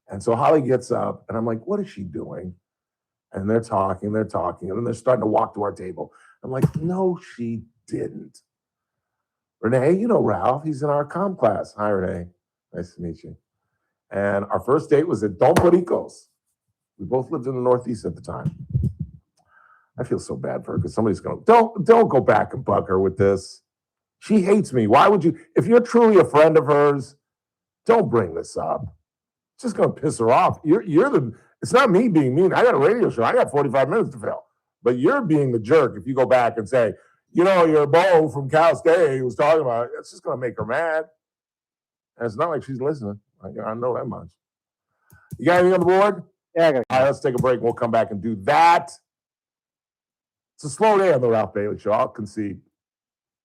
And so Holly gets up, and I'm like, what is she doing? And they're talking, and then they're starting to walk to our table. I'm like, no, she didn't. Renee, you know Ralph. He's in our comm class. Hi, Renee. Nice to meet you. And our first date was at Don Pericos. We both lived in the Northeast at the time. I feel so bad for her because somebody's going to, don't go back and bug her with this. She hates me. Why would you? If you're truly a friend of hers, don't bring this up. It's just going to piss her off. It's not me being mean. I got a radio show. I got 45 minutes to fill. But you're being the jerk if you go back and say, your Bo from Cal State was talking about it. It's just going to make her mad. And it's not like she's listening. I know that much. You got anything on the board? Yeah, I got it. All right, let's take a break. We'll come back and do that. It's a slow day on the Ralph Bailey Show. I'll concede.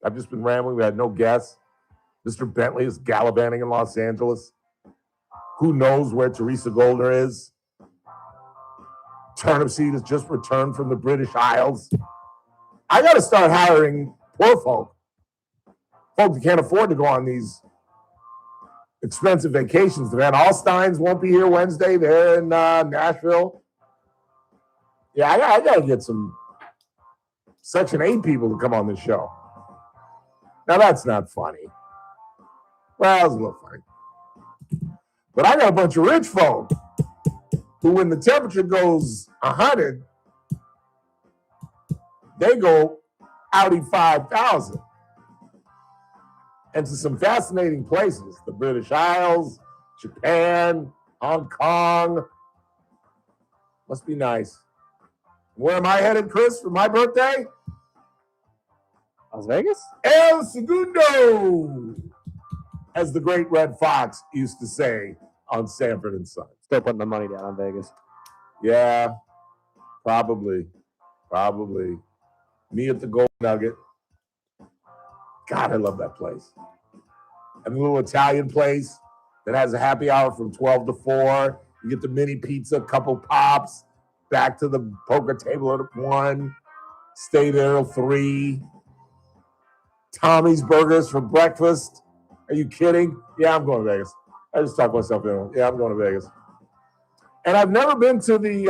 I've just been rambling. We had no guests. Mr. Bentley is gallivanting in Los Angeles. Who knows where Teresa Goldner is? Turnipseed has just returned from the British Isles. I got to start hiring poor folk. Folk that can't afford to go on these expensive vacations. The Van Alstynes won't be here Wednesday. They're in Nashville. Yeah, I got to get some Section 8 people to come on this show. Now, that's not funny. Well, it's a little funny. But I got a bunch of rich folk who, when the temperature goes 100, they go Audi 5000. And to some fascinating places, the British Isles, Japan, Hong Kong. Must be nice. Where am I headed, Chris, for my birthday? Las Vegas? El Segundo, as the great Red Fox used to say on Sanford and Son. Still putting my money down on Vegas. Yeah, probably. Me at the Gold Nugget. God, I love that place. And the little Italian place that has a happy hour from 12 to 4. You get the mini pizza, couple pops, back to the poker table at 1. Stay there till 3. Tommy's Burgers for breakfast. Are you kidding? Yeah, I'm going to Vegas. I just talked myself in. Yeah, I'm going to Vegas. And I've never been to the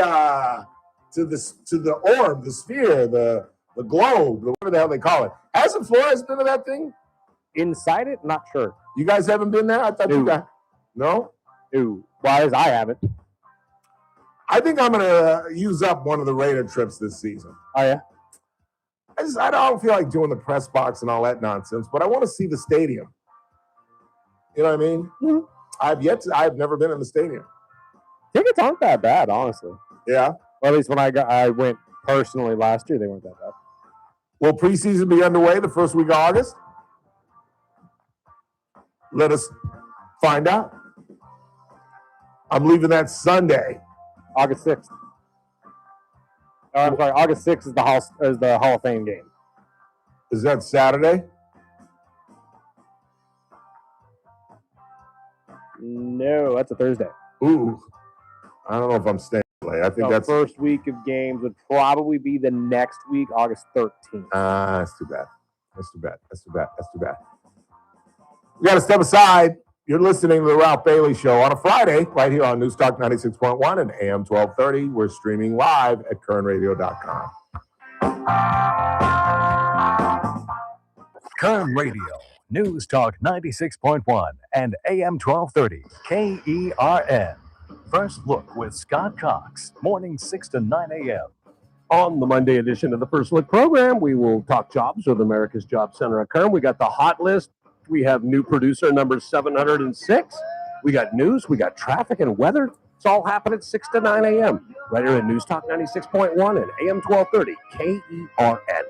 orb, the sphere, the globe, whatever the hell they call it. Hasn't Flores been to that thing? Inside it? Not sure. You guys haven't been there? I thought you guys. No? Ooh. Why is I haven't? I think I'm going to use up one of the Raider trips this season. Oh, yeah? I don't feel like doing the press box and all that nonsense, but I want to see the stadium. You know what I mean? Mm-hmm. I've never been in the stadium. Tickets aren't that bad, honestly. Yeah? Well, at least when I went personally last year, they weren't that bad. Will preseason be underway the first week of August? Let us find out. I'm leaving that Sunday. August 6th. I'm sorry, August 6th is the Hall of Fame game. Is that Saturday? No, that's a Thursday. Ooh. I don't know if I'm staying late. I think that's the first week of games would probably be the next week, August 13th. That's too bad. That's too bad. We got to step aside. You're listening to the Ralph Bailey Show on a Friday, right here on News Talk 96.1 and AM 1230. We're streaming live at kernradio.com. Kern Radio, News Talk 96.1 and AM 1230, KERN. First Look with Scott Cox, morning 6 to 9 a.m. On the Monday edition of the First Look program, we will talk jobs with America's Job Center at Kern. We got the hot list. We have new producer number 706. We got news. We got traffic and weather. It's all happening at 6 to 9 a.m. right here at News Talk 96.1 and AM 1230, KERN.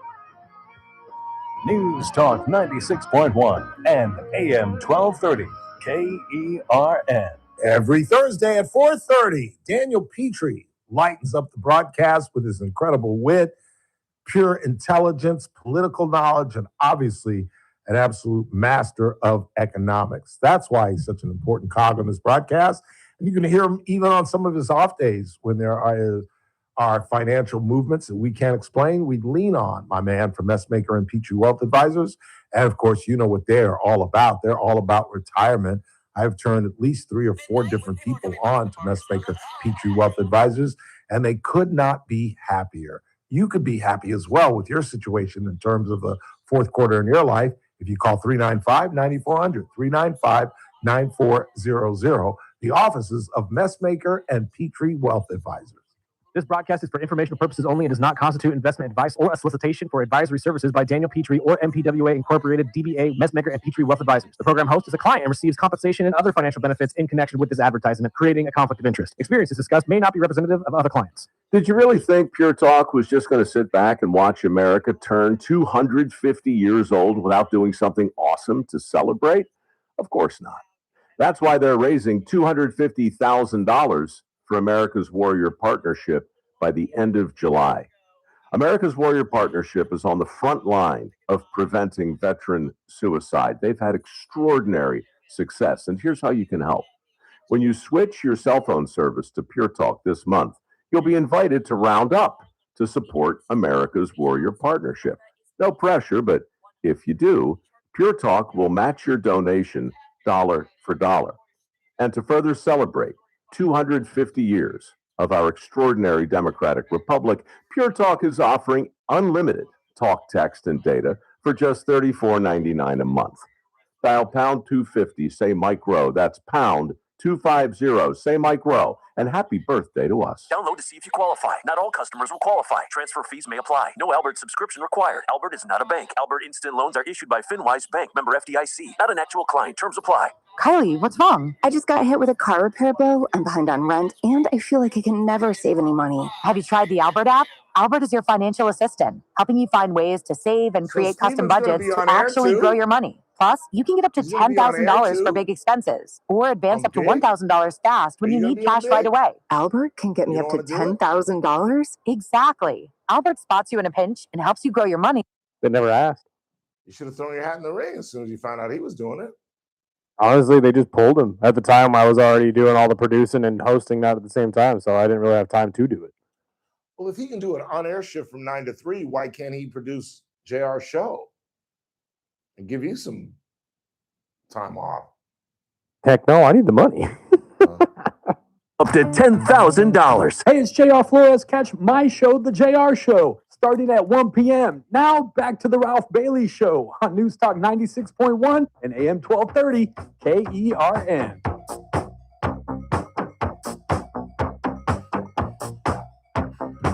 News Talk 96.1 and AM 1230, KERN. Every Thursday at 4:30, Daniel Petrie lightens up the broadcast with his incredible wit, pure intelligence, political knowledge, and obviously an absolute master of economics. That's why he's such an important cog on this broadcast. And you can hear him even on some of his off days when there are financial movements that we can't explain. We lean on my man from Messmaker and Petrie Wealth Advisors. And of course, you know what they're all about. They're all about retirement. I've turned at least 3 or 4 different people on to Messmaker Petrie Wealth Advisors, and they could not be happier. You could be happy as well with your situation in terms of the fourth quarter in your life if you call 395-9400, 395-9400, the offices of Messmaker and Petrie Wealth Advisors. This broadcast is for informational purposes only and does not constitute investment advice or a solicitation for advisory services by Daniel Petrie or MPWA Incorporated, DBA, Messmaker, and Petrie Wealth Advisors. The program host is a client and receives compensation and other financial benefits in connection with this advertisement, creating a conflict of interest. Experiences discussed may not be representative of other clients. Did you really think Pure Talk was just going to sit back and watch America turn 250 years old without doing something awesome to celebrate? Of course not. That's why they're raising $250,000 for America's Warrior Partnership by the end of July. America's Warrior Partnership is on the front line of preventing veteran suicide. They've had extraordinary success, and here's how you can help. When you switch your cell phone service to Pure Talk this month, you'll be invited to round up to support America's Warrior Partnership. No pressure, but if you do, Pure Talk will match your donation dollar for dollar. And to further celebrate 250 years of our extraordinary democratic republic, Pure Talk is offering unlimited talk, text, and data for just $34.99 a month. Dial pound 250, say Mike Rowe. That's pound 250, say Mike Rowe. And happy birthday to us. Download to see if you qualify. Not all customers will qualify. Transfer fees may apply. No Albert subscription required. Albert is not a bank. Albert Instant Loans are issued by FinWise Bank, member FDIC. Not an actual client. Terms apply. Carly, what's wrong? I just got hit with a car repair bill. I'm behind on rent, and I feel like I can never save any money. Have you tried the Albert app? Albert is your financial assistant, helping you find ways to save and create custom budgets to actually grow your money. Plus, you can get up to $10,000 for big expenses or advance up to $1,000 fast when you need cash right away. Albert can get me up to $10,000? Exactly. Albert spots you in a pinch and helps you grow your money. They never asked. You should have thrown your hat in the ring as soon as you found out he was doing it. Honestly, they just pulled him. At the time, I was already doing all the producing and hosting that at the same time, so I didn't really have time to do it. Well, if he can do an on-air shift from 9 to 3, why can't he produce JR's show and give you some time off? Heck no, I need the money. Up to $10,000. Hey, it's JR Flores. Catch my show, The JR Show, starting at 1 p.m. Now back to the Ralph Bailey Show on News Talk 96.1 and AM 1230 KERN.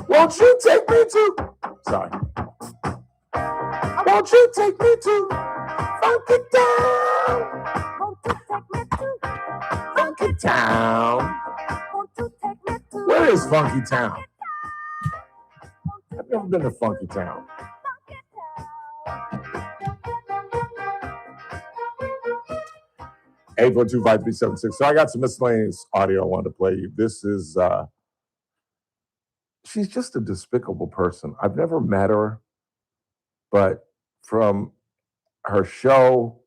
Won't you take me to? Sorry. Won't you take me to Funky Town? Won't you take me to Funky Town? Won't you take me to? Where is Funky Town? I've never been to Funky Town. Eight 842-5376. So I got some miscellaneous audio I wanted to play you. This is she's just a despicable person. I've never met her, but from her show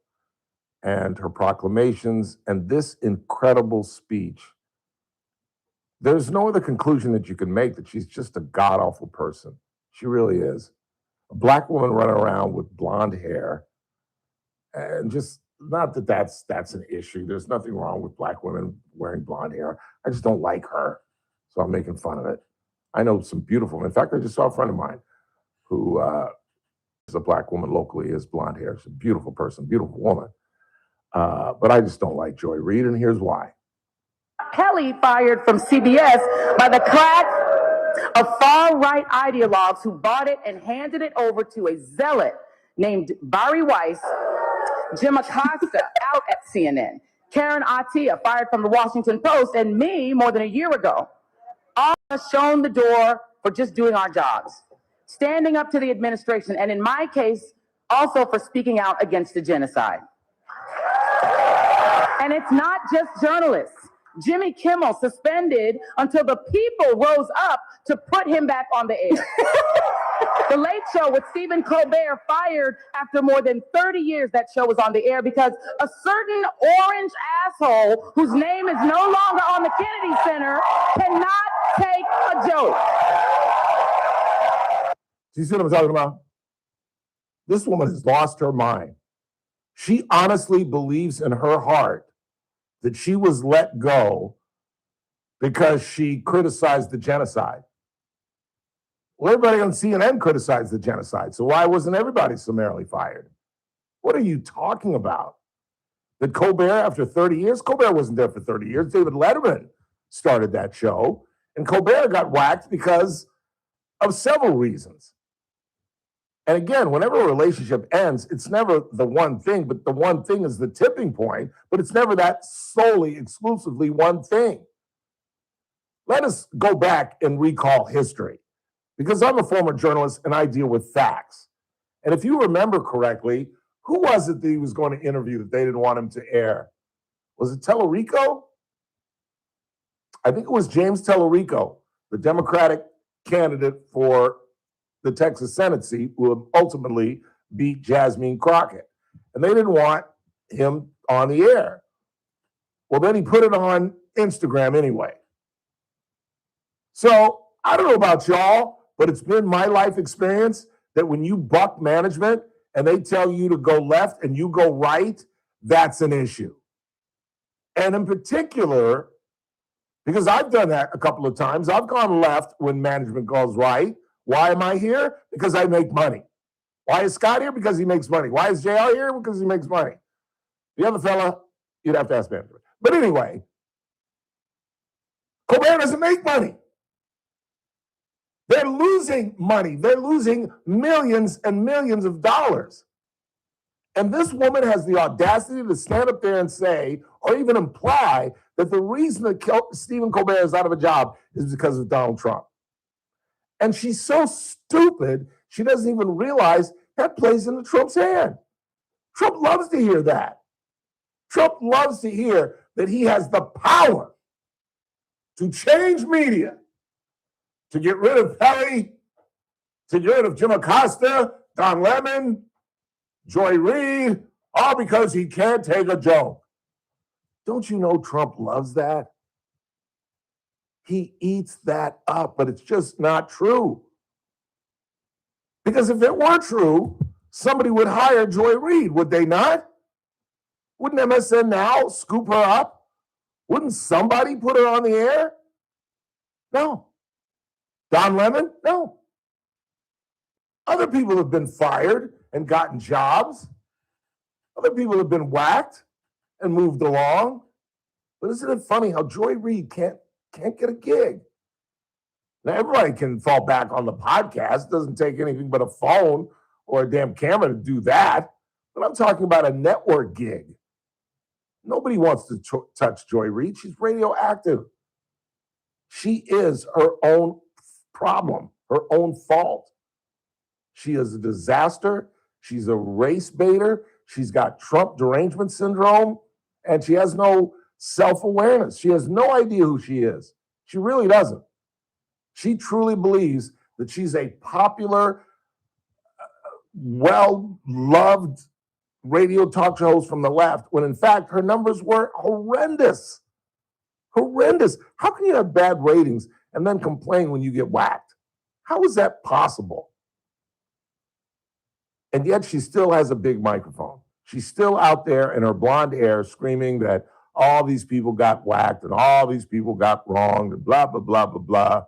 and her proclamations and this incredible speech, there's no other conclusion that you can make that she's just a god-awful person. She really is. A black woman running around with blonde hair, and just not that that's an issue. There's nothing wrong with black women wearing blonde hair. I just don't like her, so I'm making fun of it. I know some beautiful. In fact, I just saw a friend of mine who is a black woman locally, has blonde hair. She's a beautiful person, beautiful woman. But I just don't like Joy Reid, and here's why. Kelly fired from CBS by the class of far-right ideologues who bought it and handed it over to a zealot named Bari Weiss, Jim Acosta out at CNN, Karen Attiah fired from the Washington Post, and me more than a year ago. All of us shown the door for just doing our jobs, standing up to the administration, and in my case, also for speaking out against the genocide. And it's not just journalists. Jimmy Kimmel suspended until the people rose up to put him back on the air. The Late Show with Stephen Colbert fired after more than 30 years that show was on the air because a certain orange asshole whose name is no longer on the Kennedy Center cannot take a joke. Do you see what I'm talking about? This woman has lost her mind. She honestly believes in her heart that she was let go because she criticized the genocide. Well, everybody on CNN criticized the genocide, so why wasn't everybody summarily fired? What are you talking about? That Colbert, after 30 years, Colbert wasn't there for 30 years. David Letterman started that show, And Colbert got whacked because of several reasons. And again, whenever a relationship ends, it's never the one thing, but the one thing is the tipping point, but it's never that solely, exclusively one thing. Let us go back and recall history, because I'm a former journalist and I deal with facts. And if you remember correctly, who was it that he was going to interview that they didn't want him to air? Was it Tellerico? I think it was James Tellerico, the Democratic candidate for the Texas Senate seat, who ultimately beat Jasmine Crockett. And they didn't want him on the air. Well, then he put it on Instagram anyway. So I don't know about y'all, but it's been my life experience that when you buck management and they tell you to go left and you go right, that's an issue. And in particular, because I've done that a couple of times, I've gone left when management goes right. Why am I here? Because I make money. Why is Scott here? Because he makes money. Why is JR here? Because he makes money. The other fella, you'd have to ask management. But anyway, Colbert doesn't make money. They're losing money. They're losing millions and millions of dollars. And this woman has the audacity to stand up there and say, or even imply, that the reason that Stephen Colbert is out of a job is because of Donald Trump. And she's so stupid, she doesn't even realize that plays into Trump's hand. Trump loves to hear that. Trump loves to hear that he has the power to change media, to get rid of Pelley, to get rid of Jim Acosta, Don Lemon, Joy Reid, all because he can't take a joke. Don't you know Trump loves that? He eats that up, but it's just not true. Because if it were true, somebody would hire Joy Reid, would they not? Wouldn't MSN Now scoop her up? Wouldn't somebody put her on the air? No. Don Lemon? No. Other people have been fired and gotten jobs. Other people have been whacked and moved along. But isn't it funny how Joy Reid can't get a gig? Now, everybody can fall back on the podcast. It doesn't take anything but a phone or a damn camera to do that. But I'm talking about a network gig. Nobody wants to touch Joy Reid. She's radioactive. She is her own problem, her own fault. She is a disaster. She's a race baiter. She's got Trump derangement syndrome, and she has no self-awareness. She has no idea who she is. She really doesn't. She truly believes that she's a popular, well-loved radio talk show host from the left, when in fact her numbers were horrendous. Horrendous. How can you have bad ratings and then complain when you get whacked? How is that possible? And yet she still has a big microphone. She's still out there in her blonde hair screaming that all these people got whacked and all these people got wronged and blah, blah, blah, blah, blah.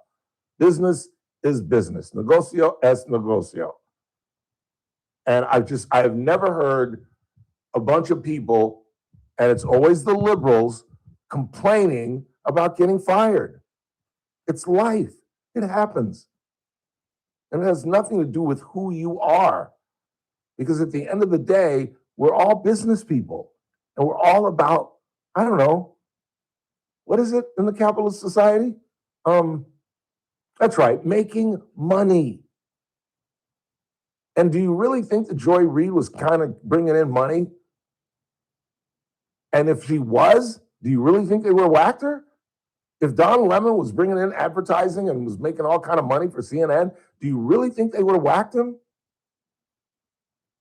Business is business. Negocio es negocio. And I have never heard a bunch of people, and it's always the liberals, complaining about getting fired. It's life. It happens. And it has nothing to do with who you are. Because at the end of the day, we're all business people. And we're all about, I don't know, what is it in the capitalist society? That's right, making money. And do you really think that Joy Reid was kind of bringing in money? And if she was, do you really think they would have whacked her? If Don Lemon was bringing in advertising and was making all kind of money for CNN, do you really think they would have whacked him?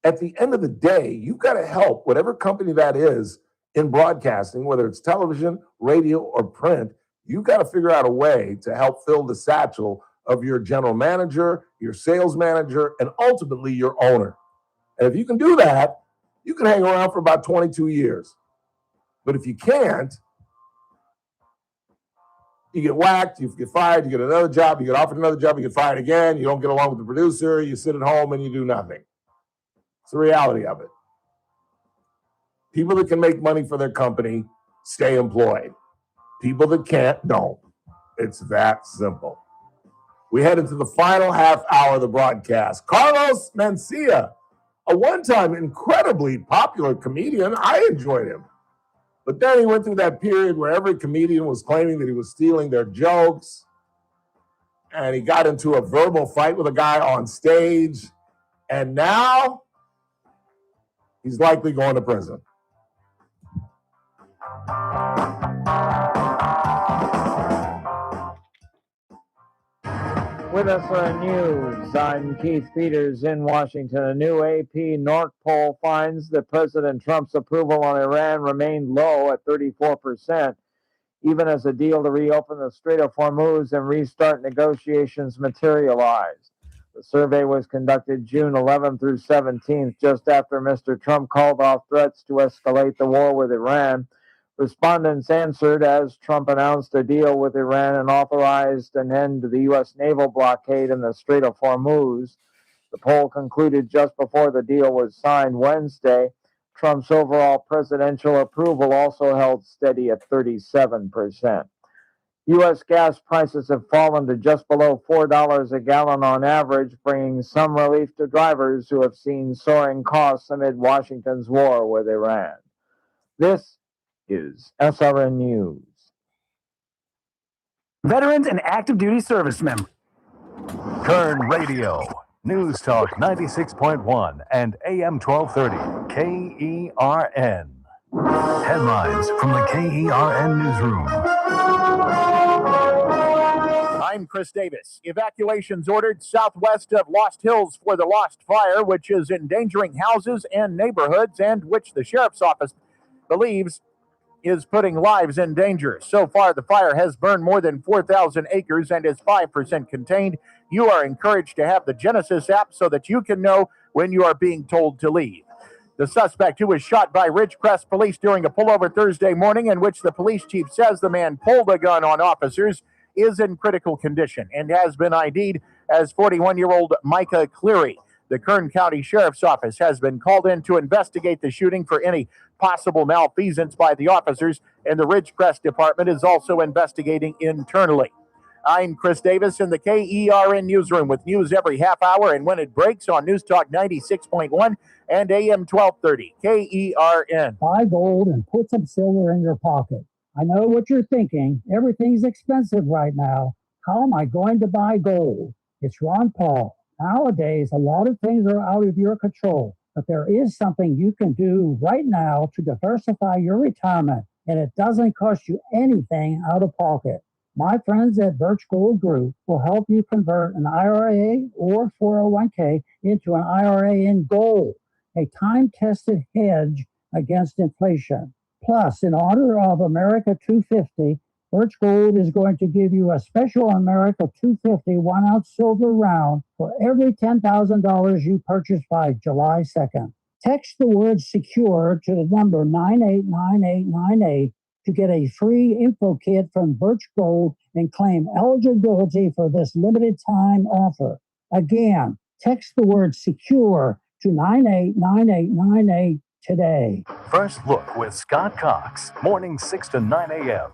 At the end of the day, you've got to help whatever company that is in broadcasting, whether it's television, radio, or print. You've got to figure out a way to help fill the satchel of your general manager, your sales manager, and ultimately your owner. And if you can do that, you can hang around for about 22 years. But if you can't, you get whacked, you get fired, you get another job, you get offered another job, you get fired again, you don't get along with the producer, you sit at home and you do nothing. It's the reality of it. People that can make money for their company stay employed. People that can't, don't. It's that simple. We head into the final half hour of the broadcast. Carlos Mencia, a one-time incredibly popular comedian. I enjoyed him. But then he went through that period where every comedian was claiming that he was stealing their jokes. And he got into a verbal fight with a guy on stage. And now he's likely going to prison. With us for the news, I'm Keith Peters in Washington. A new AP North poll finds that President Trump's approval on Iran remained low at 34%, even as a deal to reopen the Strait of Hormuz and restart negotiations materialized. The survey was conducted June 11th through 17th, just after Mr. Trump called off threats to escalate the war with Iran. Respondents answered as Trump announced a deal with Iran and authorized an end to the U.S. naval blockade in the Strait of Hormuz. The poll concluded just before the deal was signed Wednesday. Trump's overall presidential approval also held steady at 37%. U.S. gas prices have fallen to just below $4 a gallon on average, bringing some relief to drivers who have seen soaring costs amid Washington's war with Iran. This is SRN News. Veterans and active duty service members. Kern Radio, News Talk 96.1 and AM 1230, KERN. Headlines from the KERN newsroom. I'm Chris Davis. Evacuations ordered southwest of Lost Hills for the Lost Fire, which is endangering houses and neighborhoods and which the sheriff's office believes is putting lives in danger. So far, the fire has burned more than 4,000 acres and is 5% contained. You are encouraged to have the Genesis app so that you can know when you are being told to leave. The suspect, who was shot by Ridgecrest police during a pullover Thursday morning in which the police chief says the man pulled a gun on officers, is in critical condition and has been ID'd as 41-year-old Micah Cleary. The Kern County Sheriff's Office has been called in to investigate the shooting for any possible malfeasance by the officers, and the Ridgecrest Department is also investigating internally. I'm Chris Davis in the KERN newsroom with news every half hour and when it breaks on News Talk 96.1 and AM 1230, KERN. Buy gold and put some silver in your pocket. I know what you're thinking. Everything's expensive right now. How am I going to buy gold? It's Ron Paul. Nowadays, a lot of things are out of your control, but there is something you can do right now to diversify your retirement, and it doesn't cost you anything out of pocket. My friends at Birch Gold Group will help you convert an IRA or 401k into an IRA in gold, a time-tested hedge against inflation. Plus, in honor of America 250, Birch Gold is going to give you a special America 250 1-ounce silver round for every $10,000 you purchase by July 2nd. Text the word SECURE to the number 989898 to get a free info kit from Birch Gold and claim eligibility for this limited time offer. Again, text the word SECURE to 989898 today. First Look with Scott Cox, mornings 6 to 9 a.m.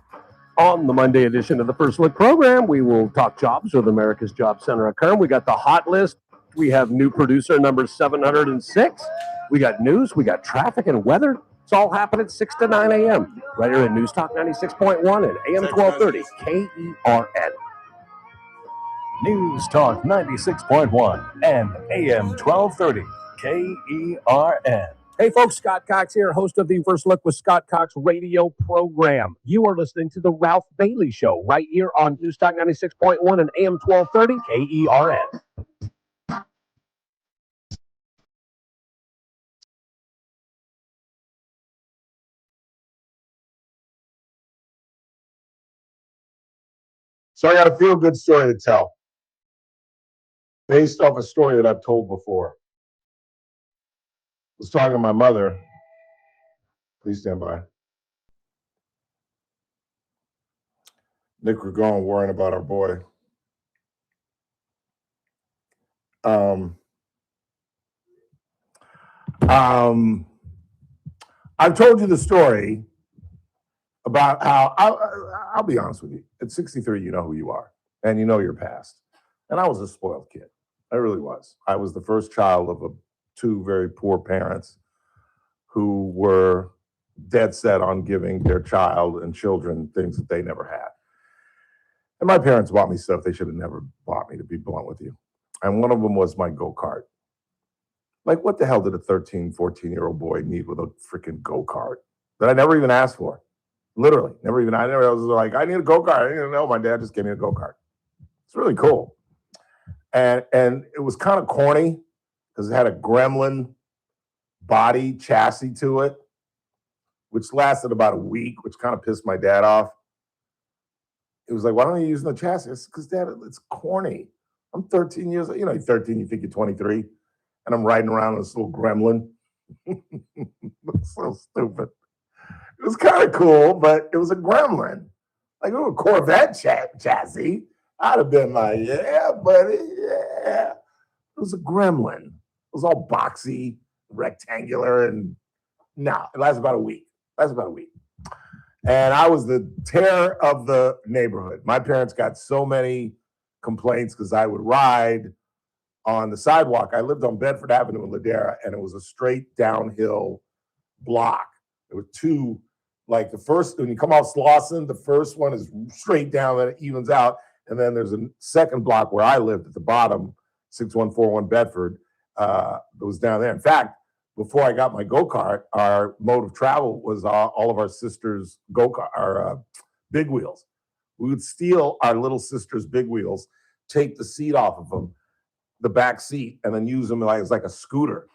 On the Monday edition of the First Look program, we will talk jobs with America's Job Center at Kern. We got the hot list. We have new producer number 706. We got news. We got traffic and weather. It's all happening at 6 to 9 a.m. right here at News Talk 96.1 and AM 1230, KERN. News Talk 96.1 and AM 1230, KERN. Hey folks, Scott Cox here, host of the First Look with Scott Cox radio program. You are listening to the Ralph Bailey Show right here on News Talk 96.1 and AM 1230, KERN. So I got a feel-good story to tell, based off a story that I've told before. I was talking to my mother. Please stand by. Nick, we're going worrying about our boy. I've told you the story about how I'll be honest with you. At 63, you know who you are and you know your past. And I was a spoiled kid. I really was. I was the first child of two very poor parents who were dead set on giving their child and children things that they never had. And my parents bought me stuff they should have never bought me, to be blunt with you. And one of them was my go-kart. Like, what the hell did a 13, 14-year-old boy need with a freaking go-kart that I never even asked for? Literally, I was like, I need a go-kart. I didn't know. My dad just gave me a go-kart. It's really cool. And it was kind of corny because it had a Gremlin body chassis to it, which lasted about a week, which kind of pissed my dad off. It was like, why don't you use the chassis? It's because, Dad, it's corny. I'm 13 years old. You know, you're 13, you think you're 23. And I'm riding around in this little Gremlin. It's so stupid. It was kind of cool, but it was a Gremlin. Like a Corvette chassis. I'd have been like, yeah, buddy, yeah. It was a Gremlin. It was all boxy, rectangular, and no, it lasted about a week. And I was the terror of the neighborhood. My parents got so many complaints because I would ride on the sidewalk. I lived on Bedford Avenue in Ladera, and it was a straight downhill block. There were two, like the first, when you come off Slauson, the first one is straight down and it evens out. And then there's a second block where I lived at the bottom, 6141 Bedford, that was down there. In fact, before I got my go-kart, our mode of travel was all of our sisters' go-kart, our big wheels. We would steal our little sister's big wheels, take the seat off of them, the back seat, and then use them as like a scooter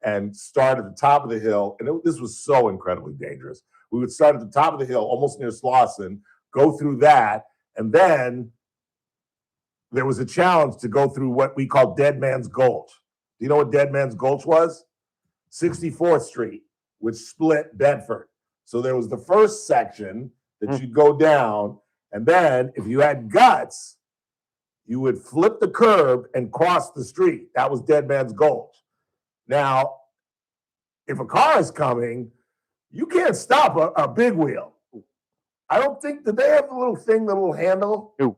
and start at the top of the hill. And this was so incredibly dangerous. We would start at the top of the hill, almost near Slauson, go through that, and then there was a challenge to go through what we call Dead Man's Gulch. Do you know what Dead Man's Gulch was? 64th Street, which split Bedford. So there was the first section that you'd go down, and then if you had guts, you would flip the curb and cross the street. That was Dead Man's Gulch. Now, if a car is coming, you can't stop a big wheel. I don't think, did they have the little thing, the little handle? No.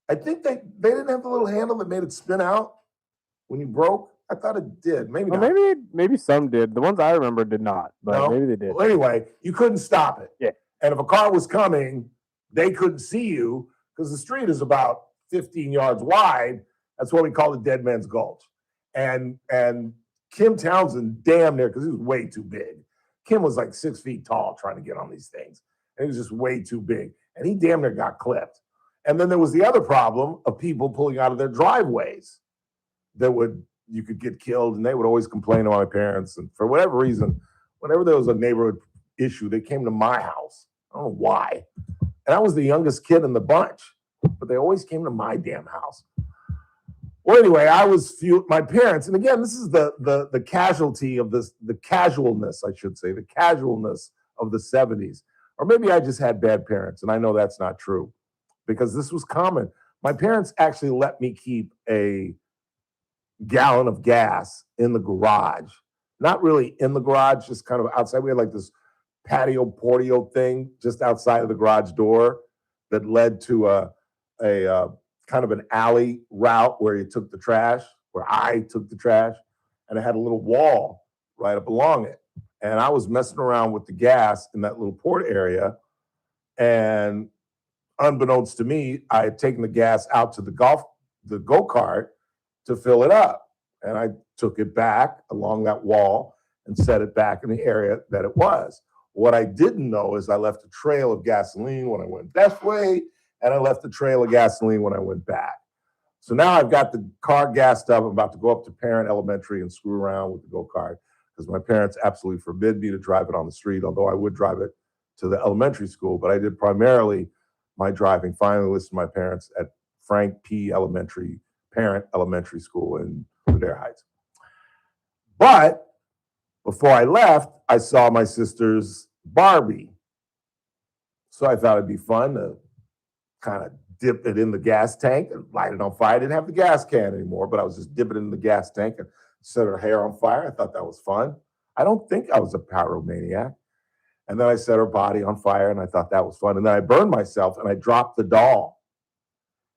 I think they didn't have the little handle that made it spin out when you broke. I thought it did. Maybe Well, not. maybe some did. The ones I remember did not, but No? maybe they did. Well, anyway, you couldn't stop it. Yeah. And if a car was coming, they couldn't see you because the street is about 15 yards wide. That's what we call the Dead Man's Gulch. And Kim Townsend, damn near, because he was way too big. Kim was like 6 feet tall trying to get on these things. And he was just way too big. And he damn near got clipped. And then there was the other problem of people pulling out of their driveways that you could get killed, and they would always complain to my parents. And for whatever reason, whenever there was a neighborhood issue, they came to my house. I don't know why. And I was the youngest kid in the bunch, but they always came to my damn house. Well, anyway, my parents, and again, this is the casualty of this, the casualness, I should say, the casualness of the 70s. Or maybe I just had bad parents, and I know that's not true because this was common. My parents actually let me keep a gallon of gas in the garage. Not really in the garage, just kind of outside. We had like this patio portio thing just outside of the garage door that led to a kind of an alley route where you took the trash, where I took the trash, and it had a little wall right up along it. And I was messing around with the gas in that little port area, and unbeknownst to me, I had taken the gas out to the go-kart to fill it up. And I took it back along that wall and set it back in the area that it was. What I didn't know is I left a trail of gasoline when I went that way, and I left a trail of gasoline when I went back. So now I've got the car gassed up. I'm about to go up to Parent Elementary and screw around with the go-kart because my parents absolutely forbid me to drive it on the street, although I would drive it to the elementary school. But I did primarily my driving, finally listened to my parents at Frank P. Elementary, Parent Elementary School in Ladera Heights. But before I left, I saw my sister's Barbie. So I thought it'd be fun to kind of dip it in the gas tank and light it on fire. I didn't have the gas can anymore, but I was just dipping it in the gas tank and set her hair on fire. I thought that was fun. I don't think I was a pyromaniac. And then I set her body on fire, and I thought that was fun. And then I burned myself, and I dropped the doll.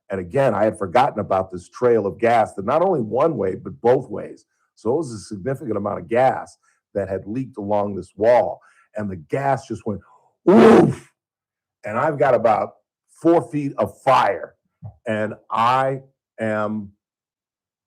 And again, I had forgotten about this trail of gas that not only one way, but both ways. So it was a significant amount of gas that had leaked along this wall. And the gas just went, woof. And I've got about 4 feet of fire. And I am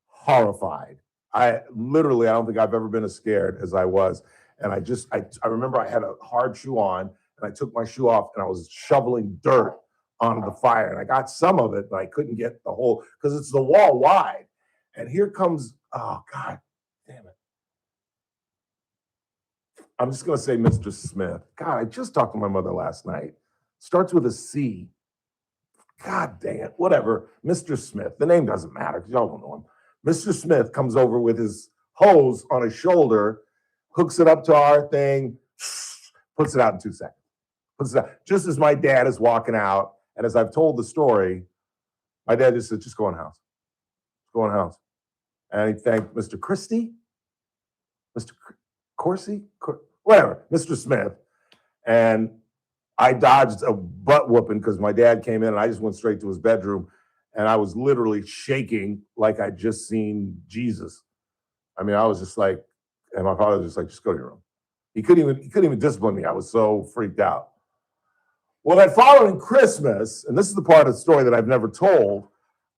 horrified. I don't think I've ever been as scared as I was. And I remember I had a hard shoe on, and I took my shoe off, and I was shoveling dirt onto the fire. And I got some of it, but I couldn't get the whole, because it's the wall wide. And here comes, oh God, damn it. I'm just going to say Mr. Smith. God, I just talked to my mother last night. Starts with a C. God dang it, whatever. Mr. Smith, the name doesn't matter because y'all don't know him. Mr. Smith comes over with his hose on his shoulder, hooks it up to our thing, puts it out in 2 seconds. Puts it out. Just as my dad is walking out, and as I've told the story, my dad just said, just go in the house. Go in the house. And he thanked Mr. Christie, Mr. Corsi, whatever, Mr. Smith. And I dodged a butt whooping because my dad came in, and I just went straight to his bedroom. And I was literally shaking like I'd just seen Jesus. I mean, I was just like, and my father was just like, just go to your room. He couldn't even discipline me. I was so freaked out. Well, that following Christmas, and this is the part of the story that I've never told,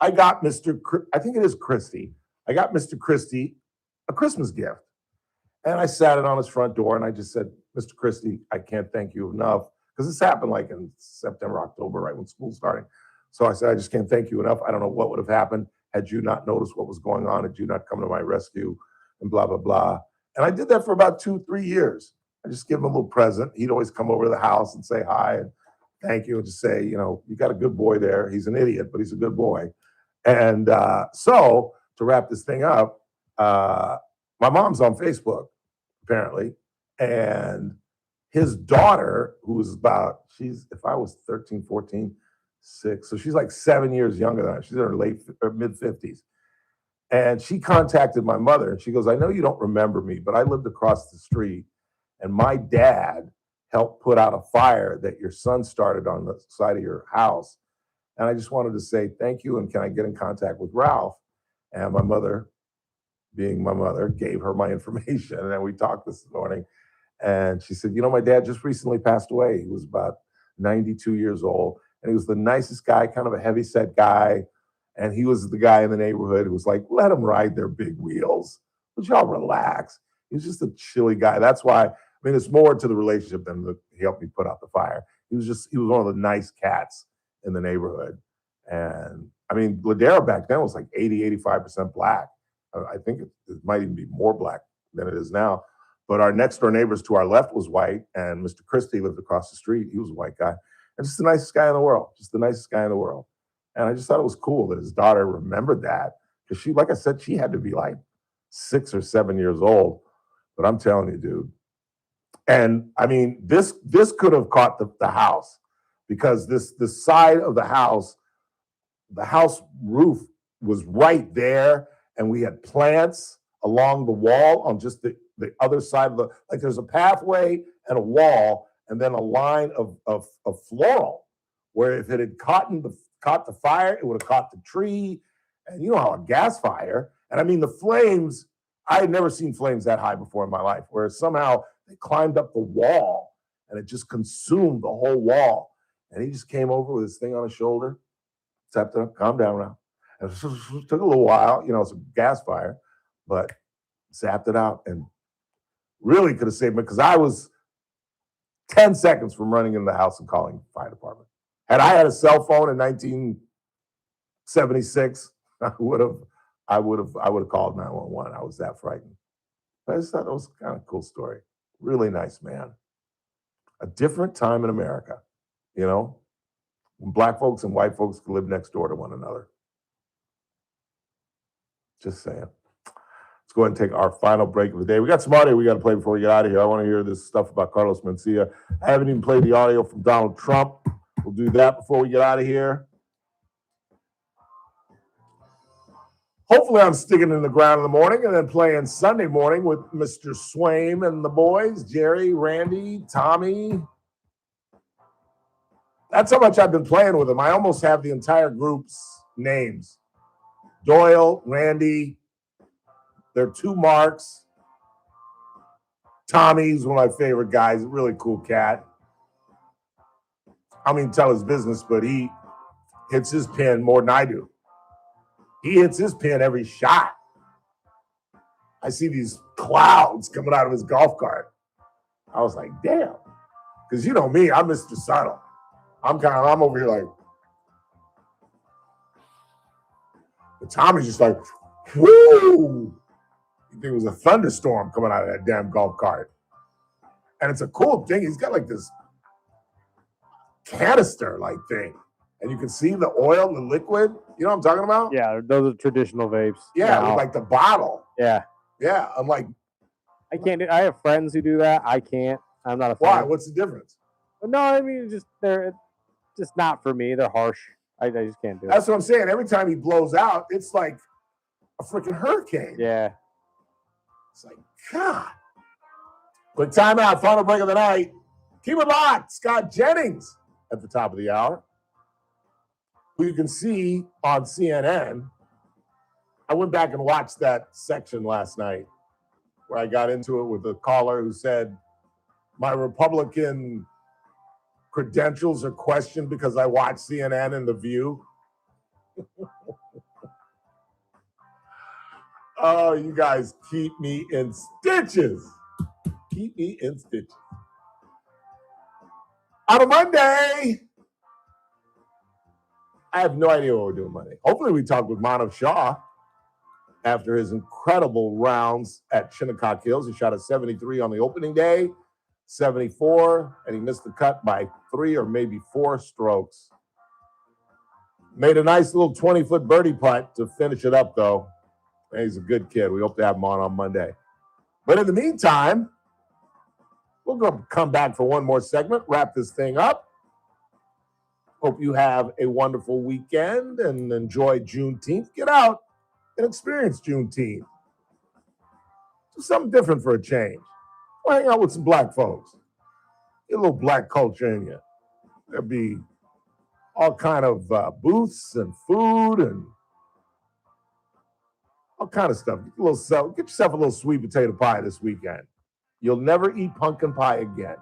I got I think it is Christie. I got Mr. Christie a Christmas gift. And I sat it on his front door, and I just said, Mr. Christie, I can't thank you enough. Because this happened like in September, October, right when school's starting. So I said, I just can't thank you enough. I don't know what would have happened had you not noticed what was going on, had you not come to my rescue, and blah, blah, blah. And I did that for about 2-3 years. I just give him a little present. He'd always come over to the house and say hi and thank you, and just say, you know, you got a good boy there. He's an idiot, but he's a good boy. And so to wrap this thing up, my mom's on Facebook, apparently. And his daughter, who was if I was 13, 14, 6, so she's like 7 years younger than I. She's in her mid-50s. And she contacted my mother, and she goes, I know you don't remember me, but I lived across the street, and my dad helped put out a fire that your son started on the side of your house. And I just wanted to say thank you, and can I get in contact with Ralph? And my mother, being my mother, gave her my information, and then we talked this morning. And she said, you know, my dad just recently passed away. He was about 92 years old, and he was the nicest guy, kind of a heavyset guy. And he was the guy in the neighborhood who was like, let them ride their big wheels. Would y'all relax? He was just a chilly guy. That's why, I mean, it's more to the relationship than he helped me put out the fire. He was one of the nice cats in the neighborhood. And I mean, Ladera back then was like 80-85% black. I think it might even be more black than it is now. But our next door neighbors to our left was white, and Mr. Christie lived across the street. He was a white guy. And just the nicest guy in the world, just the nicest guy in the world. And I just thought it was cool that his daughter remembered that, because she, like I said, she had to be like 6 or 7 years old. But I'm telling you, dude. And I mean, this could have caught the house, because this side of the house roof was right there, and we had plants along the wall on just the other side of like there's a pathway and a wall, and then a line of floral, where if it had caught the fire, it would have caught the tree. And you know how a gas fire, and I mean the flames, I had never seen flames that high before in my life, where somehow they climbed up the wall and it just consumed the whole wall. And he just came over with his thing on his shoulder, tapped it up, calm down now. And it took a little while, you know, it's a gas fire, but zapped it out and really could have saved me, because I was 10 seconds from running in the house and calling the fire department. Had I had a cell phone in 1976, I would have called 911. I was that frightened. But I just thought that was kind of a cool story. Really nice man. A different time in America, you know, when black folks and white folks could live next door to one another. Just saying. Let's go ahead and take our final break of the day. We got some audio we got to play before we get out of here. I want to hear this stuff about Carlos Mencia. I haven't even played the audio from Donald Trump. We'll do that before we get out of here. Hopefully I'm sticking in the ground in the morning and then playing Sunday morning with Mr. Swaim and the boys, Jerry, Randy, Tommy. That's how much I've been playing with them. I almost have the entire group's names. Doyle, Randy, there are 2 Marks. Tommy's one of my favorite guys, really cool cat. I mean, tell his business, but he hits his pin more than I do. He hits his pin every shot. I see these clouds coming out of his golf cart. I was like, damn. Because you know me, I'm Mr. Subtle. I'm over here like, but Tommy's just like, whoo. You think it was a thunderstorm coming out of that damn golf cart. And it's a cool thing. He's got like this canister like thing. And you can see the oil, the liquid. You know what I'm talking about? Yeah, those are traditional vapes. Yeah, with like the bottle. Yeah. Yeah, I'm like, I can't do. I have friends who do that. I can't. I'm not a fan. why? What's the difference? No, I mean, they're just not for me. They're harsh. I just can't do it. That's what I'm saying. Every time he blows out, it's like a freaking hurricane. Yeah. It's like, God. Quick timeout, final break of the night. Keep it locked. Scott Jennings at the top of the hour, who you can see on CNN. I went back and watched that section last night where I got into it with a caller who said, my Republican credentials are questioned because I watch CNN and The View. Oh, you guys keep me in stitches. Keep me in stitches. On a Monday, I have no idea what we're doing Monday. Hopefully we talk with Manav Shah after his incredible rounds at Shinnecock Hills. He shot a 73 on the opening day, 74, and he missed the cut by 3 or maybe 4 strokes. Made a nice little 20-foot birdie putt to finish it up, though. And he's a good kid. We hope to have him on Monday. But in the meantime, we're going to come back for one more segment, wrap this thing up. Hope you have a wonderful weekend and enjoy Juneteenth. Get out and experience Juneteenth. Do something different for a change. Go hang out with some black folks. Get a little black culture in you. There'll be all kind of booths and food and all kind of stuff. Get yourself a little sweet potato pie this weekend. You'll never eat pumpkin pie again.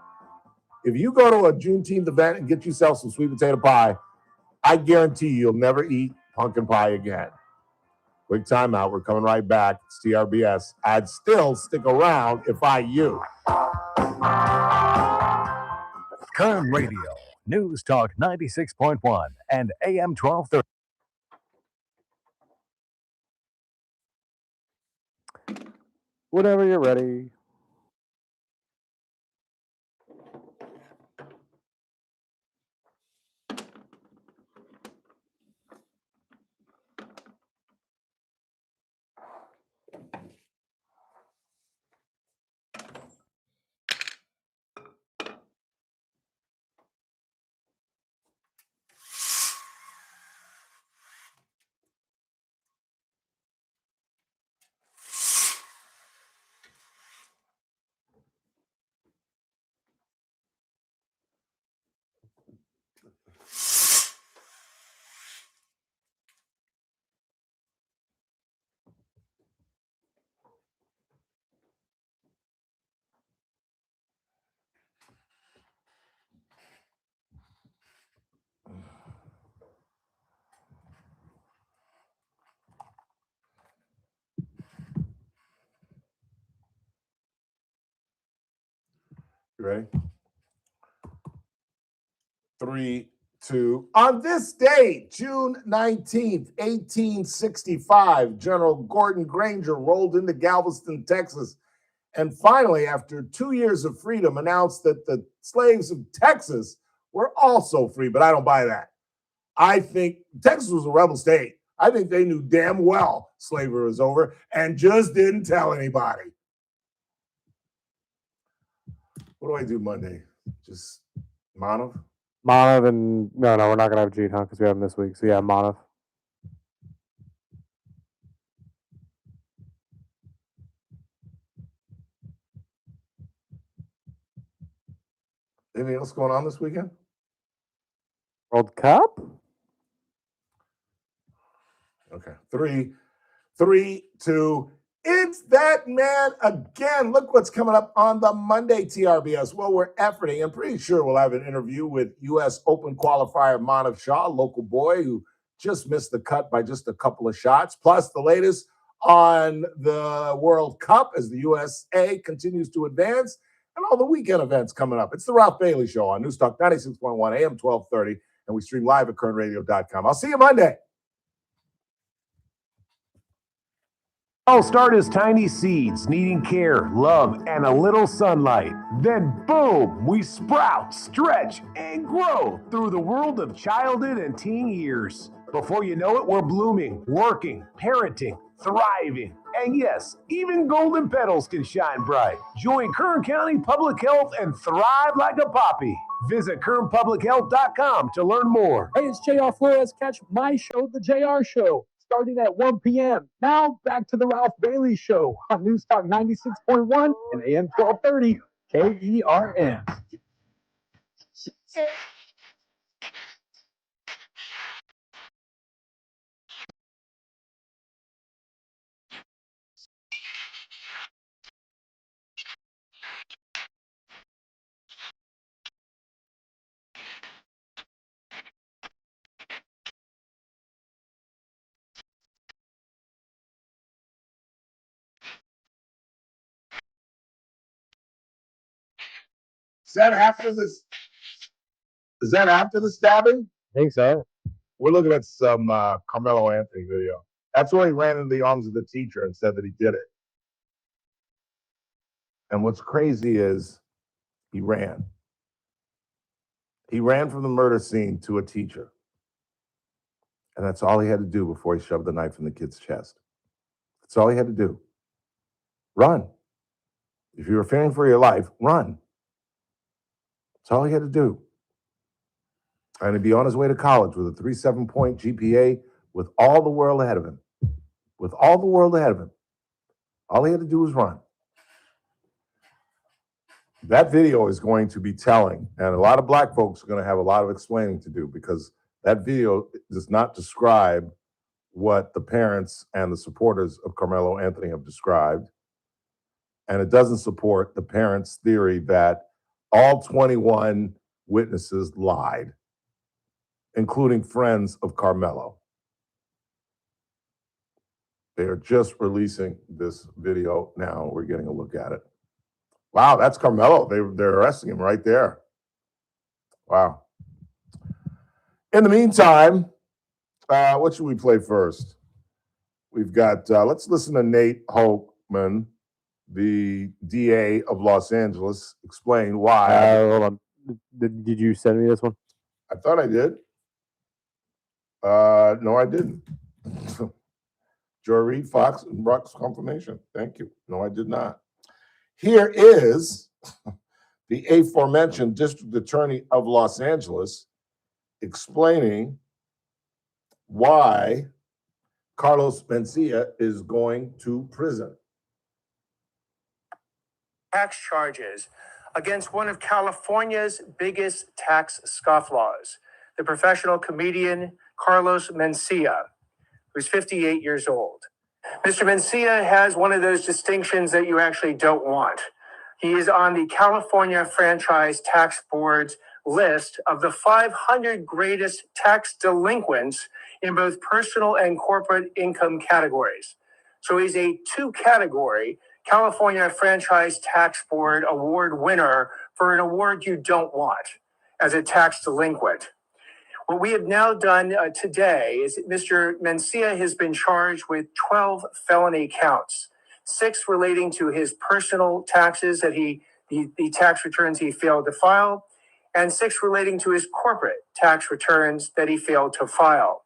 If you go to a Juneteenth event and get yourself some sweet potato pie, I guarantee you'll never eat pumpkin pie again. Quick timeout. We're coming right back. It's TRBS. I'd still stick around if I you. Kern Radio, News Talk 96.1 and AM 1230. Whenever you're ready. You ready? 3, 2. On this day, June 19th, 1865, General Gordon Granger rolled into Galveston, Texas, and finally, after 2 years of freedom, announced that the slaves of Texas were also free. But I don't buy that. I think Texas was a rebel state. I think they knew damn well slavery was over and just didn't tell anybody. What do I do Monday? Just Manav? Manav and no, we're not gonna have Jeet, huh? Because we have him this week. So yeah, Manav. Anything else going on this weekend? World Cup? Okay. 3, 2. It's that man again. Look what's coming up on the Monday TRBS. Well, we're efforting. I'm pretty sure we'll have an interview with U.S. Open qualifier Manav Shah, local boy who just missed the cut by just a couple of shots. Plus the latest on the World Cup as the USA continues to advance and all the weekend events coming up. It's the Ralph Bailey Show on News Talk 96.1 AM 1230, and we stream live at KernRadio.com. I'll see you Monday. All start as tiny seeds needing care, love, and a little sunlight. Then boom, we sprout, stretch, and grow through the world of childhood and teen years. Before you know it, we're blooming, working, parenting, thriving. And yes, even golden petals can shine bright. Join Kern County Public Health and thrive like a poppy. Visit KernPublicHealth.com to learn more. Hey, it's JR Flores. Catch my show, The JR Show, starting at 1 p.m. Now back to the Ralph Bailey Show on News Talk 96.1 and AM 1230 KERN. Is that after this? Is that after the stabbing? I think so. We're looking at some Carmelo Anthony video. That's where he ran into the arms of the teacher and said that he did it. And what's crazy is he ran. He ran from the murder scene to a teacher. And that's all he had to do before he shoved the knife in the kid's chest. That's all he had to do. Run. If you were fearing for your life, run. That's all he had to do. And he'd be on his way to college with a 3.7 GPA with all the world ahead of him. With all the world ahead of him. All he had to do was run. That video is going to be telling, and a lot of black folks are going to have a lot of explaining to do because that video does not describe what the parents and the supporters of Carmelo Anthony have described. And it doesn't support the parents' theory that all 21 witnesses lied, including friends of Carmelo. They are just releasing this video now. We're getting a look at it. Wow, that's Carmelo. They're arresting him right there. Wow. In the meantime, what should we play first? We've got, let's listen to Nate Holtman, the DA of Los Angeles, explain why. Hold on. Did you send me this one? I thought I did. No, I didn't. Joy Reid, Fox, and Brock's confirmation. Thank you. No, I did not. Here is the aforementioned District Attorney of Los Angeles explaining why Carlos Mencia is going to prison. Tax charges against one of California's biggest tax scofflaws, the professional comedian Carlos Mencia, who's 58 years old. Mr. Mencia has one of those distinctions that you actually don't want. He is on the California Franchise Tax Board's list of the 500 greatest tax delinquents in both personal and corporate income categories. So he's a two-category California Franchise Tax Board award winner for an award you don't want as a tax delinquent. What we have now done today is Mr. Mencia has been charged with 12 felony counts, 6 relating to his personal taxes that the tax returns he failed to file, and 6 relating to his corporate tax returns that he failed to file.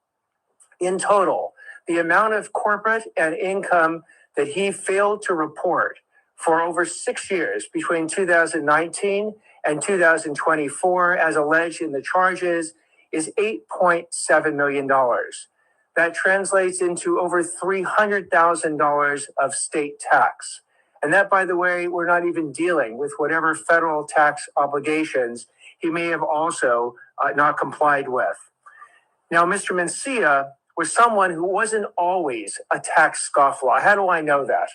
In total, the amount of corporate and income that he failed to report for over 6 years between 2019 and 2024, as alleged in the charges, is $8.7 million. That translates into over $300,000 of state tax. And that, by the way, we're not even dealing with whatever federal tax obligations he may have also not complied with. Now, Mr. Mencia was someone who wasn't always a tax scofflaw. How do I know that?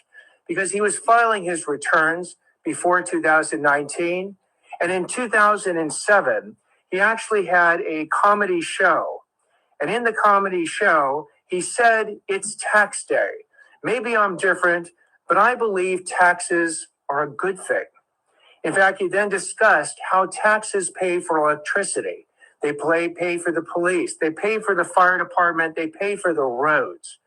Because he was filing his returns before 2019. And in 2007, he actually had a comedy show. And in the comedy show, he said, "It's tax day. Maybe I'm different, but I believe taxes are a good thing." In fact, he then discussed how taxes pay for electricity. They pay for the police. They pay for the fire department. They pay for the roads.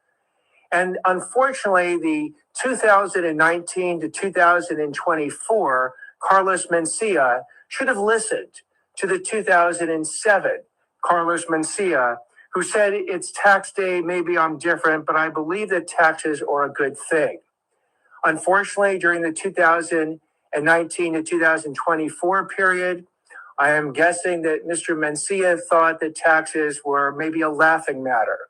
And unfortunately, the 2019 to 2024, Carlos Mencia should have listened to the 2007 Carlos Mencia, who said, "It's tax day, maybe I'm different, but I believe that taxes are a good thing." Unfortunately, during the 2019 to 2024 period, I am guessing that Mr. Mencia thought that taxes were maybe a laughing matter,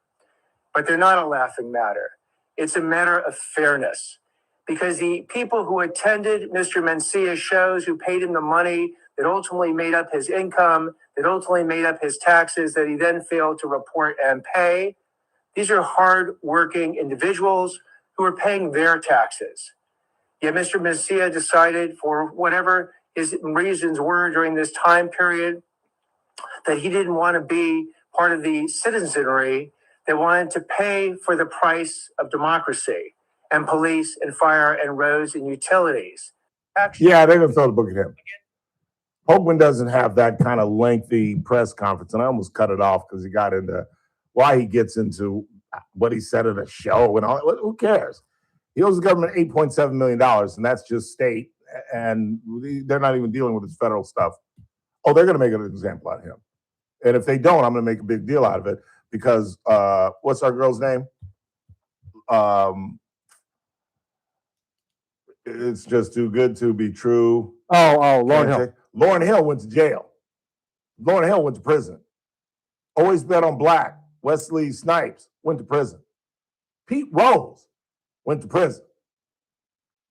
but they're not a laughing matter. It's a matter of fairness, because the people who attended Mr. Mencia's shows, who paid him the money that ultimately made up his income, that ultimately made up his taxes that he then failed to report and pay, these are hard-working individuals who are paying their taxes. Yet Mr. Mencia decided, for whatever his reasons were during this time period, that he didn't want to be part of the citizenry that wanted to pay for the price of democracy and police and fire and roads and utilities. Yeah, they're going to throw the book at him. Hochman doesn't have that kind of lengthy press conference, and I almost cut it off because he got into why he gets into what he said at a show and all. Who cares? He owes the government $8.7 million, and that's just state, and they're not even dealing with his federal stuff. Oh, they're going to make an example out of him. And if they don't, I'm going to make a big deal out of it because what's our girl's name? It's just too good to be true. Oh, Lauryn Hill. Lauryn Hill went to jail. Lauryn Hill went to prison. Always Bet on Black. Wesley Snipes went to prison. Pete Rose went to prison.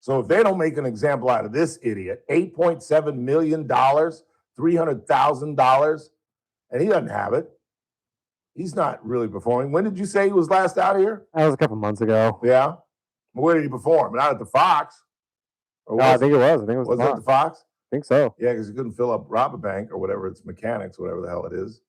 So if they don't make an example out of this idiot, $8.7 million, $300,000, and he doesn't have it. He's not really performing. When did you say he was last out here? That was a couple months ago. Yeah. Where did he perform? Not at the Fox. I think it was. I think it was. Was it at the Fox? I think so. Yeah, because he couldn't fill up Rob-a-Bank or whatever. It's Mechanics, whatever the hell it is.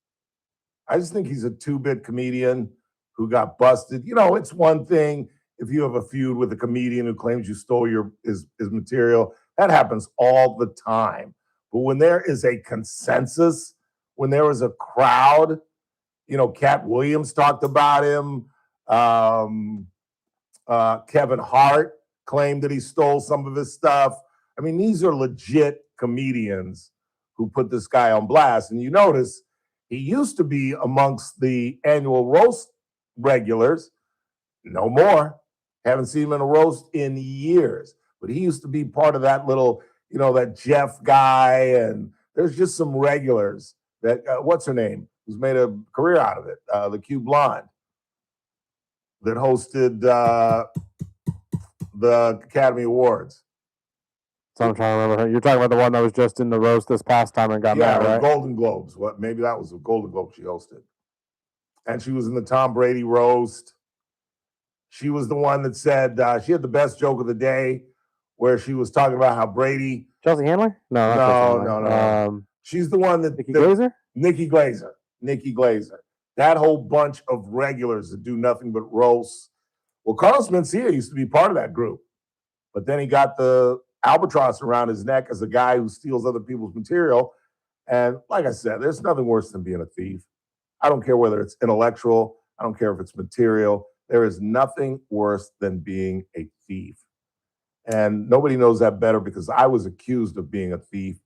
I just think he's a two-bit comedian who got busted. You know, it's one thing if you have a feud with a comedian who claims you stole his material. That happens all the time. But when there is a consensus, when there is a crowd, you know, Cat Williams talked about him. Kevin Hart claimed that he stole some of his stuff. I mean, these are legit comedians who put this guy on blast. And you notice he used to be amongst the annual roast regulars. No more. Haven't seen him in a roast in years. But he used to be part of that little, you know, that Jeff guy. And there's just some regulars that, what's her name? Who's made a career out of it. The cute blonde that hosted the Academy Awards. So I'm trying to remember her. You're talking about the one that was just in the roast this past time and got mad, right? Golden Globes. What? Maybe that was the Golden Globe she hosted. And she was in the Tom Brady roast. She was the one that said she had the best joke of the day, where she was talking about how Brady. Chelsea Handler? No. She's the one that Nikki Glaser. That whole bunch of regulars that do nothing but roasts. Well, Carlos Mencia used to be part of that group, but then he got the albatross around his neck as a guy who steals other people's material. And like I said, there's nothing worse than being a thief. I don't care whether it's intellectual. I don't care if it's material. There is nothing worse than being a thief. And nobody knows that better because I was accused of being a thief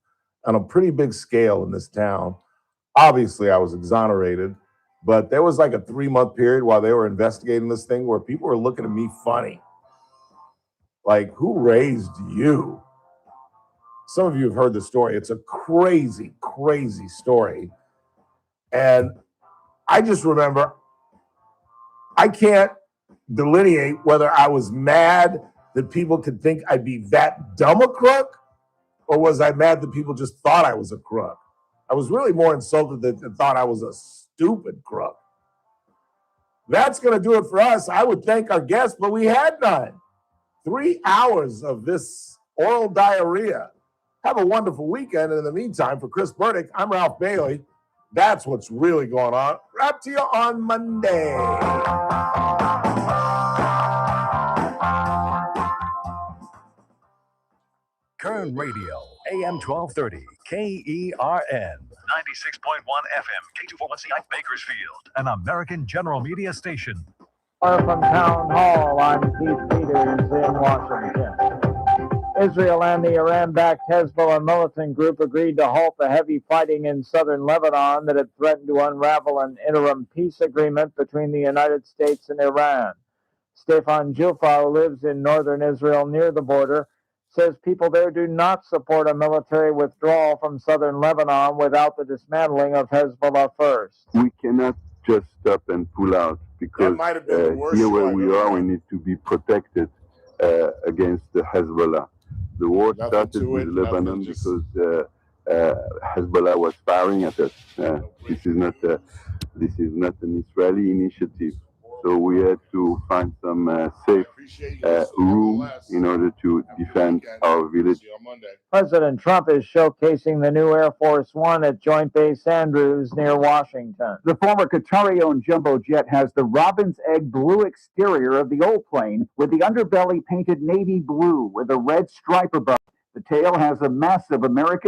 on a pretty big scale in this town. Obviously, I was exonerated, but there was like a 3-month period while they were investigating this thing where people were looking at me funny. Like, who raised you? Some of you have heard the story. It's a crazy, crazy story. And I just remember, I can't delineate whether I was mad that people could think I'd be that dumb a crook, or was I mad that people just thought I was a crook? I was really more insulted that they thought I was a stupid crook. That's going to do it for us. I would thank our guests, but we had none. 3 hours of this oral diarrhea. Have a wonderful weekend. And in the meantime, for Chris Burdick, I'm Ralph Bailey. That's what's really going on. Wrap to you on Monday. Kern Radio, AM 1230, KERN. 96.1 FM, K241CI, Bakersfield, an American General Media station. From Town Hall, I'm Keith Peters in Washington. Israel and the Iran-backed Hezbollah militant group agreed to halt the heavy fighting in southern Lebanon that had threatened to unravel an interim peace agreement between the United States and Iran. Stefan Jufa, who lives in northern Israel near the border, says people there do not support a military withdrawal from southern Lebanon without the dismantling of Hezbollah first. We cannot just stop and pull out because here where we are, we need to be protected against the Hezbollah. The war started with Lebanon because Hezbollah was firing at us. This is not an Israeli initiative. So we had to find some safe room in order to defend our village. President Trump is showcasing the new Air Force One at Joint Base Andrews near Washington. The former Qatari-owned jumbo jet has the robin's egg blue exterior of the old plane with the underbelly painted navy blue with a red stripe above. The tail has a massive American